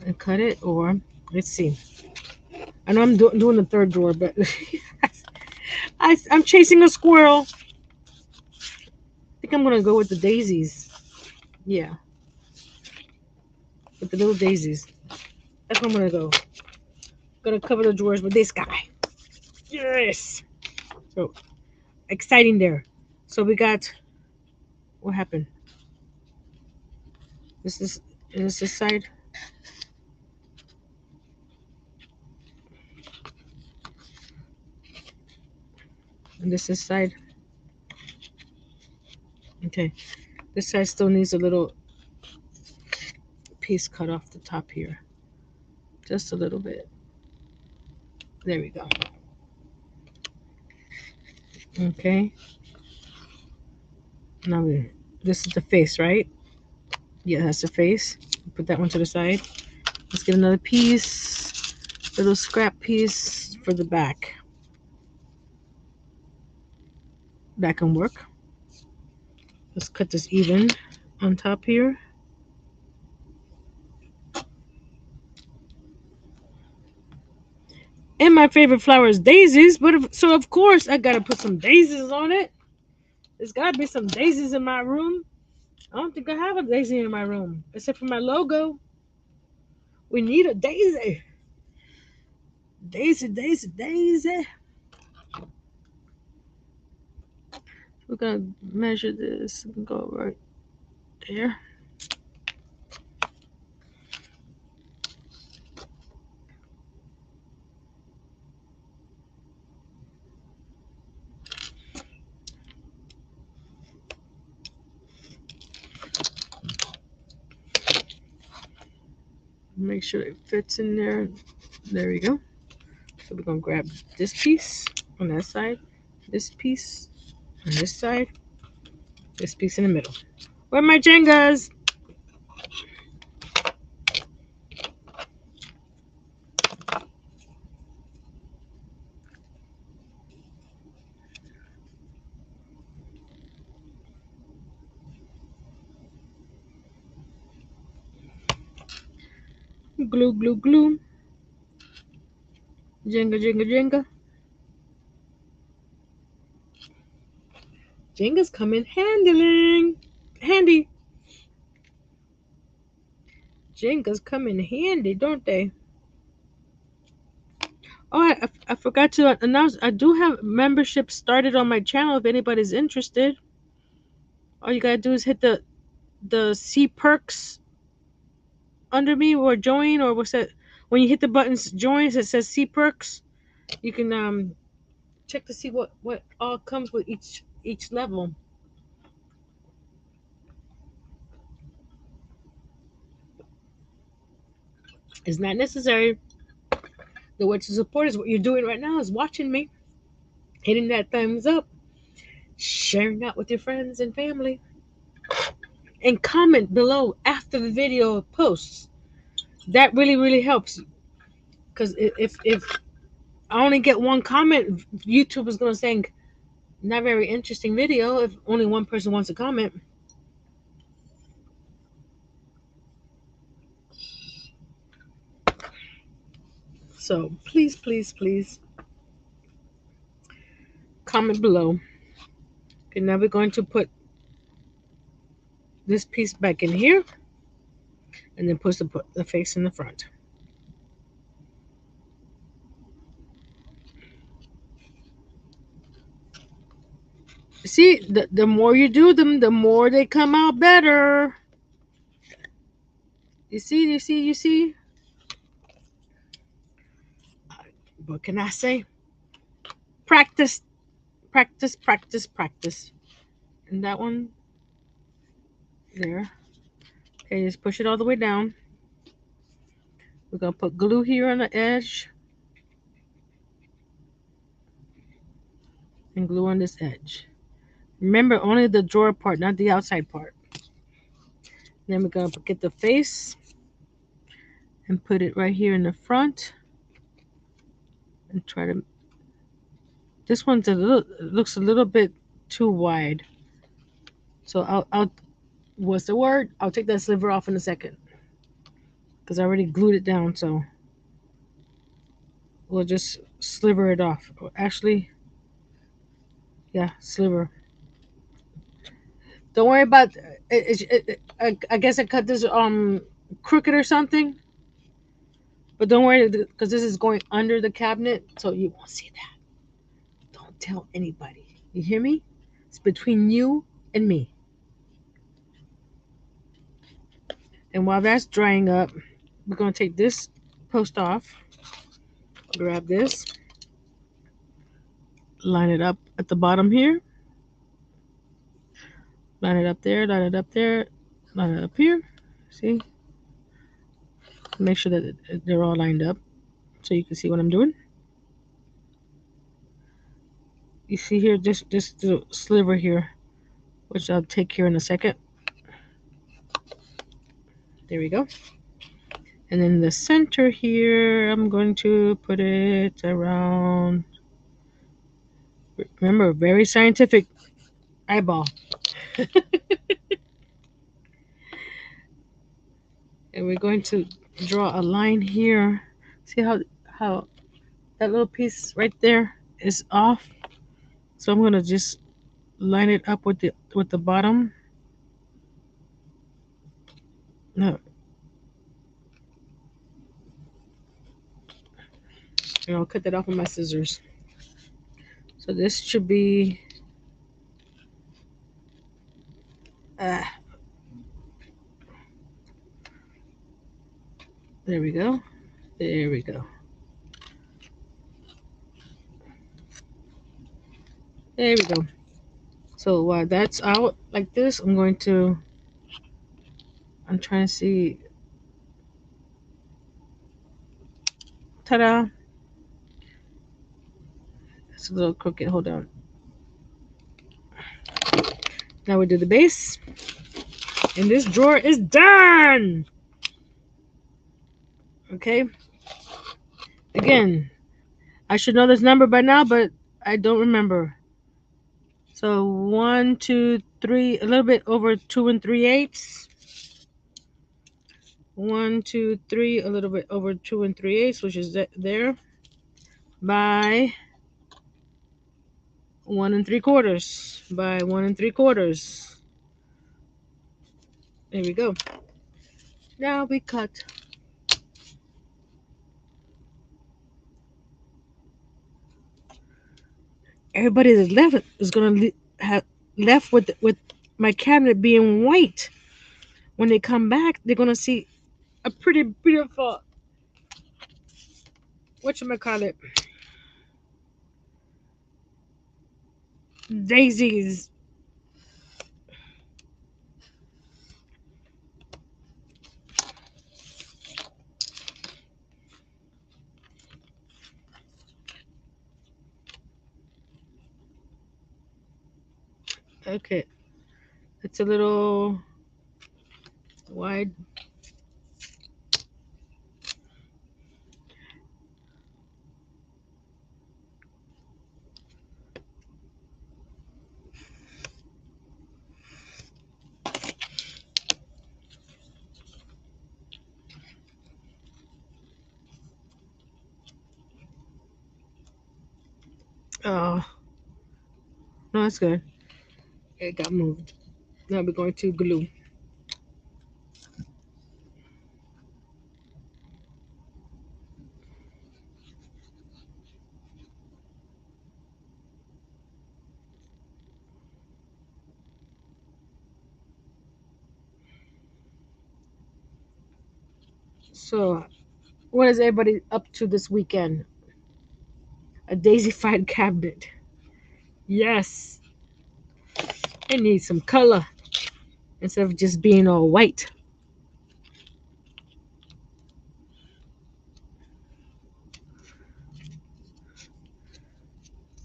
Speaker 1: and cut it, or let's see. I know I'm doing the third drawer, but I'm chasing a squirrel. I think I'm gonna go with the daisies. Yeah, with the little daisies. That's what I'm gonna go. Gonna cover the drawers with this guy. Yes. So exciting there. So we got... what happened? Is this side? And this is side. Okay. This side still needs a little piece cut off the top here. Just a little bit. There we go. Okay. Now this is the face, right? Yeah, that's the face. Put that one to the side. Let's get another piece. Little scrap piece for the back. That can work. Let's cut this even on top here. And my favorite flower is daisies, so of course I gotta put some daisies on it. There's gotta be some daisies in my room. I don't think I have a daisy in my room, except for my logo. We need a daisy. Daisy, daisy, daisy. We're gonna measure this and go right there. Make sure it fits in there. There we go. So we're gonna grab this piece on that side, this piece on this side, this piece in the middle. Where are my Jengas? Glue, glue, glue. Jenga, Jenga, Jenga. Jengas come in handy. Jengas come in handy, don't they? Oh, I forgot to announce. I do have membership started on my channel. If anybody's interested, all you gotta do is hit the see perks under me or join or what's that? When you hit the buttons join, it says see perks. You can check to see what all comes with each level. It's not necessary. The way to support is what you're doing right now is watching me, hitting that thumbs up, sharing out with your friends and family, and comment below after the video posts. That really helps because if I only get one comment, YouTube is going to say not very interesting video if only one person wants to comment. So please comment below. Okay, now we're going to put this piece back in here and then put the face in the front. See, the more you do them, the more they come out better. You see? What can I say? Practice. And that one, there. Okay, just push it all the way down. We're going to put glue here on the edge. And glue on this edge. Remember, only the drawer part, not the outside part. Then we're going to get the face and put it right here in the front. And try to... This one's looks a little bit too wide. So I'll what's the word? I'll take that sliver off in a second. Because I already glued it down, so we'll just sliver it off. Actually, yeah, sliver. Don't worry about I guess I cut this crooked or something. But don't worry, because this is going under the cabinet, so you won't see that. Don't tell anybody. You hear me? It's between you and me. And while that's drying up, we're going to take this post off. Grab this. Line it up at the bottom here. Line it up there, line it up there, line it up here. See? Make sure that they're all lined up so you can see what I'm doing. You see here, just the sliver here, which I'll take here in a second. There we go. And then the center here, I'm going to put it around, remember, very scientific, eyeball. And we're going to draw a line here. See how that little piece right there is off? So I'm going to just line it up with the bottom. No. And I'll cut that off with my scissors. So this should be there we go. There we go. There we go. So while that's out like this, I'm trying to see. Ta-da. It's a little crooked. Hold on. Now we do the base. And this drawer is done. Okay. Again, I should know this number by now, but I don't remember. So 1, 2, 3, a little bit over 2 3/8. 1, 2, 3, a little bit over 2 3/8, which is there, by 1 3/4 by 1 3/4. There we go. Now we cut. Everybody that's left is gonna have left with my cabinet being white. When they come back, they're gonna see a pretty beautiful whatchamacallit, daisies. Okay, it's a little wide. Oh, no, that's good. It got moved. Now we're going to glue. So, what is everybody up to this weekend? A daisified cabinet. Yes, it needs some color instead of just being all white.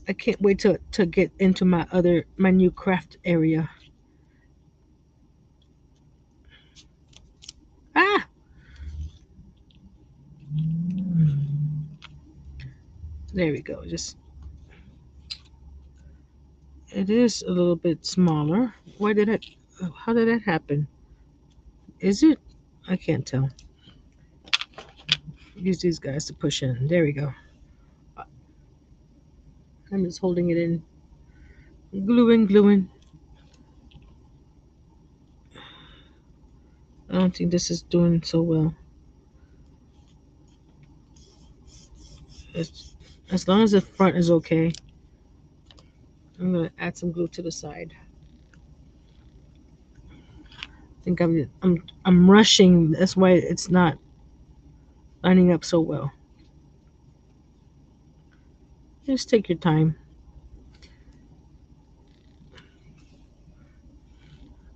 Speaker 1: I can't wait to get into my new craft area. Ah, there we go. Just it is a little bit smaller. Why did it? How did that happen? Is it? I can't tell. Use these guys to push in. There we go. I'm just holding it in, gluing, gluing. I don't think this is doing so well. It's, as long as the front is okay, I'm gonna add some glue to the side. I think I'm rushing. That's why it's not lining up so well. Just take your time,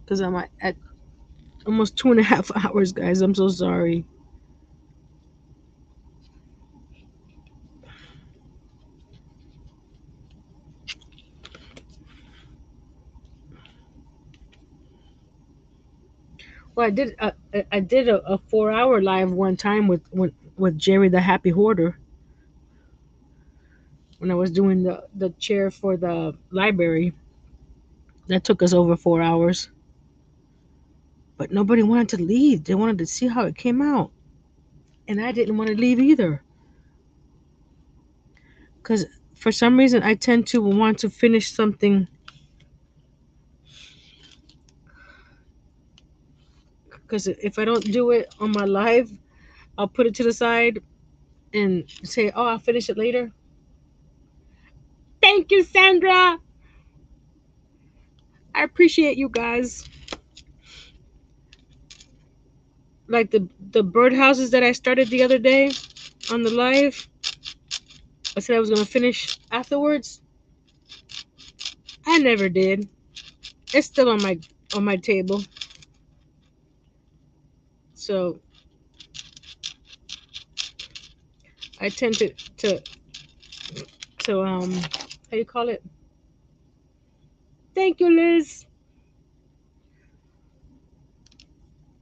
Speaker 1: because I'm at almost 2.5 hours, guys. I'm so sorry. Well, I did a 4 hour live one time with Jerry the Happy Hoarder when I was doing the chair for the library. That took us over 4 hours, but nobody wanted to leave. They wanted to see how it came out, and I didn't want to leave either. Because for some reason, I tend to want to finish something. Because if I don't do it on my live, I'll put it to the side and say, "Oh, I'll finish it later." Thank you, Sandra. I appreciate you guys. Like the birdhouses that I started the other day on the live. I said I was gonna finish afterwards. I never did. It's still on my table. So I tend to how you call it? Thank you, Liz.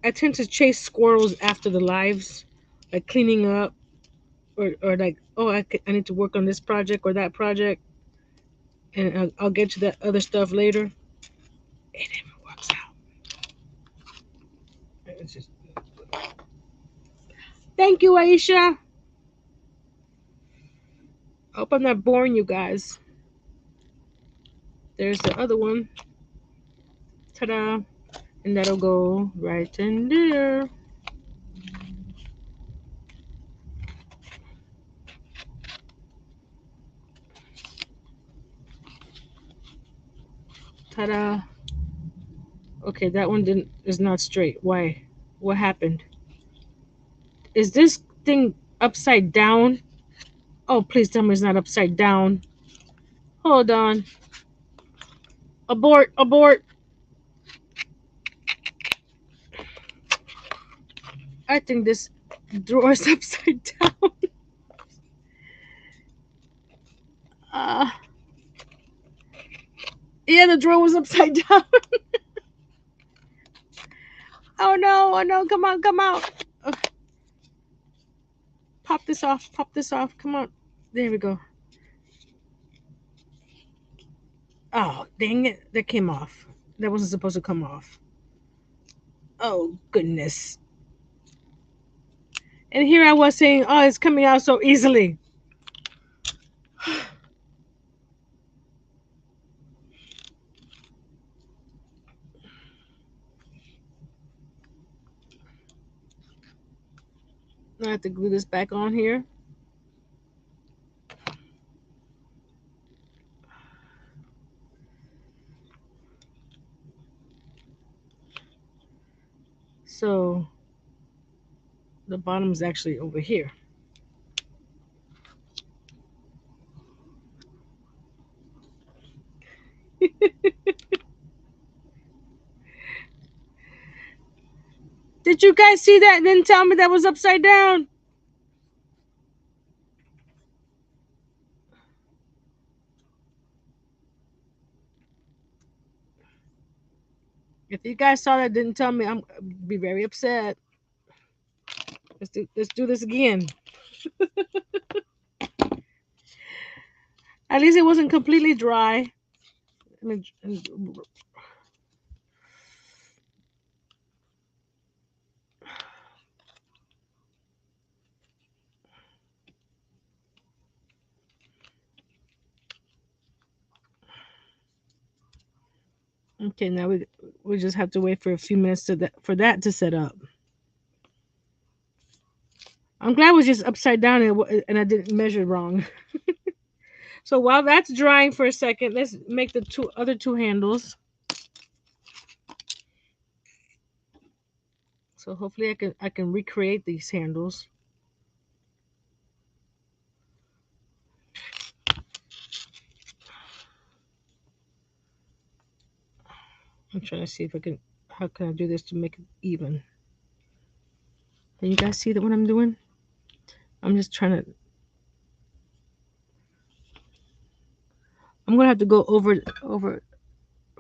Speaker 1: I tend to chase squirrels after the lives, like cleaning up or like, oh, I need to work on this project or that project, and I'll get to that other stuff later. It never works out. It's just, thank you, Aisha. I hope I'm not boring you guys. There's the other one. Ta-da! And that'll go right in there. Ta-da! Okay, that one is not straight. Why? What happened? Is this thing upside down? Oh, please tell me it's not upside down. Hold on. Abort! Abort! I think this drawer is upside down. Uh, yeah, the drawer was upside down. Oh no! Oh no! Come on! Come out! Pop this off! Pop this off! Come on! There we go. Oh, dang it! That came off. That wasn't supposed to come off. Oh goodness! And here I was saying, "Oh, it's coming out so easily." I have to glue this back on here. So the bottom is actually over here. Did you guys see that and then tell me that was upside down? If you guys saw that, didn't tell me, I'm be very upset. Let's do this again. At least it wasn't completely dry. I mean, okay, now we just have to wait for a few minutes for that to set up. I'm glad it was just upside down and I didn't measure wrong. So while that's drying for a second, let's make the other two handles. So hopefully I can recreate these handles. I'm trying to see if how can I do this to make it even. Can you guys see that what I'm doing? I'm just trying to. I'm gonna have to go over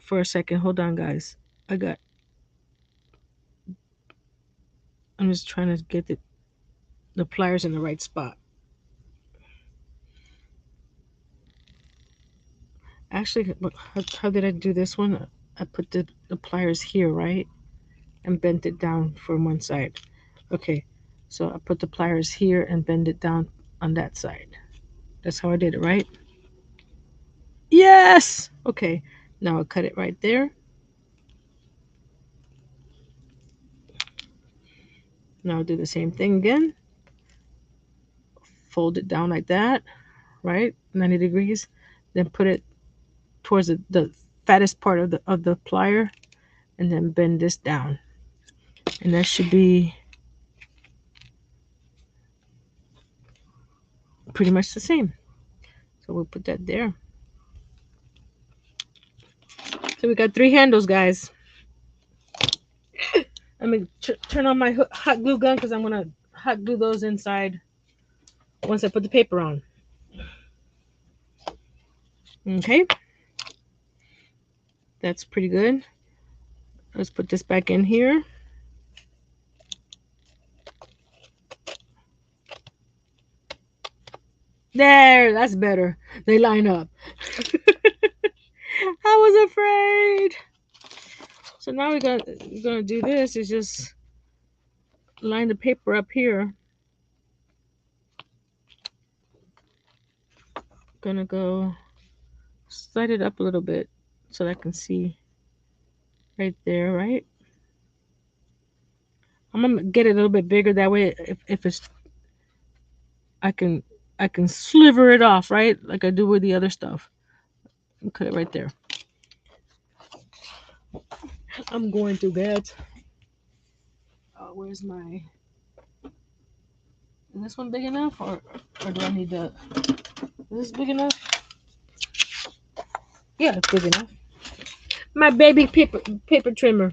Speaker 1: for a second. Hold on, guys. I'm just trying to get the pliers in the right spot. Actually, how did I do this one? I put the pliers here, right? And bent it down from one side. Okay, so I put the pliers here and bend it down on that side. That's how I did it, right? Yes! Okay, now I'll cut it right there. Now I'll do the same thing again. Fold it down like that, right? 90 degrees. Then put it towards the fattest part of the plier and then bend this down. And that should be pretty much the same. So we'll put that there. So we got 3 handles, guys. Let me turn on my hot glue gun because I'm going to hot glue those inside once I put the paper on. Okay. That's pretty good. Let's put this back in here. There, that's better. They line up. I was afraid. So now we're gonna do this is just line the paper up here. Gonna go slide it up a little bit so that I can see right there, right? I'm gonna get it a little bit bigger that way. If it's I can I can sliver it off, right? Like I do with the other stuff. And cut it right there. I'm going to get. Where's my? Is this one big enough, or do I need the? Is this big enough? Yeah, it's big enough. My baby paper trimmer.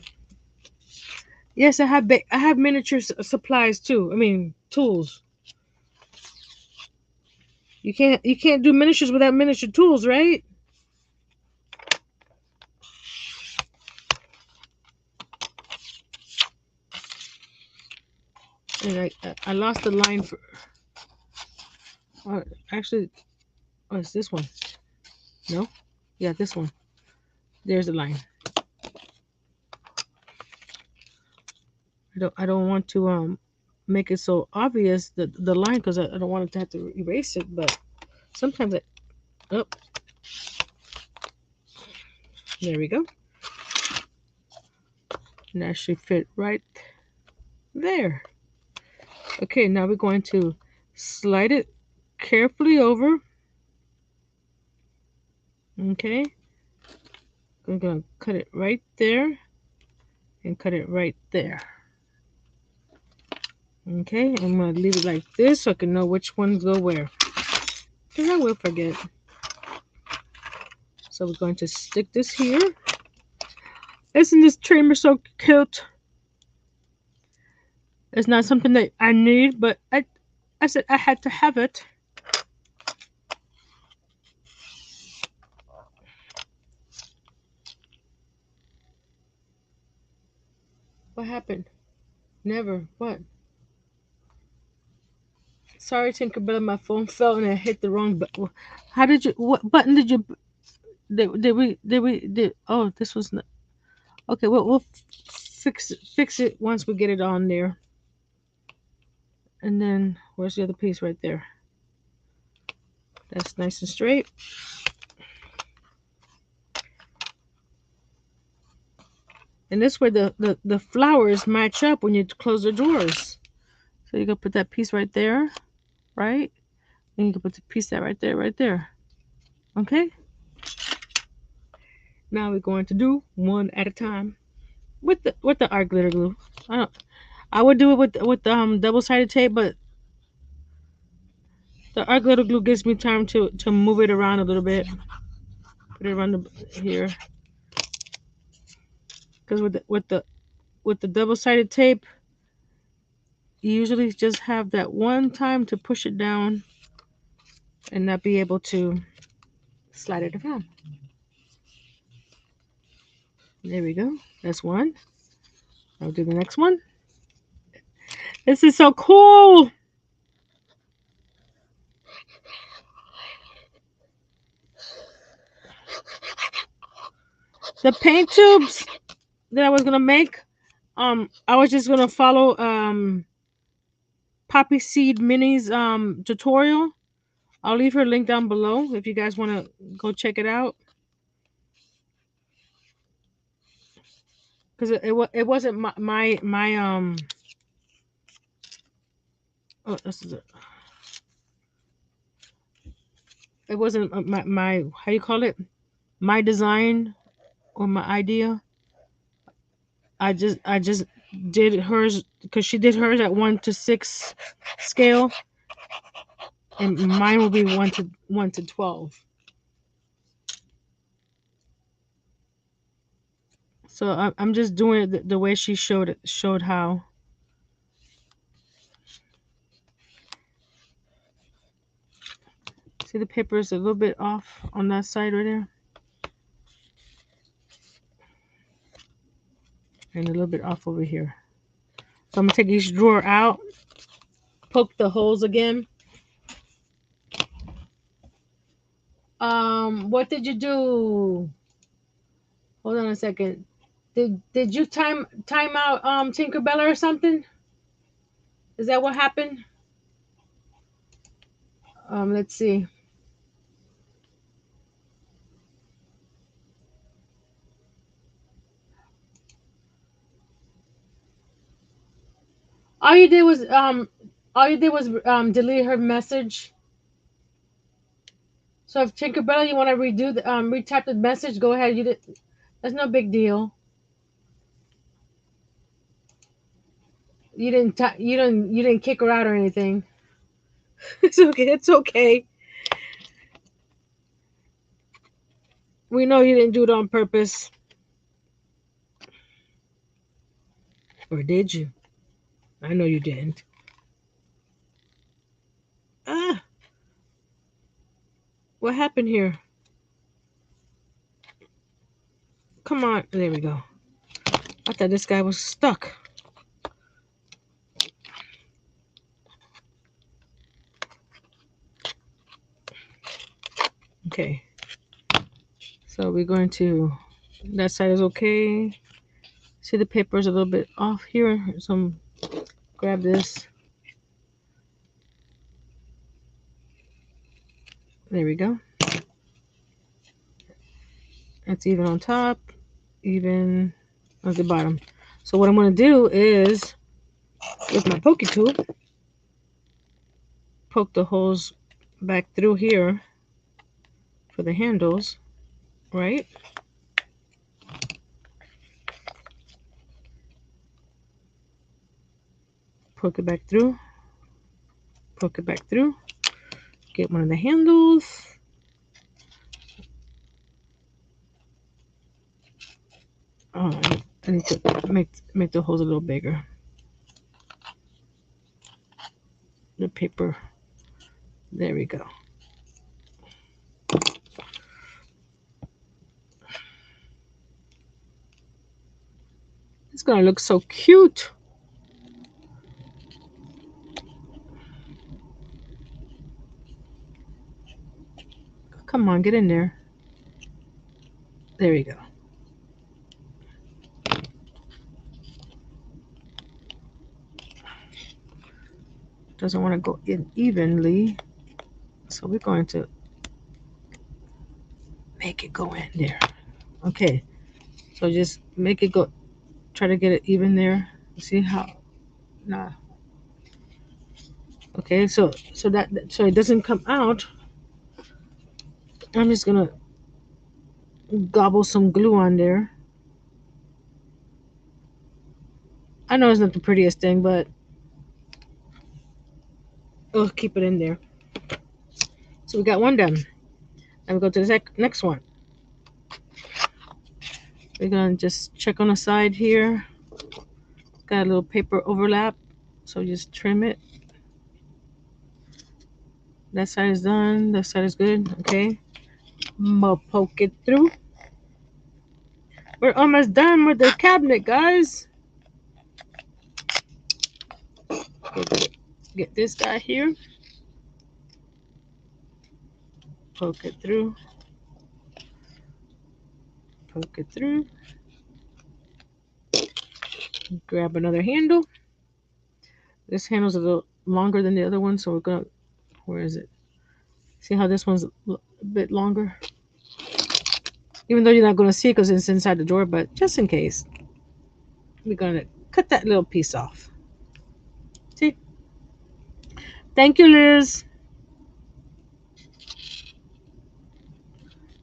Speaker 1: Yes, I have miniature supplies too. I mean tools. You can't do miniatures without miniature tools, right? And I lost the line for. Oh, actually, oh, it's this one. No, yeah, this one. There's the line. I don't want to make it so obvious the line because I don't want it to have to erase it. But sometimes oh, there we go. And that should fit right there. Okay, now we're going to slide it carefully over. Okay, I'm gonna cut it right there and cut it right there. Okay, I'm gonna leave it like this so I can know which ones go where. Because I will forget. So we're going to stick this here. Isn't this trimmer so cute? It's not something that I need, but I said I had to have it. What happened? Never. What? Sorry, Tinkerbell, my phone fell and I hit the wrong button. How did you? What button did you? Did? Oh, this was not. Okay, well, we'll fix it once we get it on there. And then where's the other piece right there? That's nice and straight. And this way the flowers match up when you close the drawers. So you can put that piece right there, right? And you can put the piece that right there. Okay? Now we're going to do one at a time with the art glitter glue. I would do it with the double sided tape, but the art glitter glue gives me time to move it around a little bit. Put it around here. Because with the double sided tape, you usually just have that one time to push it down and not be able to slide it around. There we go. That's one. I'll do the next one. This is so cool. The paint tubes that I was gonna make, I was just gonna follow Poppy Seed Mini's tutorial. I'll leave her link down below if you guys want to go check it out. Because it wasn't my oh, this is it. It wasn't my how you call it, my design or my idea. I just did hers because she did hers at 1 to 6 scale, and mine will be 1 to 12. So I'm just doing it the way she showed how. See the paper is a little bit off on that side right there, and a little bit off over here. So I'm gonna take each drawer out, poke the holes again. What did you do? Hold on a second. Did you time out Tinkerbella or something? Is that what happened? Let's see. All you did was delete her message. So if Tinkerbell, you want to redo the retype the message, go ahead. You did. That's no big deal. You didn't kick her out or anything. It's okay. It's okay. We know you didn't do it on purpose, or did you? I know you didn't. Ah, what happened here? Come on. There we go. I thought this guy was stuck. Okay. So we're going to. That side is okay. See the paper is a little bit off here. So grab this. There we go. It's even on top, even at the bottom. So what I'm going to do is, with my pokey tool, poke the holes back through here for the handles, right? Poke it back through, poke it back through, get one of the handles. Oh, I need to make the holes a little bigger. The paper. There we go. It's gonna look so cute. Come on, get in there. There we go. Doesn't want to go in evenly, so we're going to make it go in there. Okay, so just make it go. Try to get it even there. See how? Nah. Okay, so so it doesn't come out. I'm just gonna gobble some glue on there. I know it's not the prettiest thing, but we'll keep it in there. So we got one done. Now we go to the next one. We're gonna just check on the side here. Got a little paper overlap, so just trim it. That side is done. That side is good. Okay. I'm gonna poke it through. We're almost done with the cabinet, guys. Get this guy here. Poke it through. Poke it through. Grab another handle. This handle's a little longer than the other one, so we're gonna. Where is it? See how this one's a bit longer? Even though you're not gonna see it because it's inside the drawer, but just in case, we're gonna cut that little piece off. See? Thank you, Liz.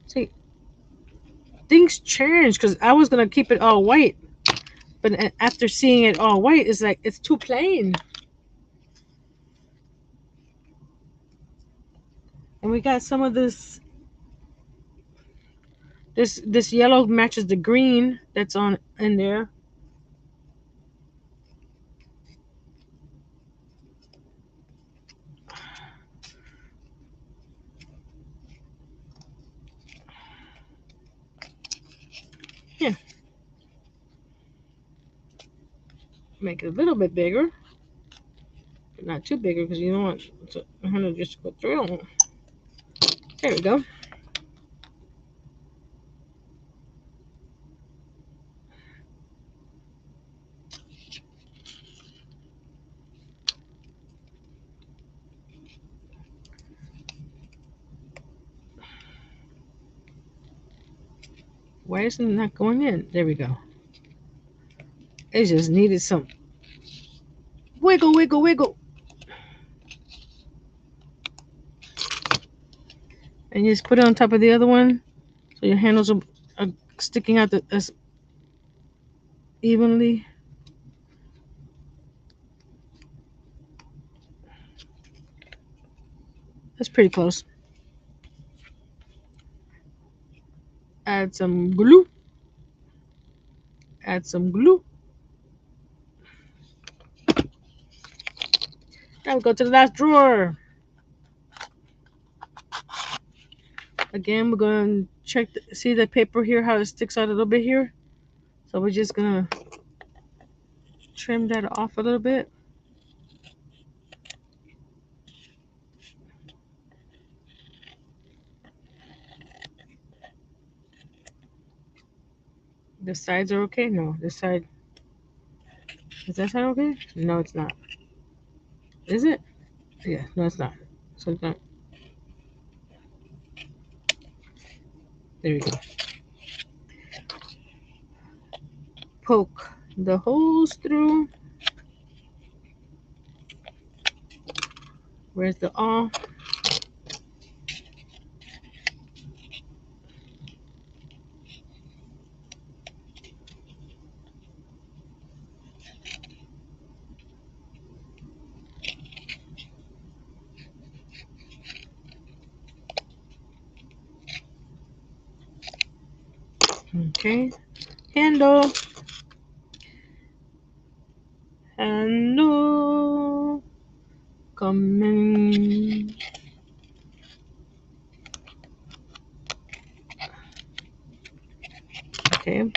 Speaker 1: See, things change because I was gonna keep it all white, but after seeing it all white, it's like it's too plain. And we got some of this yellow matches the green that's on in there. Yeah, make it a little bit bigger, but not too bigger because you don't want the handle just to go through. There we go. Why isn't it not going in? There we go. It just needed some. wiggle, wiggle, wiggle. And you just put it on top of the other one, so your handles are sticking out as evenly. That's pretty close. Add some glue. Add some glue. Now we go to the last drawer. Again, we're going to check, see the paper here, how it sticks out a little bit here. So we're just going to trim that off a little bit. The sides are okay? No, this side. Is that side okay? No, it's not. Is it? Yeah, no, it's not. So it's not. There we go. Poke the holes through. Where's the awl? Okay. Handle. Handle. Coming. Okay.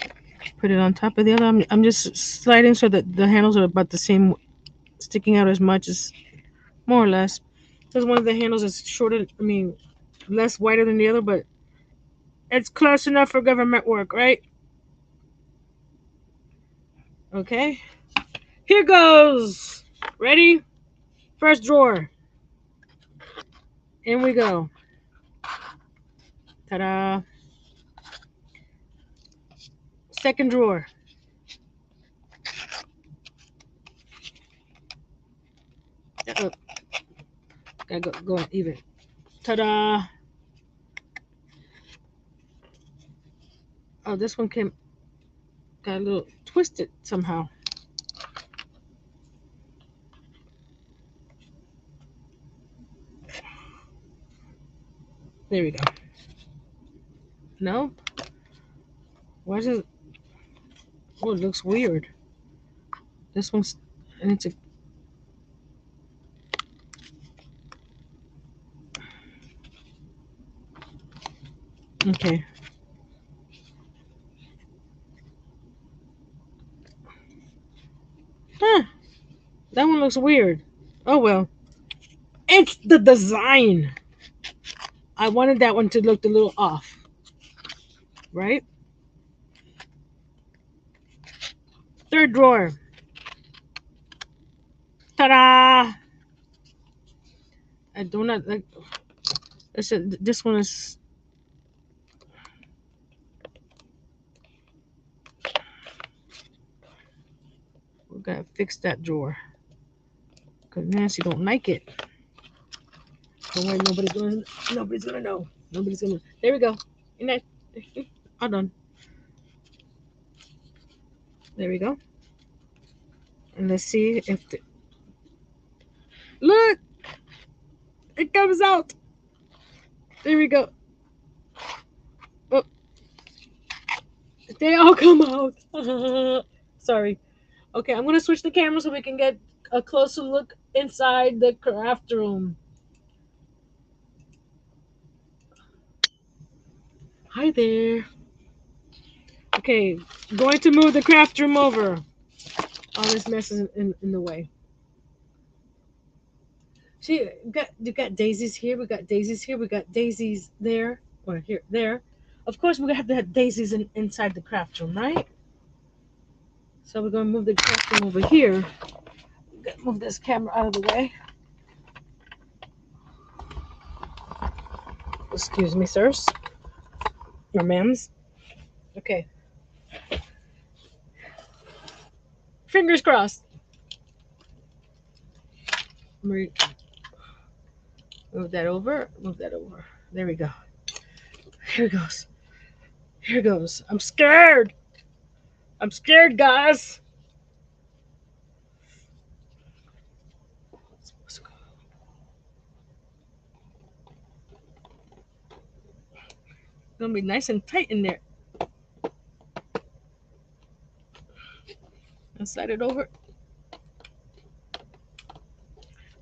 Speaker 1: Put it on top of the other. I'm just sliding so that the handles are about the same, sticking out as much as, more or less. Because one of the handles is shorter, less wider than the other, but it's close enough for government work, right? Okay. Here goes. Ready? First drawer. In we go. Ta-da. Second drawer. Uh-oh. Gotta go even. Ta-da. Oh, this one got a little twisted somehow. There we go. No? Why does it? Oh, it looks weird. This one's. I need to. Okay. Huh. That one looks weird. Oh well. It's the design. I wanted that one to look a little off. Right? Third drawer. Ta-da! I do not like. This one is. We're gonna fix that drawer. Cause Nancy don't like it. Don't worry, nobody's gonna know. Nobody's gonna. There we go. And that. All done. There we go. And let's see if look, it comes out. There we go. Oh, they all come out. Sorry. Okay, I'm gonna switch the camera so we can get a closer look inside the craft room. Hi there. Okay, going to move the craft room over. All this mess is in the way. See, you got daisies here. We got daisies here. We got daisies there. Or here, there. Of course, we're gonna have to have daisies inside the craft room, right? So we're gonna move the craft room over here. Move this camera out of the way. Excuse me, sirs or ma'ams. Okay. Fingers crossed. Move that over. Move that over. There we go. Here it goes. Here it goes. I'm scared. I'm scared, guys. It's gonna be nice and tight in there. And slide it over.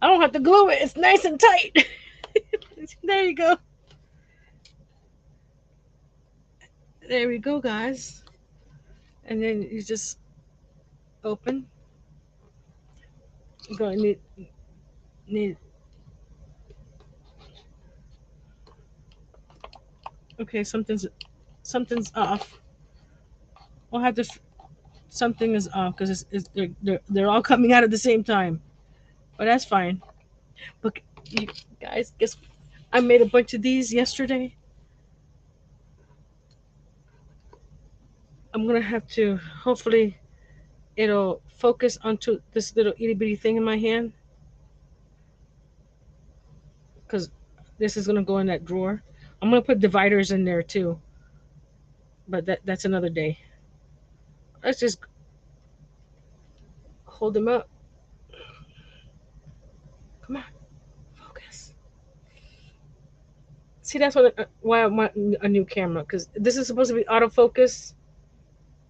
Speaker 1: I don't have to glue it. It's nice and tight. There you go. There we go, guys. And then you just open. You're gonna need. Okay, something's off. We'll have to. Something is off because they're all coming out at the same time. But that's fine. But you guys, guess I made a bunch of these yesterday. I'm gonna have to. Hopefully, it'll focus onto this little itty bitty thing in my hand because this is gonna go in that drawer. I'm gonna put dividers in there too, but that's another day. Let's just hold them up. Come on, focus. See, that's why I want a new camera because this is supposed to be autofocus,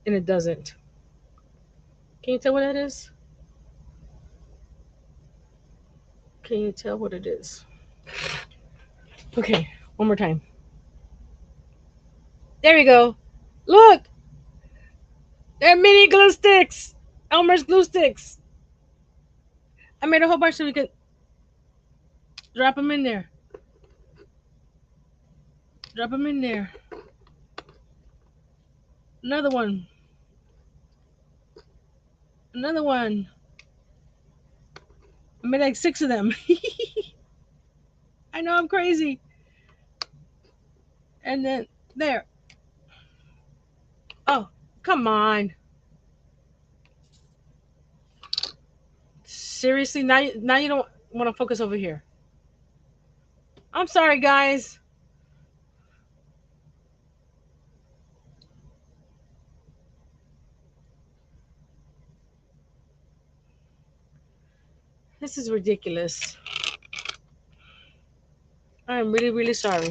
Speaker 1: and it doesn't. Can you tell what that is? Can you tell what it is? Okay, one more time. There we go. Look, they're mini glue sticks. Elmer's glue sticks. I made a whole bunch so we can drop them in there. Drop them in there. Another one. Another one. I made like 6 of them. I know I'm crazy. And then there. Oh, come on. Seriously, now you don't want to focus over here. I'm sorry, guys. This is ridiculous. I am really, really sorry.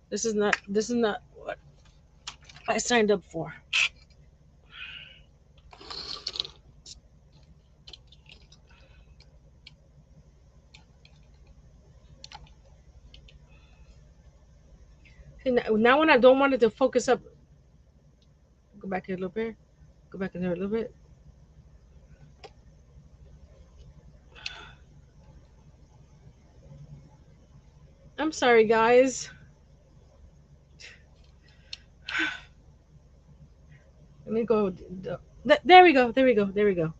Speaker 1: This is not what I signed up for. And now when I don't want it to focus up, go back here a little bit. Go back in there a little bit. I'm sorry, guys. Let me go. There we go. There we go. There we go.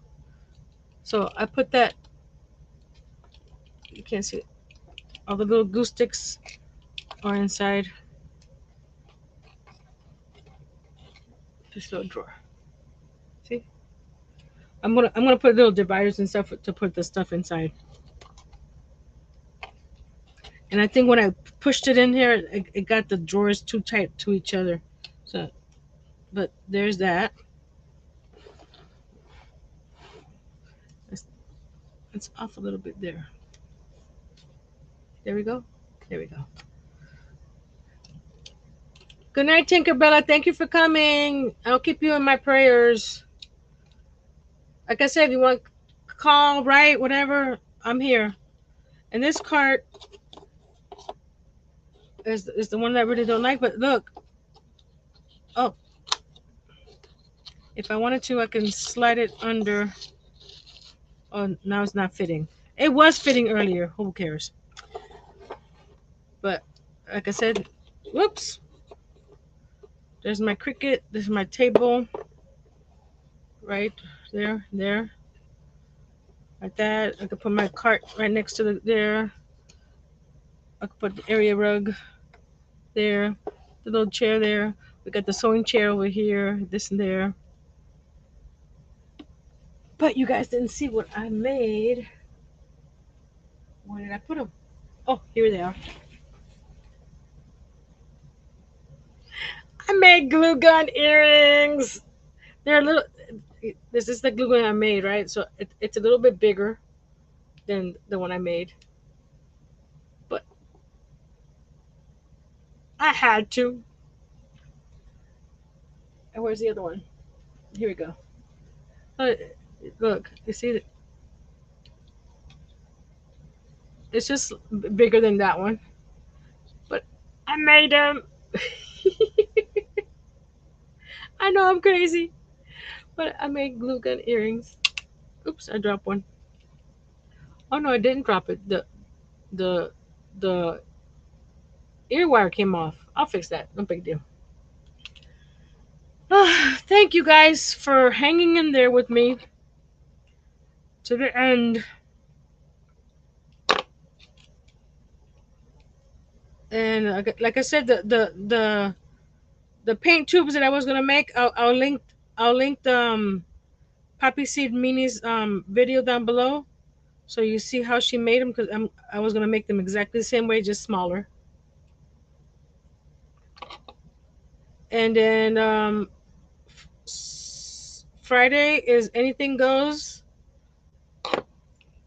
Speaker 1: So I put that. You can't see it. All the little glue sticks are inside this little drawer. See? I'm gonna put little dividers and stuff to put the stuff inside. And I think when I pushed it in here, it got the drawers too tight to each other. So, but there's that. It's off a little bit there. There we go. There we go. Good night, Tinkerbella. Thank you for coming. I'll keep you in my prayers. Like I said, if you want to call, write, whatever, I'm here. And this cart is the one that I really don't like. But look. Oh. If I wanted to, I can slide it under. Oh, now it's not fitting. It was fitting earlier. Who cares? But like I said, whoops. There's my Cricut. This is my table. Right there. Like that. I could put my cart right next to there. I could put the area rug there. The little chair there. We got the sewing chair over here. This and there. But you guys didn't see what I made. Where did I put them? Oh, here they are. I made glue gun earrings. They're a little. This is the glue gun I made, right? So it's a little bit bigger than the one I made, but I had to. And where's the other one? Here we go. Uh, Look, you see, it's just bigger than that one, but I made them. I know I'm crazy, but I made glue gun earrings. Oops, I dropped one. Oh no, I didn't drop it. The the ear wire came off. I'll fix that. No big deal. Thank you guys for hanging in there with me to the end. And like I said, the paint tubes that I was gonna make, I'll link the Poppy Seed Mini's video down below, so you see how she made them. Because I was gonna make them exactly the same way, just smaller. And then Friday is anything goes,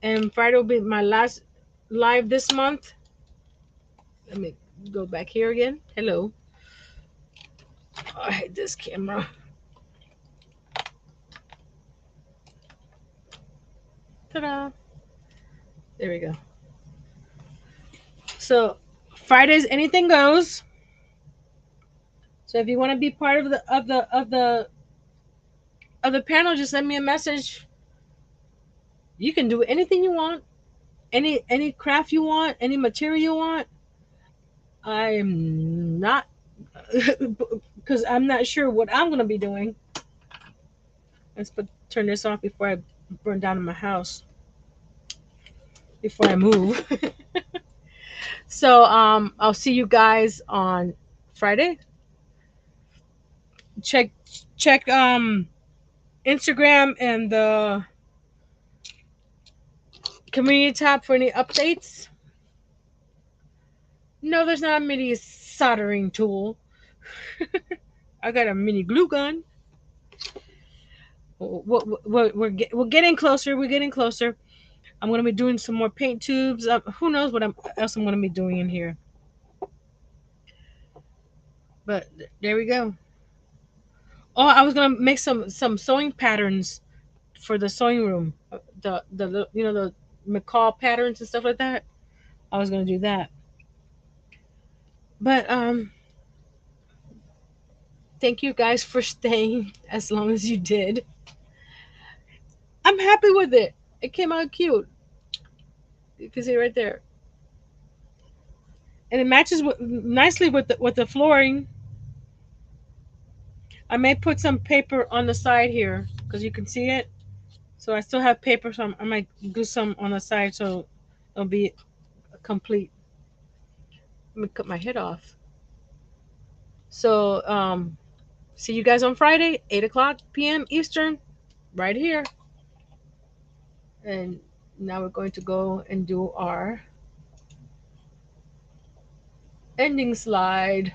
Speaker 1: and Friday will be my last live this month. Let me go back here again. Hello. Oh, I hate this camera. Ta-da! There we go. So Fridays anything goes. So if you want to be part of the panel, just send me a message. You can do anything you want, any craft you want, any material you want. I'm not because I'm not sure what I'm gonna be doing. Turn this off before I burn down in my house before I move. So I'll see you guys on Friday. Check Instagram and the community tab for any updates. No, there's not a mini soldering tool. I got a mini glue gun. We're getting closer. We're getting closer. I'm gonna be doing some more paint tubes. Who knows what else I'm gonna be doing in here? But there we go. Oh, I was gonna make some sewing patterns for the sewing room. The McCall patterns and stuff like that. I was gonna do that. But thank you guys for staying as long as you did. I'm happy with it. It came out cute. You can see right there, and it matches nicely with the flooring. I may put some paper on the side here because you can see it. So I still have paper, so I might do some on the side so it'll be complete. Let me cut my head off. So see you guys on Friday, 8 o'clock p.m. Eastern, right here. And now we're going to go and do our ending slide.